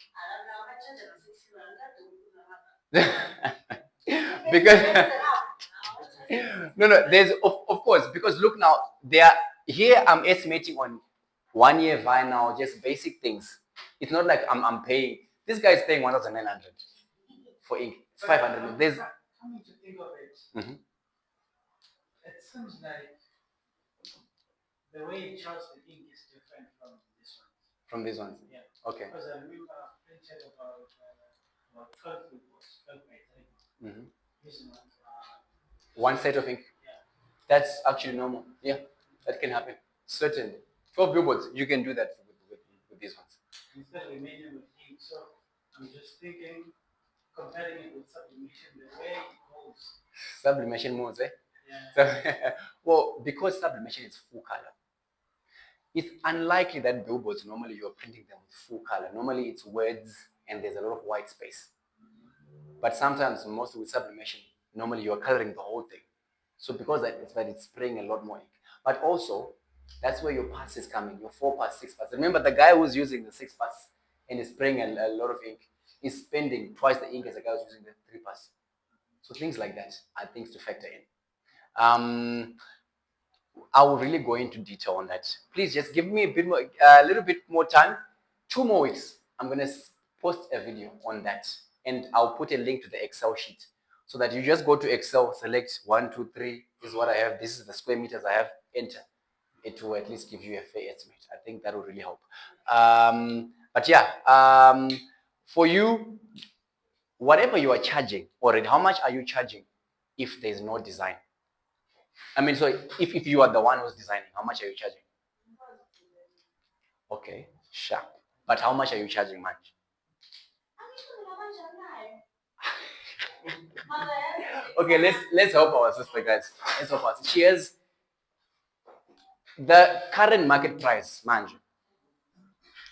Because no, there's of course, because look now, here I'm estimating on 1 year vinyl, just basic things. It's not like I'm paying. This guy is paying 1,900 for ink. 500. There's coming to think of it, it seems like the way it shows the ink is different from this one. From these ones. Yeah. Okay. Because I remember I printed about 12 reports, 12 by 3. Using one set of ink. Yeah. That's actually normal. Yeah, that can happen. Certainly. 12 billboards, you can do that with these ones. Instead of remaining with ink, so I'm just thinking, comparing it with sublimation, the way it goes. Sublimation modes, eh? Yeah. Well, because sublimation is full color, it's unlikely that billboards normally you're printing them with full color. Normally it's words and there's a lot of white space. But sometimes, mostly with sublimation, normally you're coloring the whole thing. So because it's spraying a lot more ink. But also, that's where your passes come in, your 4 pass, 6 pass. Remember, the guy who's using the 6 pass and is spraying a lot of ink is spending twice the ink as the guy who's using the 3 pass. So things like that are things to factor in. I will really go into detail on that. Please just give me a little bit more time. 2 more weeks. I'm gonna post a video on that, and I'll put a link to the Excel sheet so that you just go to Excel, select 1, 2, 3. This is what I have. This is the square meters I have. Enter. It will at least give you a fair estimate. I think that will really help. But yeah, for you, whatever you are charging already, how much are you charging if there's no design? I mean, so if you are the one who's designing, how much are you charging? Okay, sure. But how much are you charging, man? Okay, let's help our sister, guys. Let's help us. She has the current market price, man.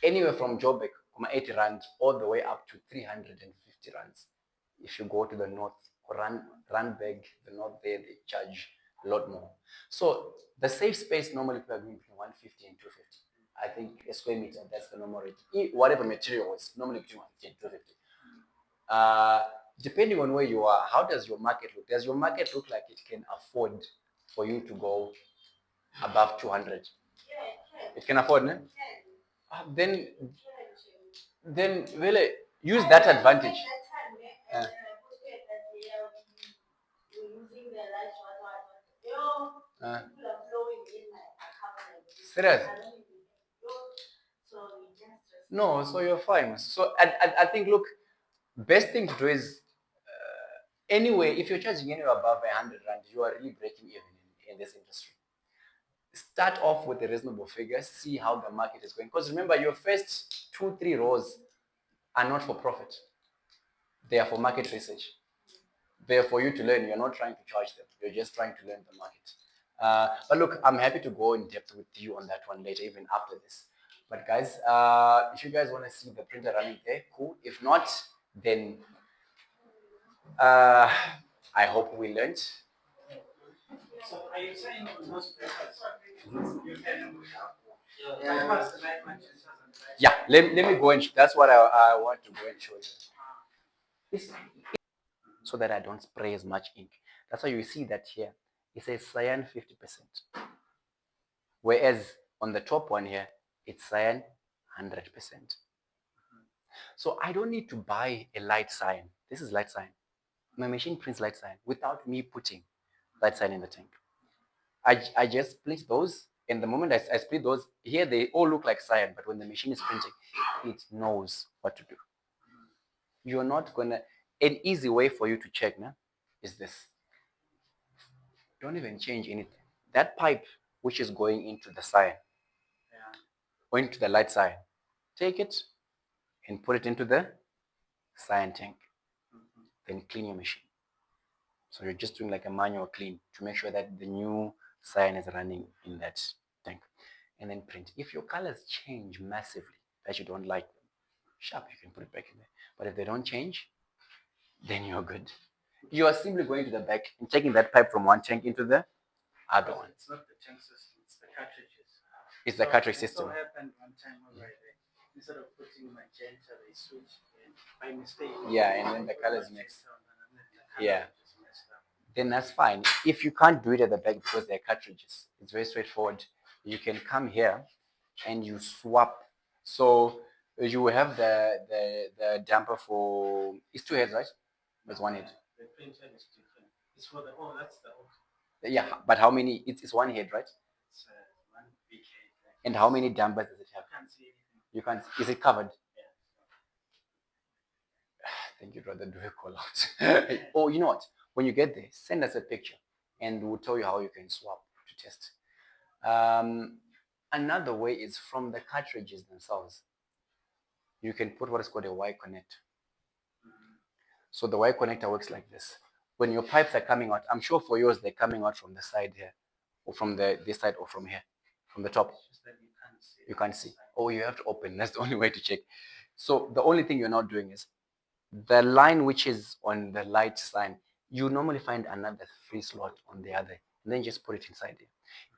Anywhere from Joburg, 80 rand, all the way up to 350 rands. If you go to the north, Randburg, the north there, they charge a lot more. So the safe space normally people are going between 150 and 250. I think a square meter, that's the normal rate. Whatever material is normally between 150 and 250. Depending on where you are, how does your market look? Does your market look like it can afford for you to go above 200? It can afford, no? Then really use that advantage. Serious? No, so you're fine. So I think, look, best thing to do is anyway, if you're charging anywhere above 100 rand, you are really breaking even in this industry. Start off with a reasonable figure, see how the market is going. Because remember, your first 2-3 rows are not for profit. They are for market research. They're for you to learn. You're not trying to charge them. You're just trying to learn the market. But look, I'm happy to go in depth with you on that one later, even after this. But guys, if you guys want to see the printer running there, cool. If not, then I hope we learned. So are you saying most papers you can bypass the light matches and light? Yeah, let me go and that's what I want to go and show you. So that I don't spray as much ink. That's why you see that here. It says cyan 50%. Whereas on the top one here, it's cyan 100%. So I don't need to buy a light cyan. This is light cyan. My machine prints light cyan without me putting light cyan in the tank. I just split those, and the moment I split those, here they all look like cyan, but when the machine is printing, it knows what to do. You're not gonna, an easy way for you to check now is this. Don't even change anything. That pipe which is going into the cyan, or into the light cyan, take it and put it into the cyan tank. Then clean your machine. So you're just doing like a manual clean to make sure that the new cyan is running in that tank. And then print. If your colors change massively, that you don't like them, sharp, you can put it back in there. But if they don't change, then you're good. You are simply going to the back and taking that pipe from one tank into the other one. It's not the tank system, it's the cartridges. It's the cartridge system. So happened one time already. Instead of putting magenta, they switched by mistake. Yeah, and then the colors mix. Yeah. Then that's fine. If you can't do it at the back because they're cartridges, it's very straightforward. You can come here and you swap. So you have the damper for, it's 2 heads, right? That's 1 head. The printhead is different. It's for the, that's the old. Yeah, but how many? It's 1 head, right? It's one big head. And how many dampers does it have? I can't see anything. You can't. Is it covered? Yeah. I think you'd rather do a call out. Oh, you know what? When you get there, send us a picture and we'll tell you how you can swap to test. Another way is from the cartridges themselves. You can put what is called a Y connector. So the Y connector works like this. When your pipes are coming out, I'm sure for yours they're coming out from the side here, or from this side, or from here, from the top. You can't see. Oh, you have to open. That's the only way to check. So the only thing you're not doing is the line which is on the light sign, you normally find another free slot on the other, and then just put it inside there.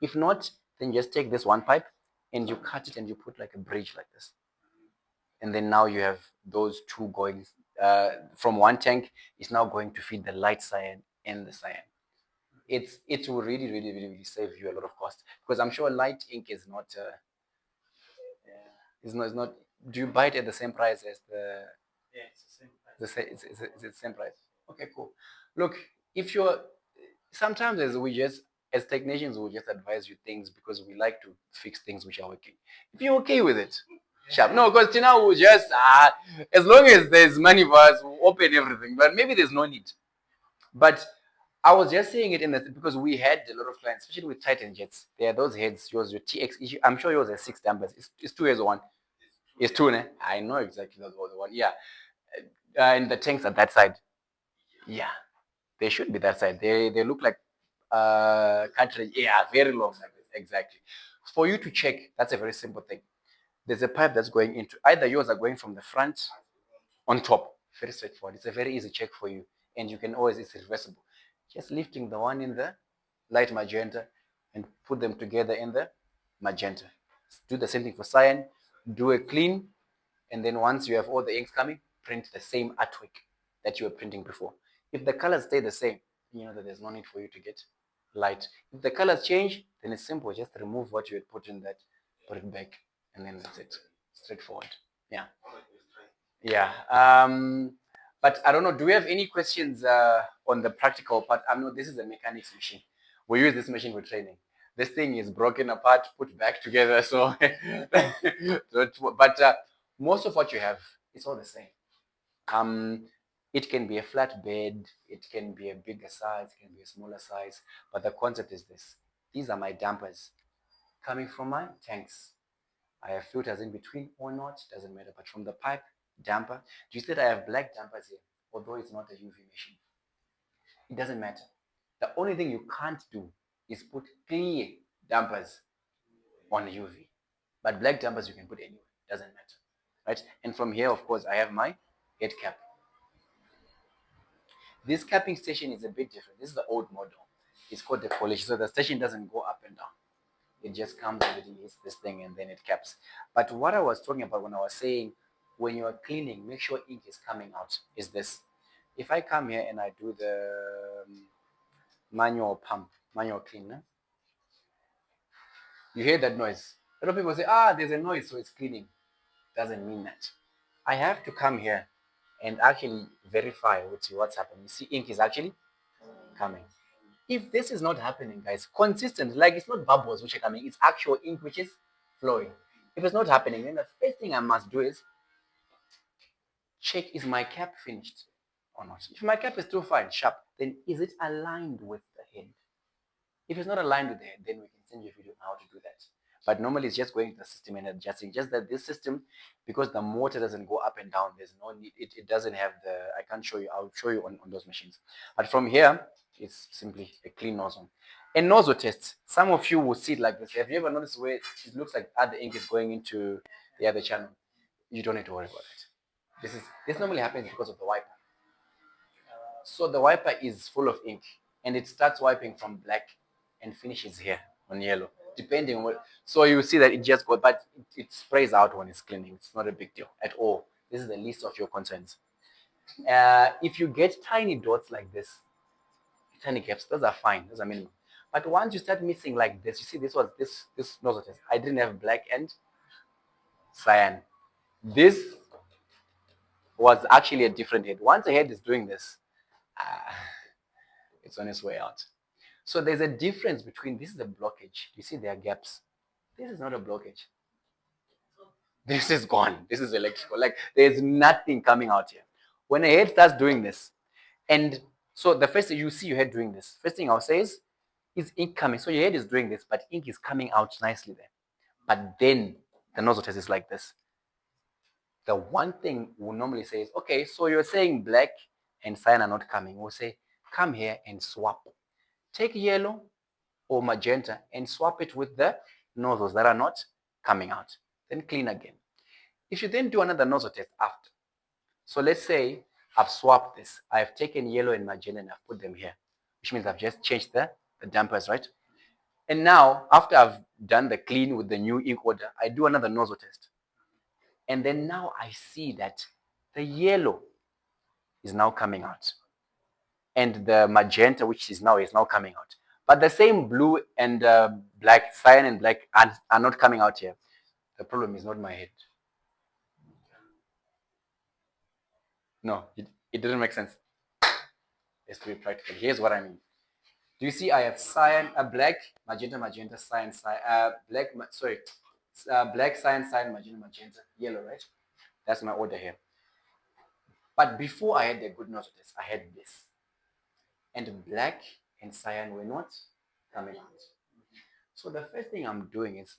If not, then just take this one pipe and you cut it and you put like a bridge like this. And then now you have those two going from one tank. It's now going to feed the light cyan and the cyan. It will really save you a lot of cost, because I'm sure light ink is not is not. Do you buy it at the same price as the? Yeah, it's the same price. It's the same price. Okay, cool. Look, if you're sometimes as technicians we just advise you things because we like to fix things which are working. If you're okay with it, sharp. No, because now we just as long as there's money for us, we'll open everything. But maybe there's no need. But I was just saying it in the because we had a lot of clients, especially with Titan jets. There are those heads. Yours, your TX. I'm sure yours has 6 dampers. It's 2 years one. It's 2, ne? I know exactly that's the one. Yeah, and the tanks at that side. Yeah, they should be that side. They look like cartridge. Yeah, very long. Exactly. For you to check, that's a very simple thing. There's a pipe that's going into either yours are going from the front on top. Very straightforward. It's a very easy check for you, and you can always, it's reversible. Just lifting the one in the light magenta and put them together in the magenta. Do the same thing for cyan, do a clean, and then once you have all the inks coming, print the same artwork that you were printing before. If the colors stay the same, you know that there's no need for you to get light. If the colors change, then it's simple. Just remove what you had put in that, put it back, and then that's it. Straightforward. Yeah. Yeah. But I don't know. Do we have any questions on the practical part? I know this is a mechanics machine. We use this machine for training. This thing is broken apart, put back together. So, but most of what you have, it's all the same. It can be a flat bed, it can be a bigger size, it can be a smaller size. But the concept is this: these are my dampers coming from my tanks. I have filters in between or not, doesn't matter. But from the pipe, damper. Do you see that I have black dampers here? Although it's not a UV machine. It doesn't matter. The only thing you can't do is put clear dampers on UV. But black dampers you can put anywhere. Doesn't matter. Right? And from here, of course, I have my head cap. This capping station is a bit different. This is the old model. It's called the polish. So the station doesn't go up and down. It just comes and it hits this thing and then it caps. But what I was talking about when I was saying when you are cleaning, make sure ink is coming out, is this. If I come here and I do the manual pump, manual cleaner, you hear that noise. A lot of people say, there's a noise, so it's cleaning. Doesn't mean that. I have to come here and actually verify what's happening. You see, ink is actually coming. If this is not happening, guys, consistent, like it's not bubbles which are coming, it's actual ink which is flowing. If it's not happening, then the first thing I must do is check, is my cap finished or not? If my cap is too fine, sharp, then is it aligned with the head? If it's not aligned with the head, then we can send you a video on how to do that. But normally it's just going to the system and adjusting. Just that this system, because the motor doesn't go up and down, there's no need, it doesn't have the, I can't show you, I'll show you on those machines. But from here, it's simply a clean nozzle. A nozzle test, some of you will see it like this. Have you ever noticed where it looks like other ink is going into the other channel? You don't need to worry about it. This normally happens because of the wiper. So the wiper is full of ink and it starts wiping from black and finishes here on yellow, depending on what. So you see that it just goes, but it sprays out when it's cleaning. It's not a big deal at all. This is the least of your concerns. If you get tiny dots like this, tiny gaps, those are fine. Those are minimal. But once you start missing like this, you see this nozzle test. I didn't have black and cyan. This was actually a different head. Once a head is doing this, it's on its way out. So there's a difference between, this is a blockage. You see there are gaps. This is not a blockage. This is gone. This is electrical. Like there's nothing coming out here. When a head starts doing this, and so the first thing you see your head doing this, first thing I'll say is ink coming. So your head is doing this, but ink is coming out nicely there. But then the nozzle test is like this. The one thing we'll normally say is, okay, so you're saying black and cyan are not coming. We'll say, come here and swap. Take yellow or magenta and swap it with the nozzles that are not coming out. Then clean again. If you then do another nozzle test after, so let's say I've swapped this. I've taken yellow and magenta and I've put them here, which means I've just changed the dampers, right? And now, after I've done the clean with the new ink order, I do another nozzle test. And then now I see that the yellow is now coming out. And the magenta, which is now coming out. But the same blue and black, cyan and black are not coming out here. The problem is not my head. No, it didn't make sense. Let's be practical. Here's what I mean. Do you see I have cyan, black, magenta, cyan, black, cyan, magenta, yellow, right? That's my order here. But before I had the good nozzle test, I had this. And black and cyan were not coming out. So the first thing I'm doing is,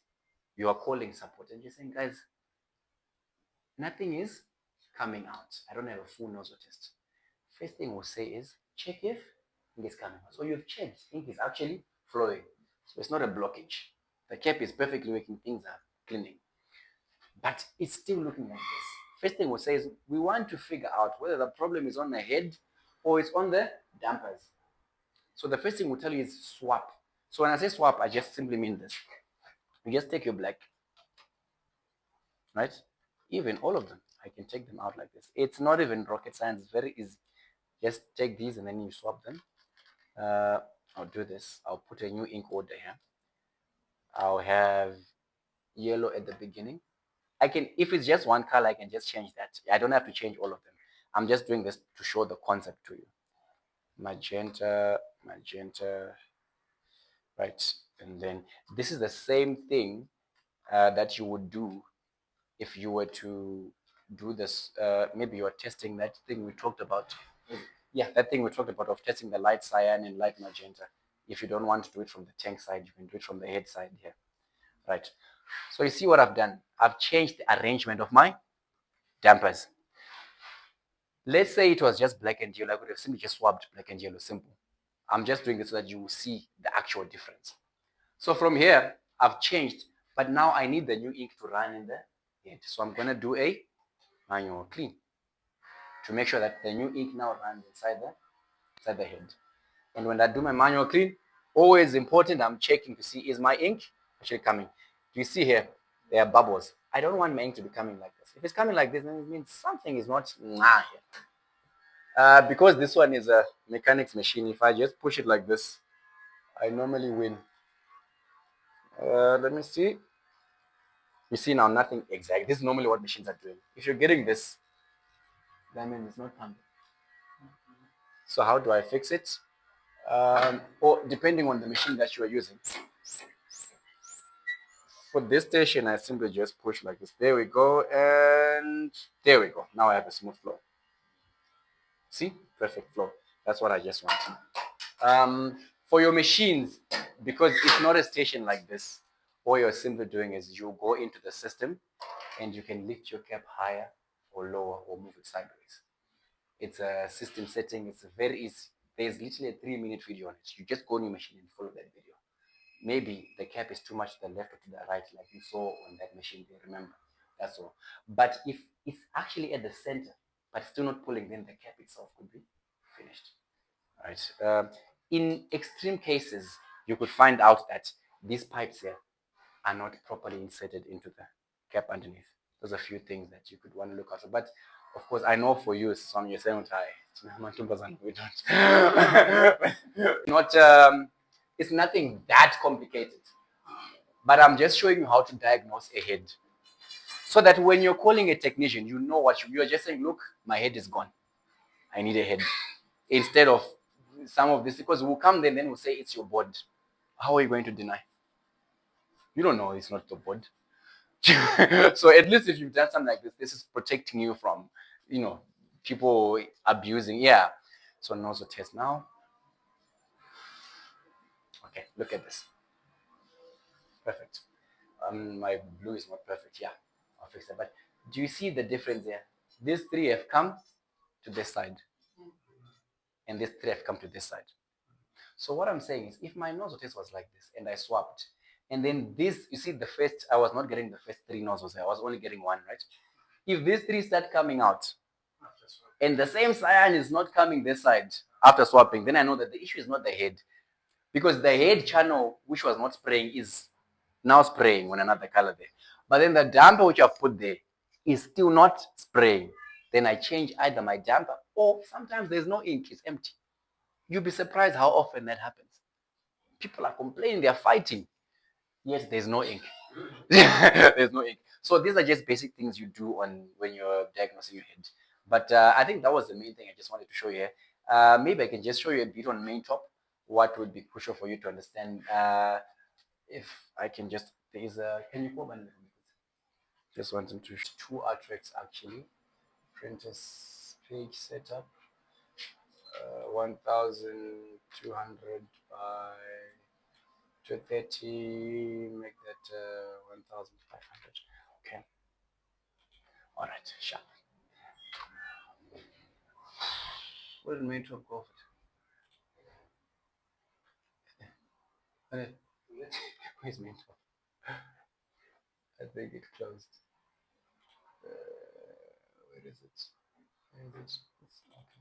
you are calling support and you're saying, guys, nothing is coming out. I don't have a full nozzle test. First thing we'll say is, check if ink is coming out. So you've checked, ink is actually flowing. So it's not a blockage. The cap is perfectly working, things are cleaning. But it's still looking like this. First thing we'll say is, we want to figure out whether the problem is on the head or it's on the dampers. So the first thing we'll tell you is swap. So when I say swap, I just simply mean this. You just take your black right? Even all of them, I can take them out like this. It's not even rocket science. It's very easy. Just take these and then you swap them. I'll do this. I'll put a new ink order here. I'll have yellow at the beginning. I can, if it's just one color, I can just change that. I don't have to change all of them. I'm just doing this to show the concept to you. Magenta, magenta, right? And then this is the same thing that you would do if you were to do this. Maybe you're testing that thing we talked about. Yeah, that thing we talked about of testing the light cyan and light magenta. If you don't want to do it from the tank side, you can do it from the head side here, right? So you see what I've done? I've changed the arrangement of my dampers. Let's say it was just black and yellow. I could have simply just swapped black and yellow, simple. I'm just doing this so that you will see the actual difference. So from here, I've changed, but now I need the new ink to run in the head. So I'm going to do a manual clean to make sure that the new ink now runs inside the head. And when I do my manual clean, always important, I'm checking to see, is my ink actually coming? Do you see here? There are bubbles. I don't want my ink to be coming like this. If it's coming like this, then it means something is not here. Because this one is a mechanics machine, if I just push it like this, I normally win. Let me see. You see now, nothing exact. This is normally what machines are doing. If you're getting this, that means it's not pumping. So how do I fix it? Or depending on the machine that you are using. For this station, I simply just push like this. There we go. And there we go. Now I have a smooth flow. See? Perfect flow. That's what I just want. For your machines, because it's not a station like this, all you're simply doing is you go into the system and you can lift your cap higher or lower or move it sideways. It's a system setting. It's very easy. There's literally a 3-minute video on it. You just go on your machine and follow that video. Maybe the cap is too much to the left or to the right, like you saw on that machine there, remember? That's all. But if it's actually at the center, but still not pulling, then the cap itself could be finished. All right. In extreme cases, you could find out that these pipes here are not properly inserted into the cap underneath. There's a few things that you could want to look out for. But of course, I know for you, some you're saying, we don't. It's nothing that complicated. But I'm just showing you how to diagnose a head. So that when you're calling a technician, you know what you're just saying, look, my head is gone. I need a head. Instead of some of this, because we'll come there and then we'll say it's your board. How are you going to deny? You don't know it's not your board. So at least if you've done something like this, this is protecting you from, people abusing. Yeah. So nozzle test now. Okay, look at this. Perfect. My blue is not perfect. Yeah, I'll fix it. But do you see the difference there? These three have come to this side, and these three have come to this side. So what I'm saying is, if my nozzle test was like this, and I swapped, and then this, you see, the first, I was not getting the first 3 nozzles. I was only getting 1, right? If these 3 start coming out, and the same cyan is not coming this side after swapping, then I know that the issue is not the head, because the head channel, which was not spraying, is now spraying on another color there. But then the damper which I've put there is still not spraying. Then I change either my damper, or sometimes there's no ink, it's empty. You'll be surprised how often that happens. People are complaining, they're fighting. Yes, there's no ink. There's no ink. So these are just basic things you do when you're diagnosing your head. But I think that was the main thing I just wanted to show you here. Maybe I can just show you a bit on main top, what would be crucial for you to understand. If I can just, can you call my name? Just wanted to show 2 artworks actually. Printer's page setup, 1200 by 230, make that 1500. Okay. All right, sharp. What did main top go for? Where's main top? I think it closed. Where is it? It's okay.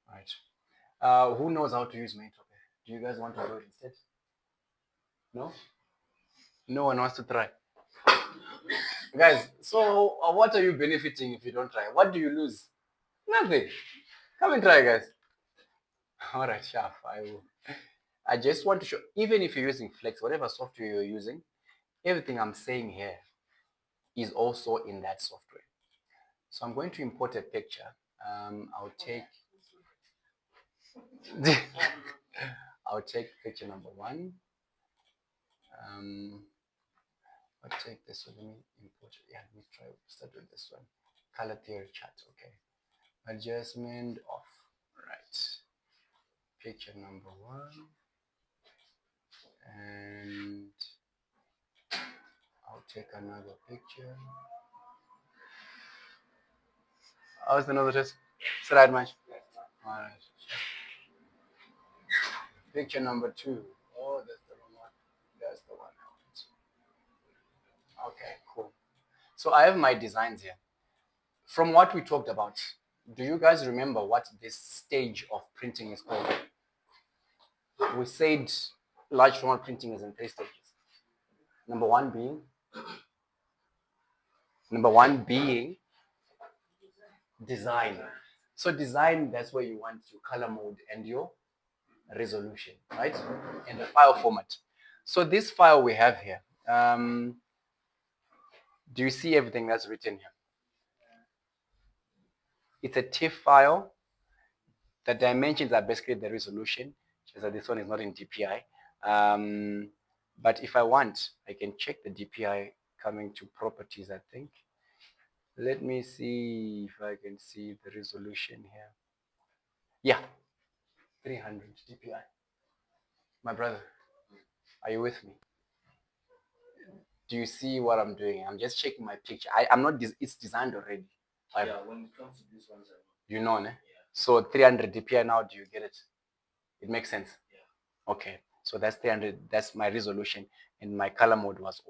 All right. Who knows how to use main top? Do you guys want to do it instead? No? No one wants to try. Guys, so what are you benefiting if you don't try? What do you lose? Nothing. Come and try, guys. All right, sharp. I just want to show, even if you're using Flex, whatever software you're using, everything I'm saying here is also in that software. So I'm going to import a picture. I'll take I'll take picture number 1. I'll take this one. Let me import it. Yeah, let me start with this one. Color theory chart. Okay. Adjustment off. Right. Picture number 1. And I'll take another picture. How's another test? Is that much? Alright. Picture number 2. Oh, that's the wrong one. That's the one I want. Okay, cool. So I have my designs here. From what we talked about, do you guys remember what this stage of printing is called? We said large format printing is in 3 stages. Number one being design. So design, that's where you want your color mode and your resolution, right? And the file format. So this file we have here, do you see everything that's written here? It's a TIFF file. The dimensions are basically the resolution, just that this one is not in DPI. But if I want, I can check the DPI coming to properties, I think. Let me see if I can see the resolution here. Yeah, 300 DPI. My brother, are you with me? Do you see what I'm doing? I'm just checking my picture. I'm not, it's designed already. Yeah, when it comes to these ones, I know. You know, ne? Yeah. So 300 DPI now, do you get it? It makes sense? Yeah. Okay, so that's 300, that's my resolution, and my color mode was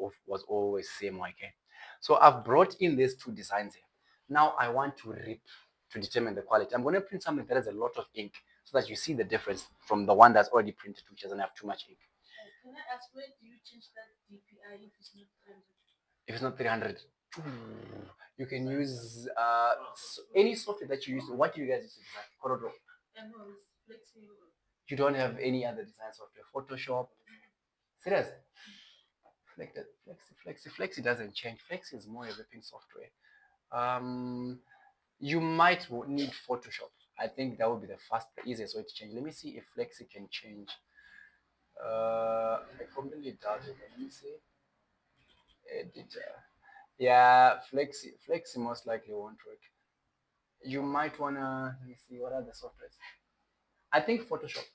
always same, okay? So I've brought in these 2 designs here. Now I want to rip to determine the quality. I'm going to print something that has a lot of ink so that you see the difference from the one that's already printed, which doesn't have too much ink. Can I ask, where do you change that DPI if it's not 300? If it's not 300, you can use any software that you use. What do you guys use to design? CorelDRAW. No, it's flexible. You don't have any other design software? Photoshop? Serious? Flexi doesn't change. Flexi is more a ripping software. You might need Photoshop. I think that would be the easiest way to change. Let me see if Flexi can change. I completely doubt it. Let me see. Editor. Yeah, Flexi most likely won't work. You might wanna, let me see, what are the softwares? I think Photoshop.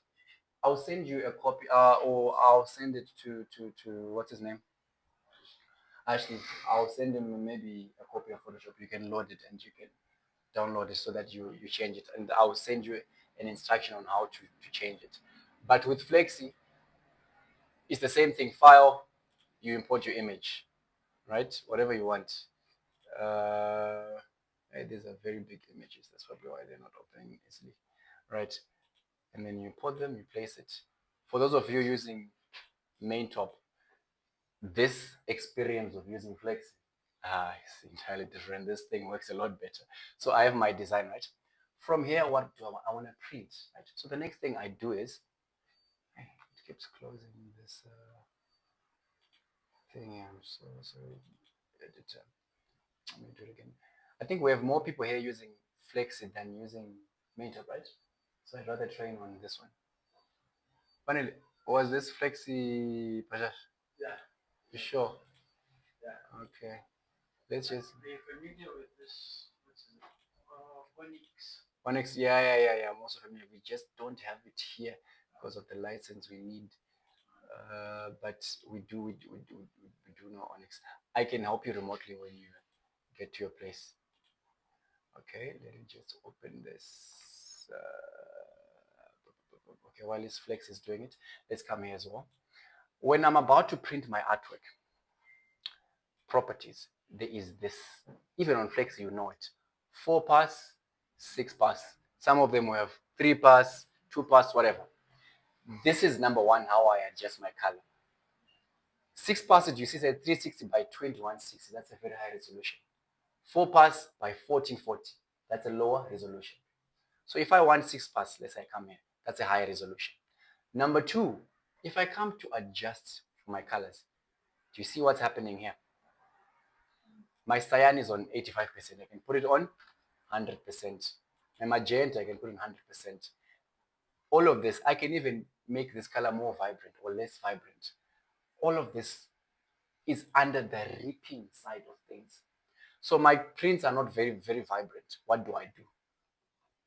I'll send you a copy, or I'll send it to what's his name? Actually, I'll send him maybe a copy of Photoshop. You can load it and you can download it so that you change it. And I'll send you an instruction on how to change it. But with Flexi, it's the same thing. File, you import your image, right? Whatever you want. These are very big images. That's probably why they're not opening easily, right? And then you import them, you place it. For those of you using Maintop, this experience of using Flexi, it's entirely different. This thing works a lot better. So I have my design, right? From here, what do I want? I want to print, right? So the next thing I do is, it keeps closing this thing. I'm so sorry, editor. Let me do it again. I think we have more people here using Flexi than using Maintop, right? So I'd rather train on this one. Finally, was this Flexi, Pajash? Yeah. You sure? Yeah. Okay. Let's just. Are you familiar with this? What's it? Onyx. Onyx, yeah. Most of them, we just don't have it here because of the license we need. But we do know Onyx. I can help you remotely when you get to your place. Okay, let me just open this. Okay, while this Flex is doing it, let's come here as well. When I'm about to print my artwork, properties, there is this. Even on Flex, you know it. 4 pass, 6 pass. Some of them will have 3 pass, 2 pass, whatever. This is number 1, how I adjust my color. 6 passes, you see, said 360 by 2160. That's a very high resolution. 4 pass by 1440. That's a lower resolution. So if I want 6 pass, let's say I come here, that's a higher resolution. Number 2, if I come to adjust for my colors, do you see what's happening here? My cyan is on 85%. I can put it on 100%. My magenta, I can put it on 100%. All of this, I can even make this color more vibrant or less vibrant. All of this is under the ripping side of things. So my prints are not very, very vibrant. What do?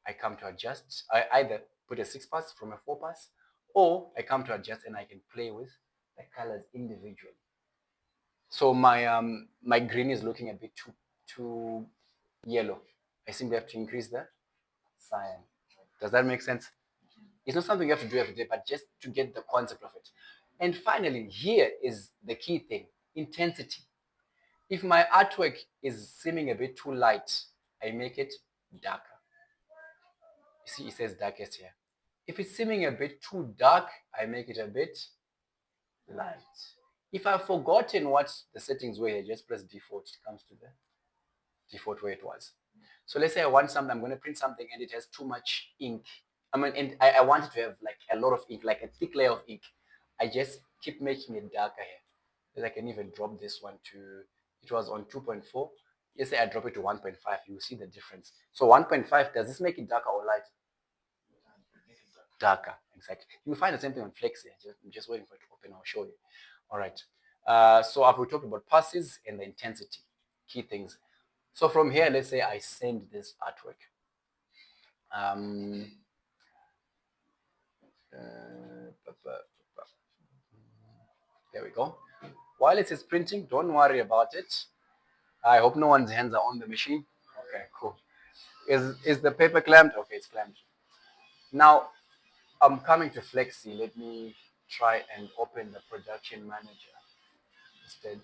I come to adjust. I either put a 6 pass from a 4 pass, or I come to adjust and I can play with the colors individually. So my green is looking a bit too yellow. I simply have to increase the cyan. Does that make sense? It's not something you have to do every day, but just to get the concept of it. And finally, here is the key thing: intensity. If my artwork is seeming a bit too light, I make it darker. You see, it says darkest here. If it's seeming a bit too dark, I make it a bit light. If I've forgotten what the settings were, I just press default. It comes to the default where it was. So let's say I want something, I'm going to print something and it has too much ink. And I want it to have like a lot of ink, like a thick layer of ink. I just keep making it darker here. I can even drop this one to, it was on 2.4. Let's say I drop it to 1.5, you see the difference. So 1.5, does this make it darker or lighter? Darker, exactly. You will find the same thing on Flex here. I'm just waiting for it to open. I'll show you. All right. So I've talked about passes and the intensity, key things. So from here, let's say I send this artwork. There we go. While it is printing, don't worry about it. I hope no one's hands are on the machine. Okay, cool. Is the paper clamped? Okay, it's clamped. Now, I'm coming to Flexi. Let me try and open the production manager instead.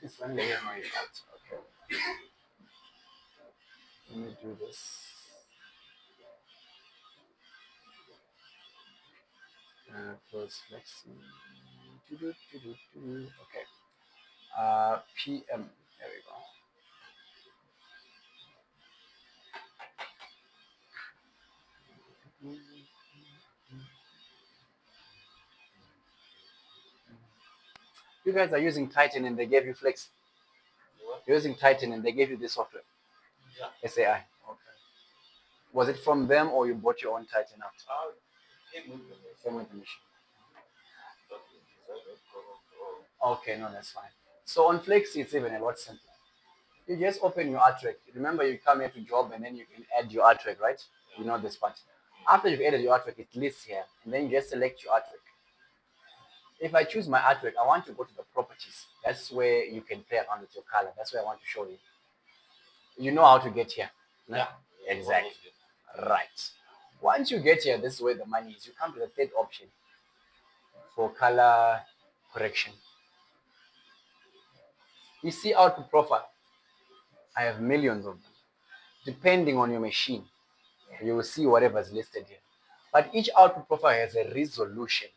This one layer my out. Okay. Let me do this. Close Flexi. Okay. PM. There we go. You guys are using Titan and they gave you Flex. You're using Titan and they gave you this software. Yeah. SAI. Okay. Was it from them or you bought your own Titan out? Same with the machine. Okay, no, that's fine. So on Flexi, it's even a lot simpler. You just open your artwork. Remember, you come here to job and then you can add your artwork, right? You know this part. After you've added your artwork, it lists here, and then you just select your artwork. If I choose my artwork, I want to go to the properties. That's where you can play around with your color. That's where I want to show you. You know how to get here. Yeah, exactly. Right. Once you get here, this is where the money is. You come to the third option for color correction. You see output profile. I have millions of them. Depending on your machine, you will see whatever is listed here. But each output profile has a resolution.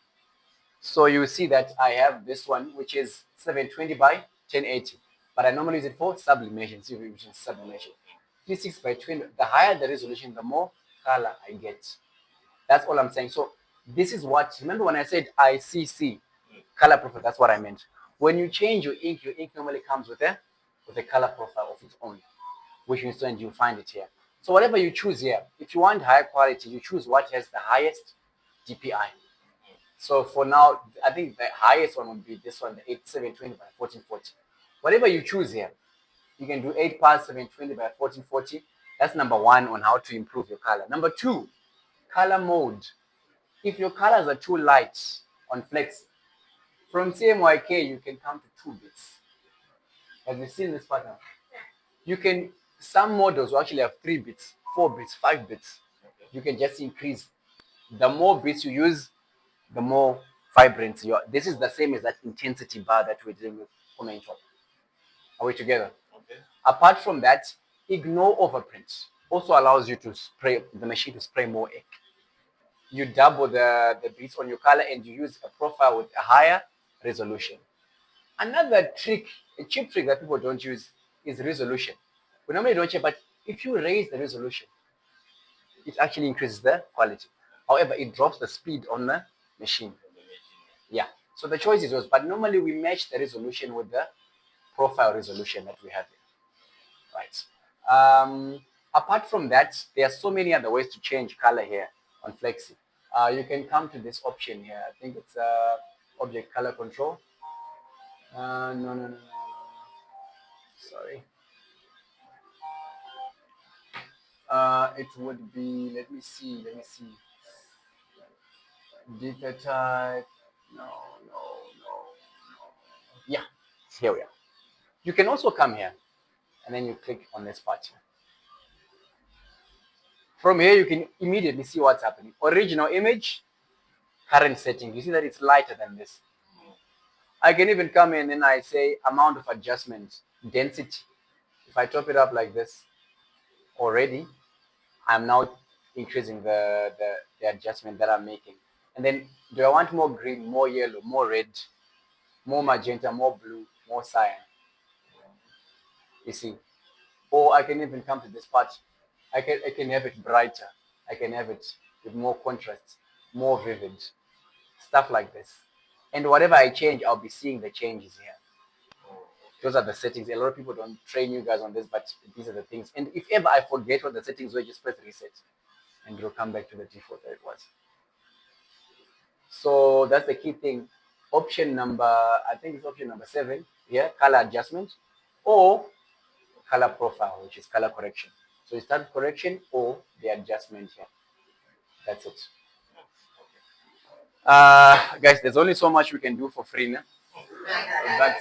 So you will see that I have this one, which is 720 by 1080. But I normally use it for sublimation. See, which is sublimation. 36 by 20. The higher the resolution, the more color I get. That's all I'm saying. So this is what, remember when I said ICC, color profile, that's what I meant. When you change your ink normally comes with a color profile of its own, which means you'll find it here. So whatever you choose here, if you want higher quality, you choose what has the highest DPI. So for now, I think the highest one would be this one, the 720 by 1440. Whatever you choose here, you can do 8 pass 720 by 1440. That's number one on how to improve your color. Number two, color mode. If your colors are too light on Flex, from CMYK, you can come to 2 bits. Have you seen this pattern? You can, some models will actually have 3 bits, 4 bits, 5 bits. You can just increase. The more bits you use, the more vibrant you are. This is the same as that intensity bar that we're dealing with on the top. Are we together? Okay. Apart from that, ignore overprint. Also allows you to spray the machine to spray more ink. You double the bits on your color and you use a profile with a higher resolution. Another trick, a cheap trick that people don't use is resolution. We normally don't check, but if you raise the resolution, it actually increases the quality. However, it drops the speed on the machine. Yeah. So the choice is yours, but normally we match the resolution with the profile resolution that we have here. Right. Apart from that, there are so many other ways to change color here on Flexi. You can come to this option here. I think it's object color control. No. Sorry. It would be, let me see. Data type. No. Yeah, here we are. You can also come here and then you click on this part here. From here, you can immediately see what's happening. Original image, current setting. You see that it's lighter than this. I can even come in and I say amount of adjustment, density. If I top it up like this, already, I'm now increasing the adjustment that I'm making. And then, do I want more green, more yellow, more red, more magenta, more blue, more cyan? You see? Or I can even come to this part. I can have it brighter. I can have it with more contrast, more vivid, stuff like this. And whatever I change, I'll be seeing the changes here. Those are the settings. A lot of people don't train you guys on this, but these are the things. And if ever I forget what the settings were, just press reset and it'll come back to the default that it was. So that's the key thing. Option number, I think it's option number 7 here, color adjustment or color profile, which is color correction. So you start correction or the adjustment here. That's it. Guys, there's only so much we can do for free now. But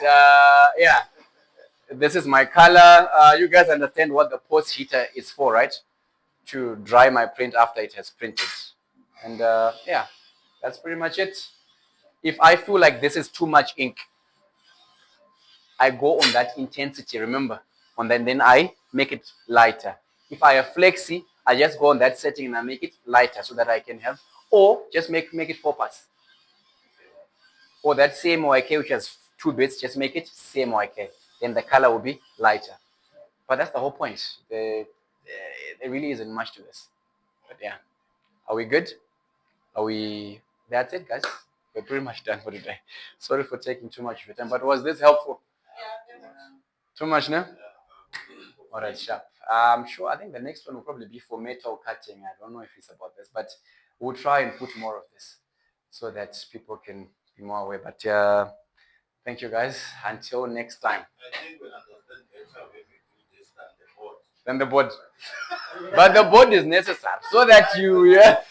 yeah, this is my color. You guys understand what the post heater is for, right? To dry my print after it has printed. And yeah, that's pretty much it. If I feel like this is too much ink, I go on that intensity, remember? And then I make it lighter. If I have flexi, I just go on that setting and I make it lighter so that I can have, or just make it 4 parts. Or that same OIK, which has 2 bits, just make it same OIK. Then the color will be lighter. But that's the whole point. There really isn't much to this. But yeah. Are we good? That's it, guys. We're pretty much done for today. Sorry for taking too much of your time, but was this helpful? Yeah. Too much, no? All right, sharp. I'm sure, I think the next one will probably be for metal cutting. I don't know if it's about this, but we'll try and put more of this so that people can be more aware. But thank you, guys. Until next time. I think we understand better when we do this than the board. But the board is necessary so that you, yeah.